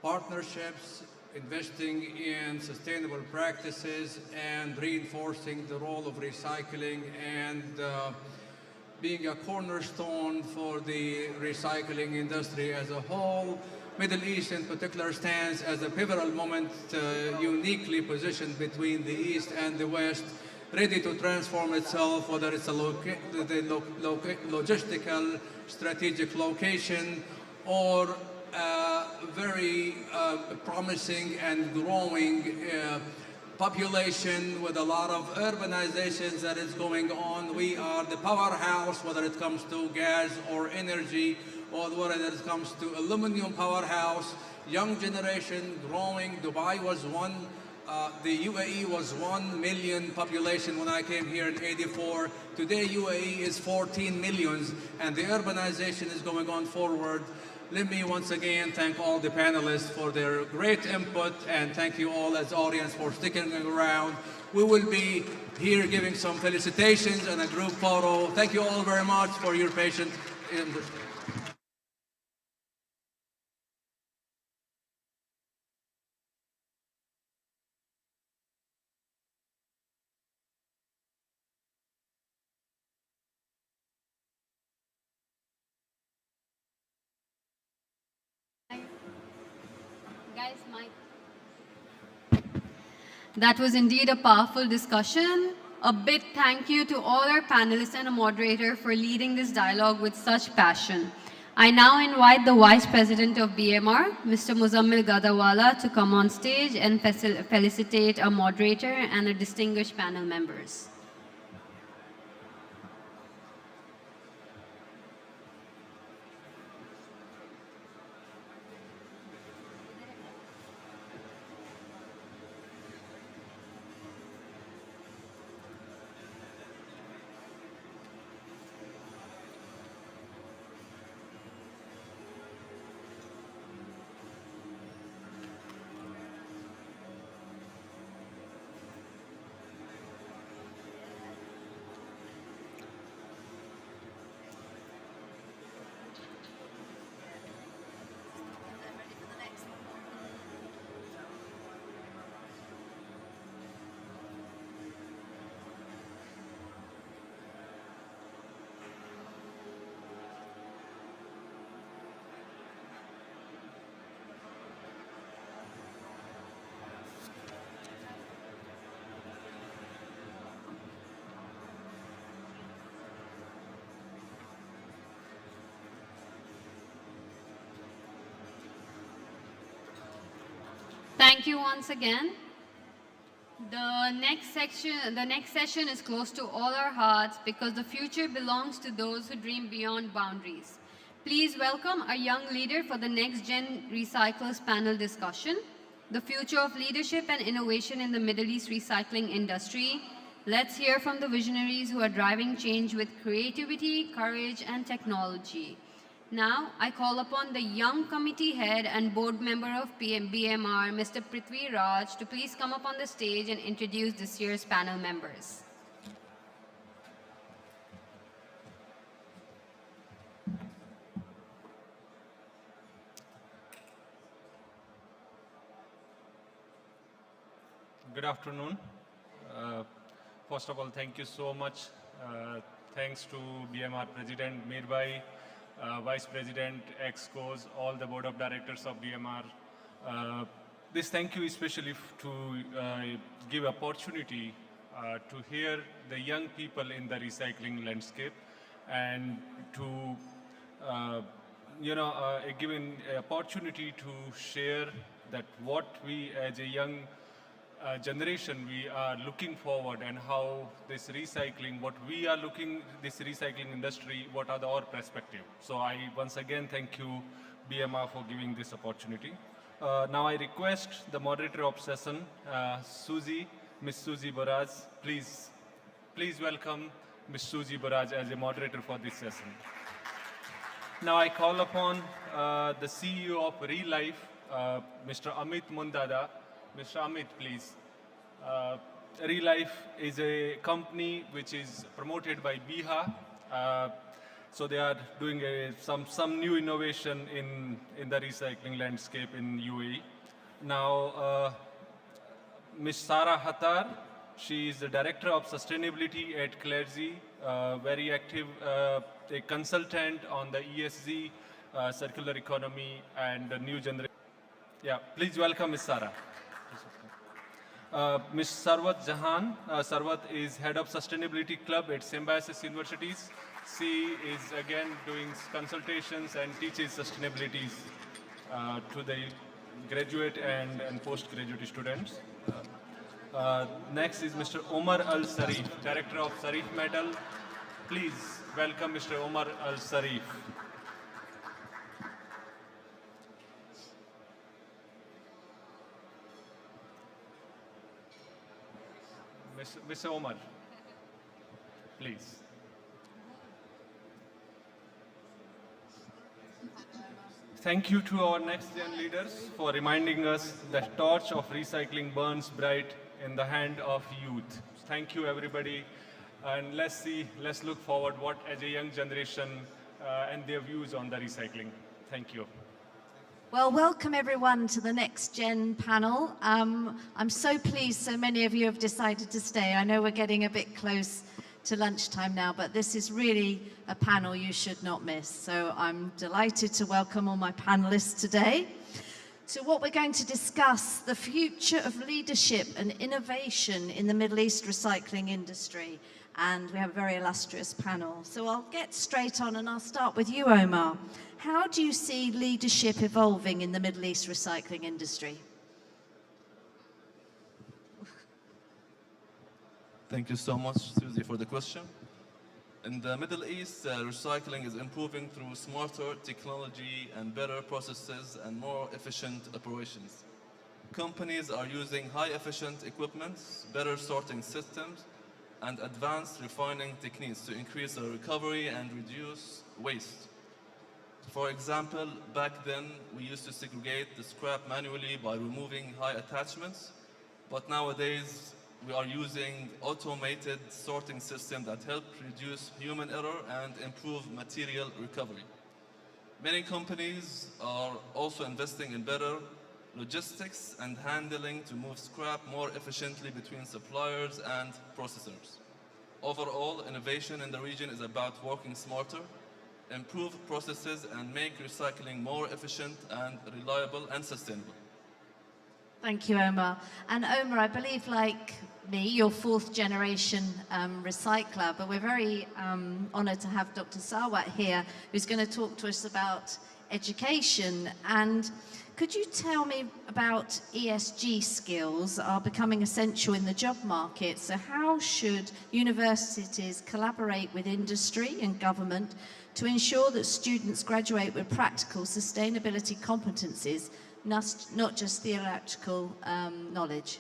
partnerships, investing in sustainable practices, and reinforcing the role of recycling and being a cornerstone for the recycling industry as a whole. Middle East in particular stands as a pivotal moment, uniquely positioned between the East and the West, ready to transform itself, whether it's a logistical, strategic location, or very promising and growing population with a lot of urbanizations that is going on. We are the powerhouse, whether it comes to gas or energy, or whether it comes to aluminum powerhouse. Young generation growing. Dubai was one. The UAE was 1 million population when I came here in '84. Today UAE is 14 millions, and the urbanization is going on forward. Let me once again thank all the panelists for their great input, and thank you all as audience for sticking around. We will be here giving some felicitations and a group photo. Thank you all very much for your patience. Guys, that was indeed a powerful discussion. A big thank you to all our panelists and a moderator for leading this dialogue with such passion. I now invite the Vice President of BMR, Mr. Muzammil Gadawala, to come on stage and felicitate our moderator and our distinguished panel members. Thank you once again. The next session is close to all our hearts because the future belongs to those who dream beyond boundaries. Please welcome our young leader for the Next Gen Recyclers panel discussion, the future of leadership and innovation in the Middle East recycling industry. Let's hear from the visionaries who are driving change with creativity, courage, and technology. Now, I call upon the young committee head and board member of BMR, Mr. Prithvi Raj, to please come up on the stage and introduce this year's panel members. Good afternoon. First of all, thank you so much. Thanks to BMR President Mirbhai, Vice President, Excos, all the Board of Directors of BMR. This thank you especially to give opportunity to hear the young people in the recycling landscape and to given opportunity to share that what we as a young generation we are looking forward and how this recycling, what we are looking this recycling industry, what are our perspective. So I once again thank you BMR for giving this opportunity. Now I request the moderator of session, Miss Susie Baraz, please welcome Miss Susie Baraz as a moderator for this session. Now I call upon the CEO of Real Life, Mr. Amit Mundada. Mr. Amit, please. Real Life is a company which is promoted by BIHA. So they are doing some new innovation in the recycling landscape in UAE. Now, Ms. Sara Hattar, she is the Director of Sustainability at Clergy, very active, a consultant on the ESG, circular economy, and the new generation. Yeah, please welcome Ms. Sara. Ms. Sarwat Jahan. Sarwat is Head of Sustainability Club at Symbiosis Universities. She is again doing consultations and teaches sustainability. to the graduate and postgraduate students. Next is Mr. Omar Al Sarif, Director of Sarif Medal. Please welcome Mr. Omar Al Sarif. Mr. Omar, please. Thank you to our next gen leaders for reminding us that torch of recycling burns bright in the hand of youth. Thank you everybody, and let's look forward what as a young generation and their views on the recycling. Thank you. Well, welcome everyone to the Next Gen panel. I'm so pleased so many of you have decided to stay. I know we're getting a bit close to lunchtime now, but this is really a panel you should not miss. So I'm delighted to welcome all my panelists today. So what we're going to discuss, the future of leadership and innovation in the Middle East recycling industry. And we have a very illustrious panel. So I'll get straight on and I'll start with you, Omar. How do you see leadership evolving in the Middle East recycling industry? Thank you so much, Susie, for the question. In the Middle East, recycling is improving through smarter technology and better processes and more efficient operations. Companies are using high-efficient equipment, better sorting systems, and advanced refining techniques to increase the recovery and reduce waste. For example, back then, we used to segregate the scrap manually by removing high attachments, but nowadays, we are using automated sorting systems that help reduce human error and improve material recovery. Many companies are also investing in better logistics and handling to move scrap more efficiently between suppliers and processors. Overall, innovation in the region is about working smarter, improve processes, and make recycling more efficient and reliable and sustainable. Thank you, Omar. And Omar, I believe, like me, you're fourth generation recycler, but we're very honored to have Dr. Sawat here, who's going to talk to us about education. And could you tell me about ESG skills are becoming essential in the job market? So how should universities collaborate with industry and government to ensure that students graduate with practical sustainability competencies, not just theoretical knowledge?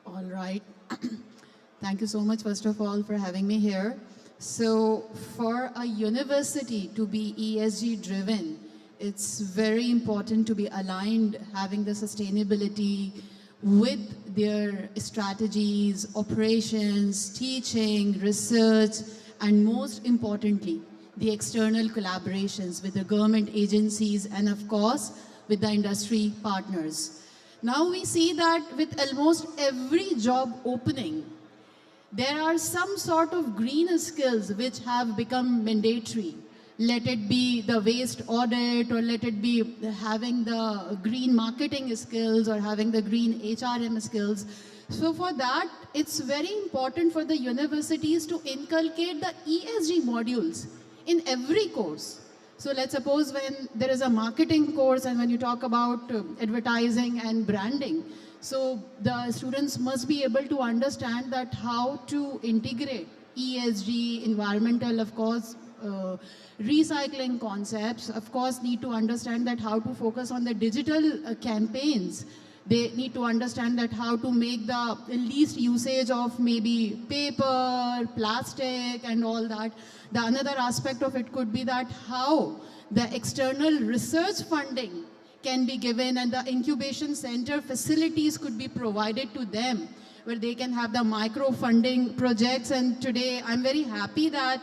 All right. Thank you so much, first of all, for having me here. So for a university to be ESG driven, it's very important to be aligned, having the sustainability with their strategies, operations, teaching, research, and most importantly, the external collaborations with the government agencies and of course, with the industry partners. Now we see that with almost every job opening, there are some sort of green skills which have become mandatory. Let it be the waste audit, or let it be having the green marketing skills, or having the green HRM skills. So for that, it's very important for the universities to inculcate the ESG modules in every course. So let's suppose when there is a marketing course and when you talk about advertising and branding, so the students must be able to understand that how to integrate ESG, environmental, of course, recycling concepts, of course, need to understand that how to focus on the digital campaigns. They need to understand that how to make the least usage of maybe paper, plastic, and all that. The another aspect of it could be that how the external research funding can be given and the incubation center facilities could be provided to them, where they can have the micro funding projects. And today I'm very happy that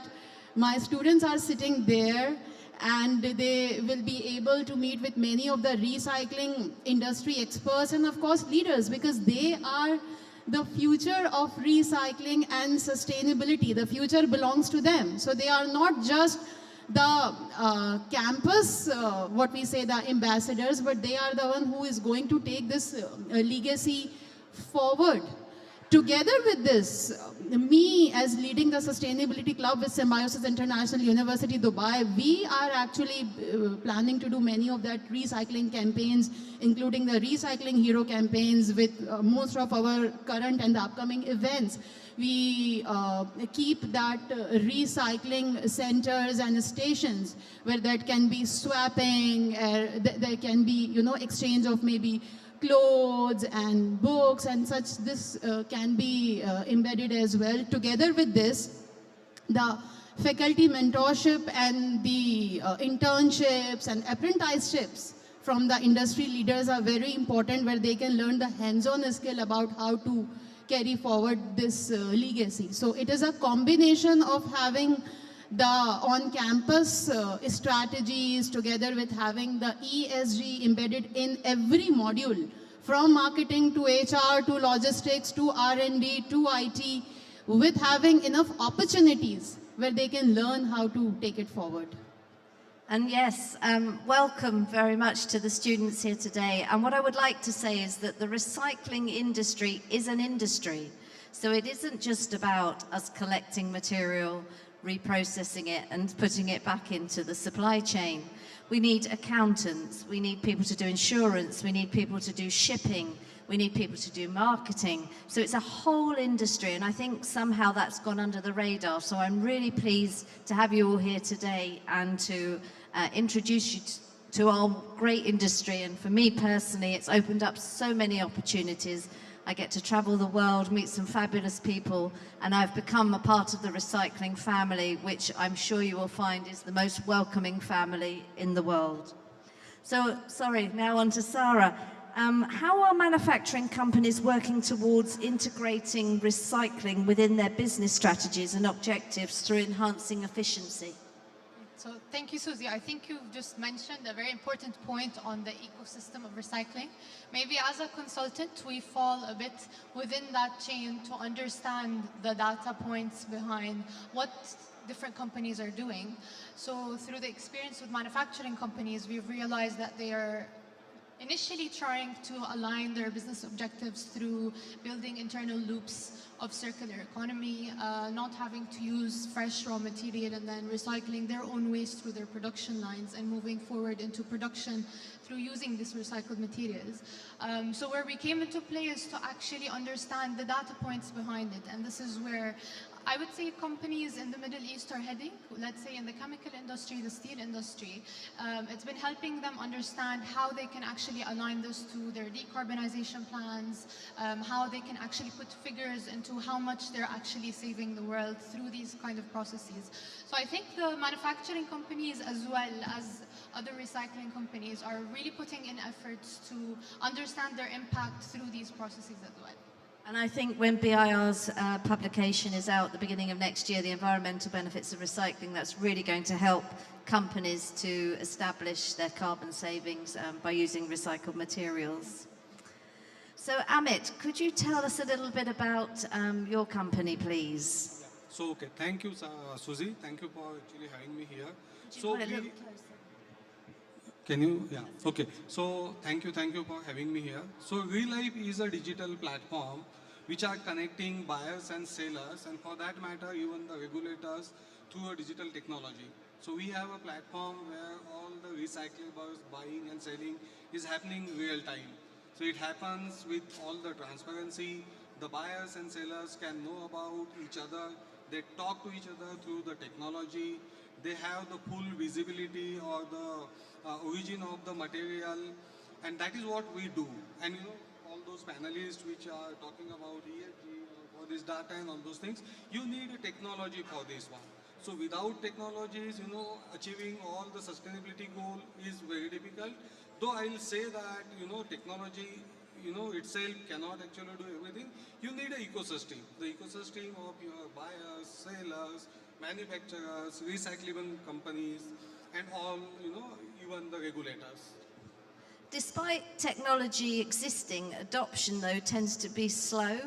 my students are sitting there and they will be able to meet with many of the recycling industry experts and of course leaders, because they are the future of recycling and sustainability. The future belongs to them. So they are not just the campus, what we say, the ambassadors, but they are the one who is going to take this legacy forward. Together with this, me as leading the Sustainability Club with Symbiosis International University, Dubai, we are actually planning to do many of that recycling campaigns, including the Recycling Hero campaigns with most of our current and the upcoming events. We keep that recycling centers and stations where that can be swapping, there can be, exchange of maybe clothes and books and such. This can be embedded as well. Together with this, the faculty mentorship and the internships and apprenticeships from the industry leaders are very important, where they can learn the hands-on skill about how to carry forward this legacy. So it is a combination of having the on-campus strategies together with having the ESG embedded in every module, from marketing to HR to logistics to R&D to IT, with having enough opportunities where they can learn how to take it forward. And yes, welcome very much to the students here today. And what I would like to say is that the recycling industry is an industry. So it isn't just about us collecting material, reprocessing it and putting it back into the supply chain. We need accountants, we need people to do insurance, we need people to do shipping, we need people to do marketing. So it's a whole industry, and I think somehow that's gone under the radar. So I'm really pleased to have you all here today and to introduce you to our great industry. And for me personally, it's opened up so many opportunities. I get to travel the world, meet some fabulous people, and I've become a part of the recycling family, which I'm sure you will find is the most welcoming family in the world. So, sorry, now on to Sarah. How are manufacturing companies working towards integrating recycling within their business strategies and objectives through enhancing efficiency? So thank you, Susie. I think you've just mentioned a very important point on the ecosystem of recycling. Maybe as a consultant, we fall a bit within that chain to understand the data points behind what different companies are doing. So through the experience with manufacturing companies, we've realized that they are initially trying to align their business objectives through building internal loops of circular economy, not having to use fresh raw material and then recycling their own waste through their production lines and moving forward into production through using these recycled materials. So where we came into play is to actually understand the data points behind it, and this is where I would say companies in the Middle East are heading. Let's say in the chemical industry, the steel industry, it's been helping them understand how they can actually align this to their decarbonization plans, how they can actually put figures into how much they're actually saving the world through these kind of processes. So I think the manufacturing companies as well as other recycling companies are really putting in efforts to understand their impact through these processes as well. And I think when BIR's publication is out at the beginning of next year, the environmental benefits of recycling, that's really going to help companies to establish their carbon savings by using recycled materials. So Amit, could you tell us a little bit about your company, please? So, okay, thank you, Susie. Thank you for actually having me here. So we, can you, yeah, okay. So thank you for having me here. So Real Life is a digital platform which are connecting buyers and sellers, and for that matter, even the regulators, through a digital technology. So we have a platform where all the recyclables, buying and selling is happening real time. So it happens with all the transparency. The buyers and sellers can know about each other. They talk to each other through the technology. They have the full visibility or the origin of the material, and that is what we do. And you know, all those panelists which are talking about ESG or this data and all those things, you need a technology for this one. So without technologies, you know, achieving all the sustainability goal is very difficult. Though I'll say that, you know, technology, you know, itself cannot actually do everything. You need an ecosystem. The ecosystem of your buyers, sellers, manufacturers, recycling companies, and all, you know, even the regulators. Despite technology existing, adoption though tends to be slow,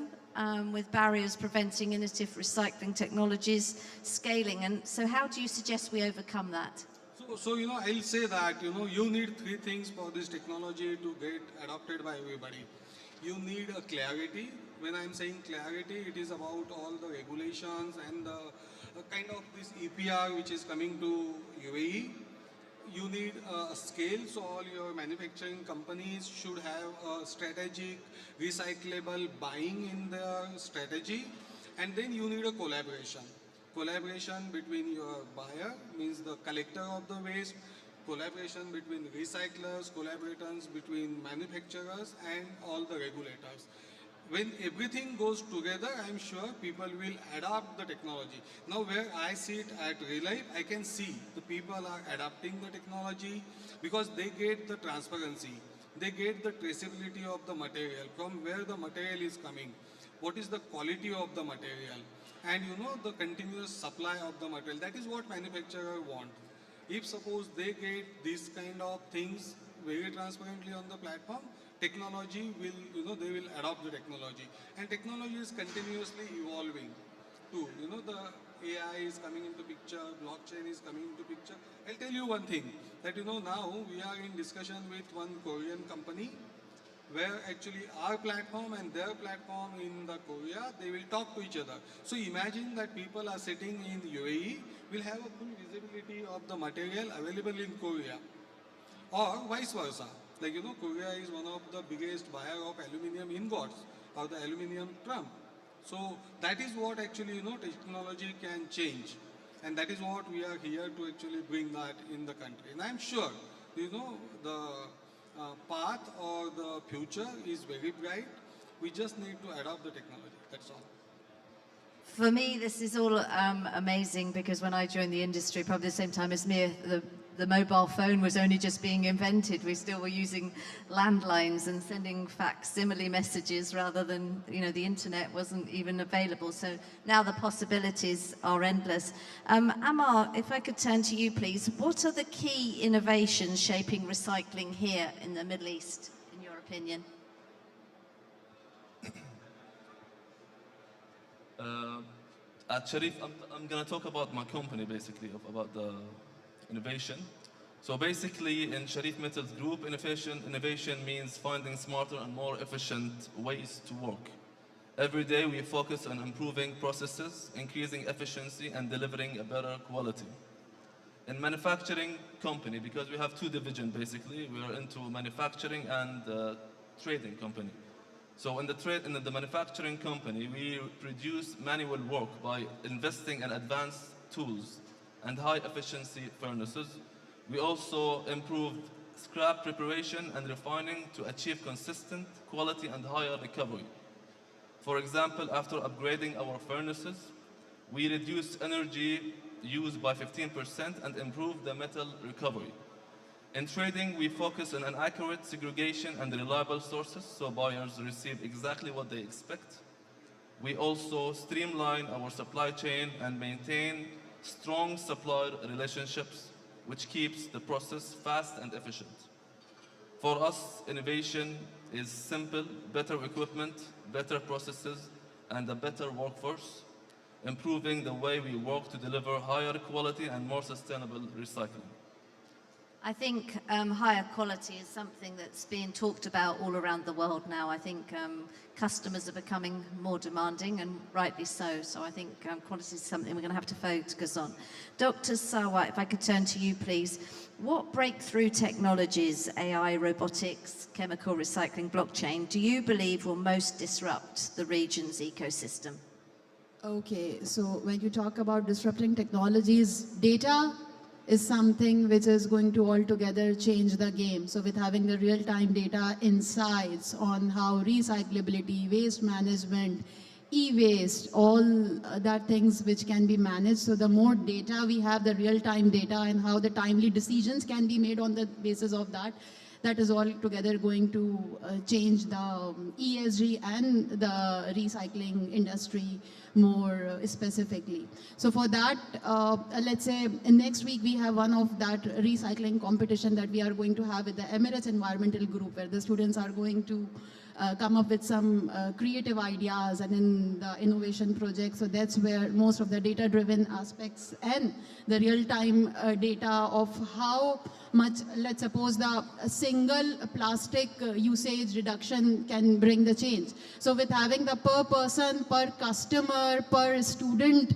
with barriers preventing innovative recycling technologies scaling. And so how do you suggest we overcome that? So you know, I'll say that, you know, you need three things for this technology to get adopted by everybody. you need a clarity. When I'm saying clarity, it is about all the regulations and the kind of this EPR which is coming to UAE. You need a scale, so all your manufacturing companies should have a strategic recyclable buying in their strategy, and then you need a collaboration. Collaboration between your buyer, means the collector of the waste, collaboration between recyclers, collaborations between manufacturers and all the regulators. When everything goes together, I'm sure people will adopt the technology. Now where I sit at Relife, I can see the people are adapting the technology because they get the transparency. They get the traceability of the material, from where the material is coming, what is the quality of the material, and the continuous supply of the material. That is what manufacturers want. If suppose they get these kind of things very transparently on the platform, technology will, they will adopt the technology. And technology is continuously evolving too. The AI is coming into picture, blockchain is coming into picture. I'll tell you one thing, that now we are in discussion with one Korean company where actually our platform and their platform in the Korea, they will talk to each other. So imagine that people are sitting in UAE, will have a full visibility of the material available in Korea, or vice versa. Like, Korea is one of the biggest buyer of aluminium ingots, or the aluminium drum. So that is what actually, technology can change. And that is what we are here to actually bring that in the country. And I'm sure, the path or the future is very bright. We just need to adopt the technology, that's all. For me, this is all amazing, because when I joined the industry, probably the same time as Mir, the mobile phone was only just being invented. We still were using landlines and sending facsimile messages rather than, the internet wasn't even available. So now the possibilities are endless. Ammar, if I could turn to you, please. What are the key innovations shaping recycling here in the Middle East, in your opinion? At Sharif, I'm going to talk about my company, basically, about the innovation. So basically, in Sharif Metals Group, innovation means finding smarter and more efficient ways to work. Every day, we focus on improving processes, increasing efficiency, and delivering a better quality. In manufacturing company, because we have two divisions, basically, we are into manufacturing and trading company. So in the manufacturing company, we reduce manual work by investing in advanced tools and high efficiency furnaces. We also improved scrap preparation and refining to achieve consistent quality and higher recovery. For example, after upgrading our furnaces, we reduced energy use by 15% and improved the metal recovery. In trading, we focus on an accurate segregation and reliable sources so buyers receive exactly what they expect. We also streamline our supply chain and maintain strong supplier relationships, which keeps the process fast and efficient. For us, innovation is simple: better equipment, better processes, and a better workforce, improving the way we work to deliver higher quality and more sustainable recycling. I think higher quality is something that's being talked about all around the world now. I think customers are becoming more demanding, and rightly so. So I think quality is something we're going to have to focus on. Dr. Sawa, if I could turn to you, please. What breakthrough technologies, AI, robotics, chemical recycling, blockchain, do you believe will most disrupt the region's ecosystem? Okay, so when you talk about disrupting technologies, data is something which is going to altogether change the game. So with having the real-time data insights on how recyclability, waste management, e-waste, all that things which can be managed. So the more data we have, the real-time data, and how the timely decisions can be made on the basis of that, that is all together going to change the ESG and the recycling industry more specifically. So for that, let's say next week we have one of that recycling competition that we are going to have with the Emirates Environmental Group, where the students are going to come up with some creative ideas and in the innovation project. So that's where most of the data-driven aspects and the real-time data of how much, let's suppose, the single plastic usage reduction can bring the change. So with having the per person, per customer, per student,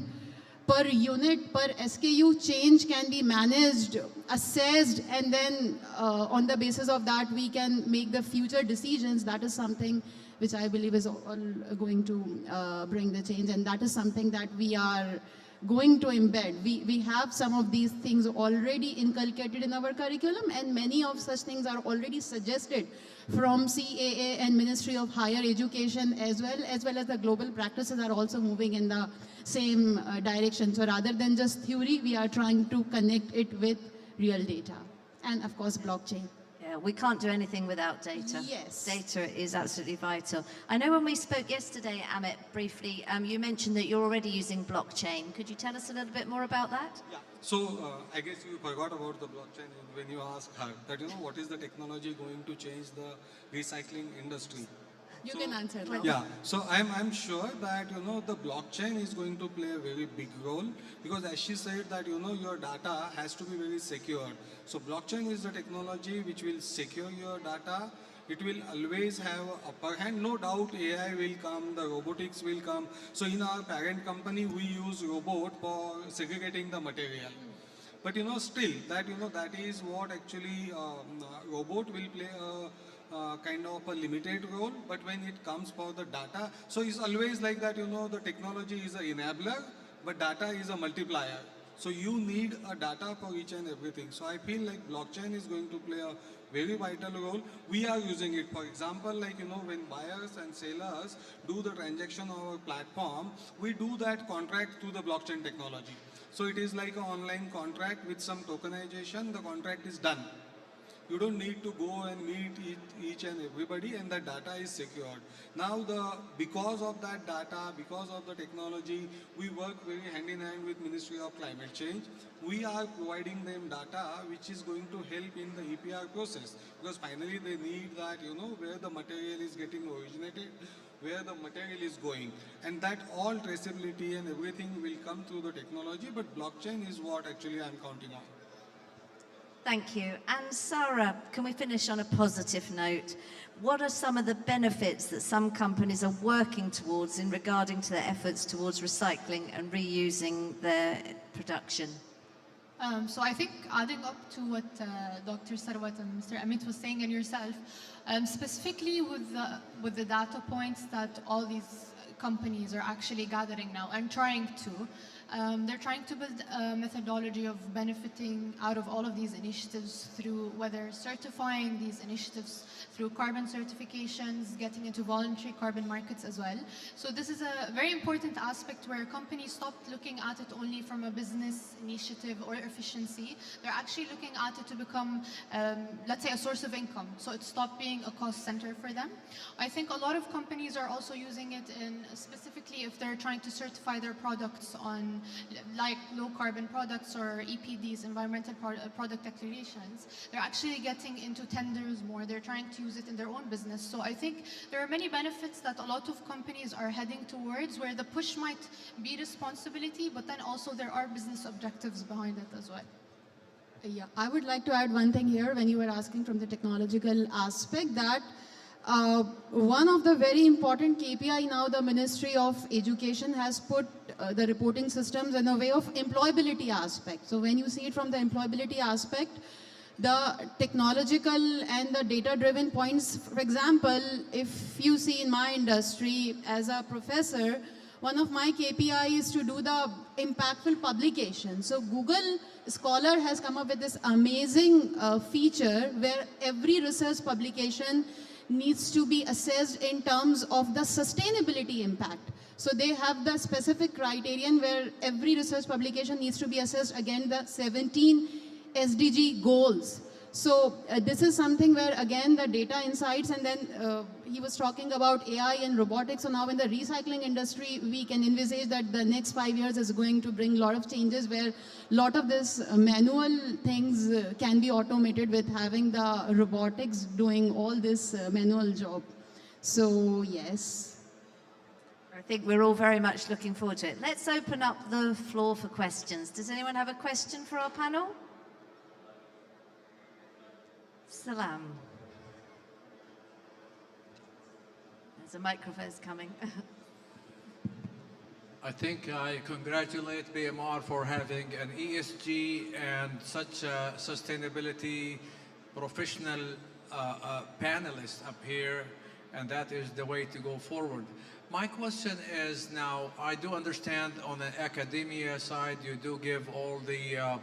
per unit, per SKU, change can be managed, assessed, and then on the basis of that, we can make the future decisions. That is something which I believe is all going to bring the change, and that is something that we are going to embed. We have some of these things already inculcated in our curriculum, and many of such things are already suggested from CAA and Ministry of Higher Education as well as the global practices are also moving in the same direction. So rather than just theory, we are trying to connect it with real data and of course blockchain. Yeah, we can't do anything without data. Yes. Data is absolutely vital. I know when we spoke yesterday, Amit, briefly, you mentioned that you're already using blockchain. Could you tell us a little bit more about that? Yeah. So I guess you forgot about the blockchain when you asked her that, what is the technology going to change the recycling industry? You can answer that. Yeah, so I'm sure that, the blockchain is going to play a very big role because as she said that, your data has to be very secure. So blockchain is the technology which will secure your data. It will always have upper hand. No doubt AI will come, the robotics will come. So in our parent company, we use robot for segregating the material. But still, that is what actually robot will play kind of a limited role, but when it comes for the data, so it's always like that, the technology is an enabler, but data is a multiplier. So you need a data for each and everything. So I feel like blockchain is going to play a very vital role. We are using it, for example, like, when buyers and sellers do the transaction on our platform, we do that contract through the blockchain technology. So it is like an online contract with some tokenization, the contract is done. You don't need to go and meet each and everybody, and the data is secured. Now, because of that data, because of the technology, we work very hand in hand with Ministry of Climate Change. We are providing them data which is going to help in the EPR process, because finally they need that, where the material is getting originated, where the material is going, and that all traceability and everything will come through the technology, but blockchain is what actually I'm counting on. Thank you. And Sarah, can we finish on a positive note? What are some of the benefits that some companies are working towards in regarding to their efforts towards recycling and reusing their production? So I think adding up to what Dr. Sarwat and Mr. Amit was saying and yourself, specifically with the data points that all these companies are actually gathering now and trying to, they're trying to build a methodology of benefiting out of all of these initiatives through whether certifying these initiatives through carbon certifications, getting into voluntary carbon markets as well. So this is a very important aspect where companies stopped looking at it only from a business initiative or efficiency. They're actually looking at it to become, let's say, a source of income. So it stopped being a cost center for them. I think a lot of companies are also using it in, specifically if they're trying to certify their products on like low carbon products or EPDs, environmental product declarations. They're actually getting into tenders more. They're trying to use it in their own business. So I think there are many benefits that a lot of companies are heading towards, where the push might be responsibility, but then also there are business objectives behind it as well. Yeah, I would like to add one thing here when you were asking from the technological aspect that one of the very important KPI now the Ministry of Education has put the reporting systems in a way of employability aspect. So when you see it from the employability aspect, the technological and the data-driven points, for example, if you see in my industry as a professor, one of my KPI is to do the impactful publication. So Google Scholar has come up with this amazing feature where every research publication needs to be assessed in terms of the sustainability impact. So they have the specific criterion where every research publication needs to be assessed against the 17 SDG goals. So this is something where again the data insights, and then he was talking about AI and robotics. So now in the recycling industry, we can envisage that the next 5 years is going to bring a lot of changes where a lot of this manual things can be automated with having the robotics doing all this manual job. So yes. I think we're all very much looking forward to it. Let's open up the floor for questions. Does anyone have a question for our panel? Salam. There's a microphone coming. I think I congratulate BMR for having an ESG and such a sustainability professional panelists up here, and that is the way to go forward. My question is now, I do understand on the academia side, you do give all the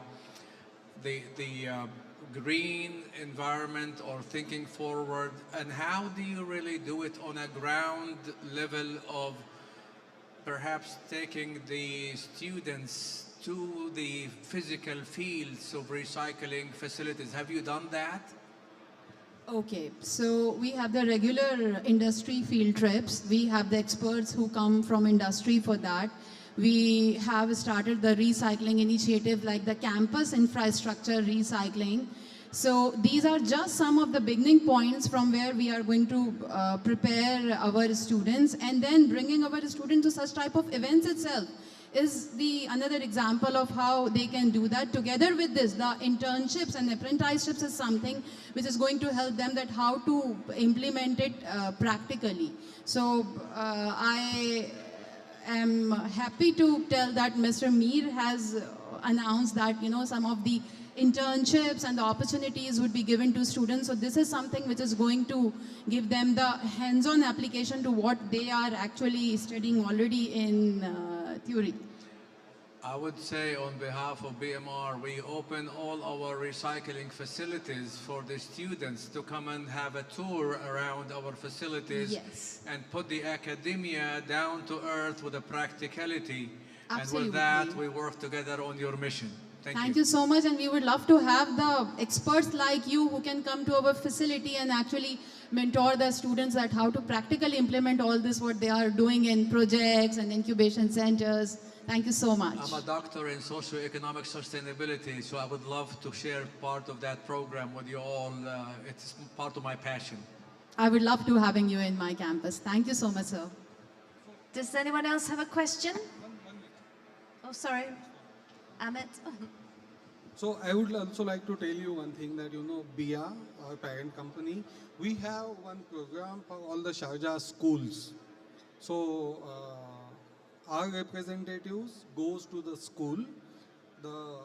green environment or thinking forward, and how do you really do it on a ground level of perhaps taking the students to the physical fields of recycling facilities? Have you done that? Okay, so we have the regular industry field trips. We have the experts who come from industry for that. We have started the recycling initiative like the campus infrastructure recycling. So these are just some of the beginning points from where we are going to prepare our students, and then bringing our students to such type of events itself is the another example of how they can do that. Together with this, the internships and apprenticeships is something which is going to help them that how to implement it practically. So I am happy to tell that Mr. Mir has announced that some of the internships and the opportunities would be given to students. So this is something which is going to give them the hands-on application to what they are actually studying already in theory. I would say on behalf of BMR, we open all our recycling facilities for the students to come and have a tour around our facilities. Yes. And put the academia down to earth with a practicality. Absolutely. And with that, we work together on your mission. Thank you so much, and we would love to have the experts like you who can come to our facility and actually mentor the students that how to practically implement all this what they are doing in projects and incubation centers. Thank you so much. I'm a doctor in socioeconomic sustainability, so I would love to share part of that program with you all. It's part of my passion. I would love to having you in my campus. Thank you so much, sir. Does anyone else have a question? Oh, sorry. Amit? So I would also like to tell you one thing that, BIA, our parent company, we have one program for all the Sharjah schools. So our representatives goes to the school, the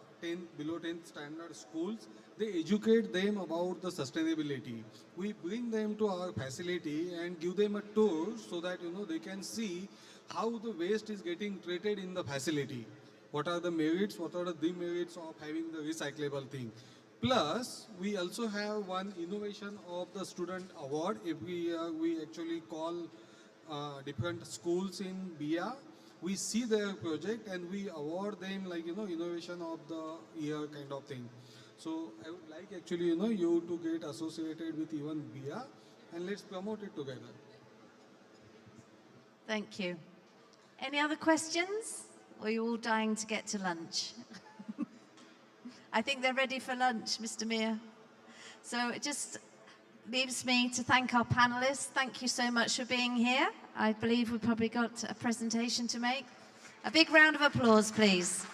below 10th standard schools, they educate them about the sustainability. We bring them to our facility and give them a tour so that, they can see how the waste is getting treated in the facility. What are the merits, what are the demerits of having the recyclable thing. Plus, we also have one innovation of the student award. If we actually call different schools in BIA, we see their project and we award them like, innovation of the year kind of thing. So I would like actually, you to get associated with even BIA and let's promote it together. Thank you. Any other questions? Or are you all dying to get to lunch? I think they're ready for lunch, Mr. Mir. So it just leaves me to thank our panelists. Thank you so much for being here. I believe we've probably got a presentation to make. A big round of applause, please.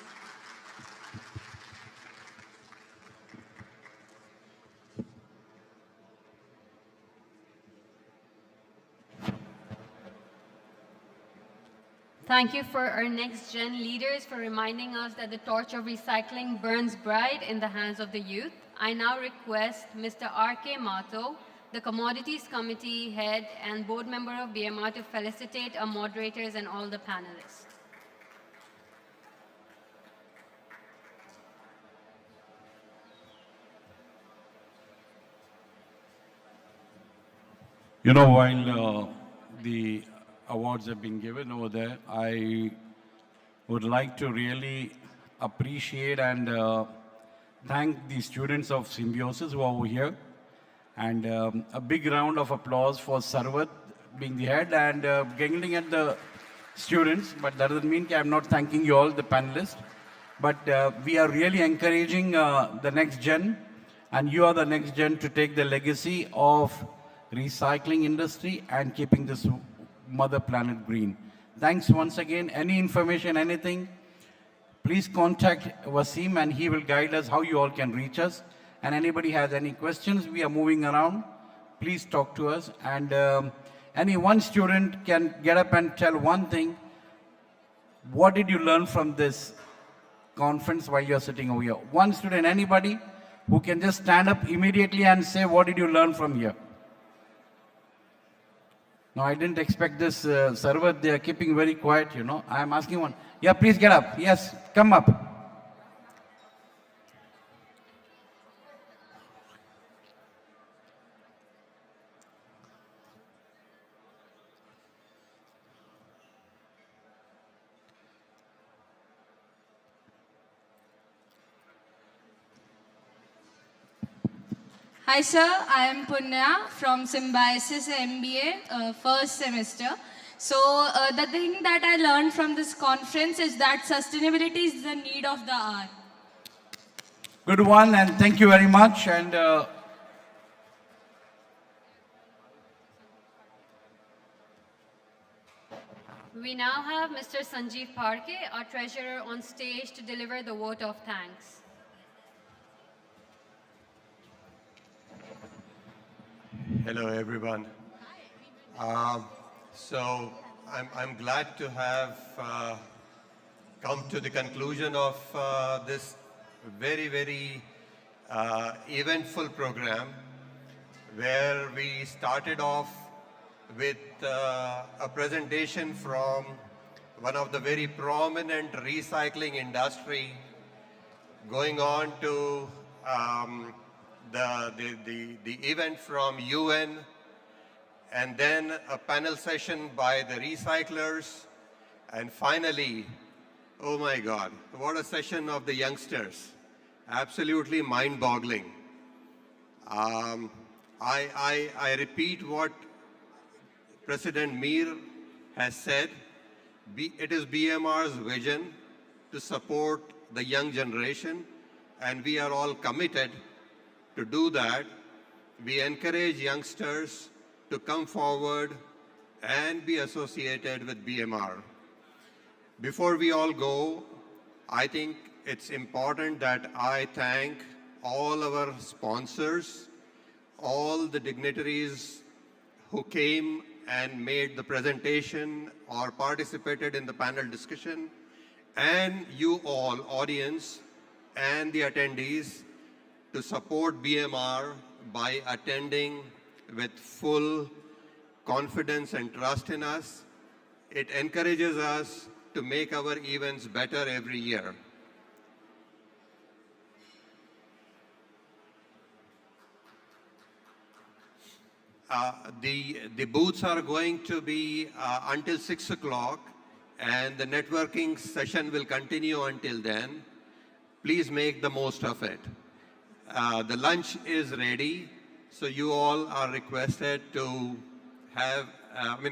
Thank you for our next gen leaders for reminding us that the torch of recycling burns bright in the hands of the youth. I now request Mr. R.K. Mato, the Commodities Committee Head and Board Member of BMR, to felicitate our moderators and all the panelists. While the awards have been given over there, I would like to really appreciate and thank the students of Symbiosis who are over here. And a big round of applause for Sarvat being the head and giggling at the students. But that doesn't mean I'm not thanking you all, the panelists. But we are really encouraging the next gen, and you are the next gen to take the legacy of recycling industry and keeping this mother planet green. Thanks once again. Any information, anything, please contact Wasim and he will guide us how you all can reach us. And anybody has any questions, we are moving around. Please talk to us. And any one student can get up and tell one thing. What did you learn from this conference while you're sitting over here? One student, anybody who can just stand up immediately and say, what did you learn from here? No, I didn't expect this. Server, they are keeping very quiet, you know. I am asking one. Yeah, please get up. Yes, come up. Hi sir, I am Punya from Symbiosis MBA, first semester. So the thing that I learned from this conference is that sustainability is the need of the hour. Good one, and thank you very much. And We now have Mr. Sanjeev Parke, our treasurer, on stage to deliver the vote of thanks. Hello, everyone. So I'm glad to have come to the conclusion of this very, very eventful program, where we started off with a presentation from one of the very prominent recycling industry, going on to the event from UN, and then a panel session by the recyclers, and finally, oh my God, what a session of the youngsters. Absolutely mind-boggling. I repeat what President Mir has said. It is BMR's vision to support the young generation, and we are all committed to do that. We encourage youngsters to come forward and be associated with BMR. Before we all go, I think it's important that I thank all our sponsors, all the dignitaries who came and made the presentation or participated in the panel discussion, and you all, audience, and the attendees, to support BMR by attending with full confidence and trust in us. It encourages us to make our events better every year. The booths are going to be until 6 o'clock, and the networking session will continue until then. Please make the most of it. The lunch is ready, so you all are requested to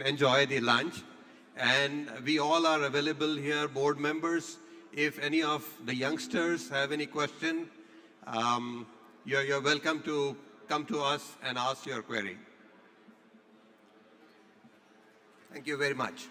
enjoy the lunch. And we all are available here, board members. If any of the youngsters have any question, you're welcome to come to us and ask your query. Thank you very much.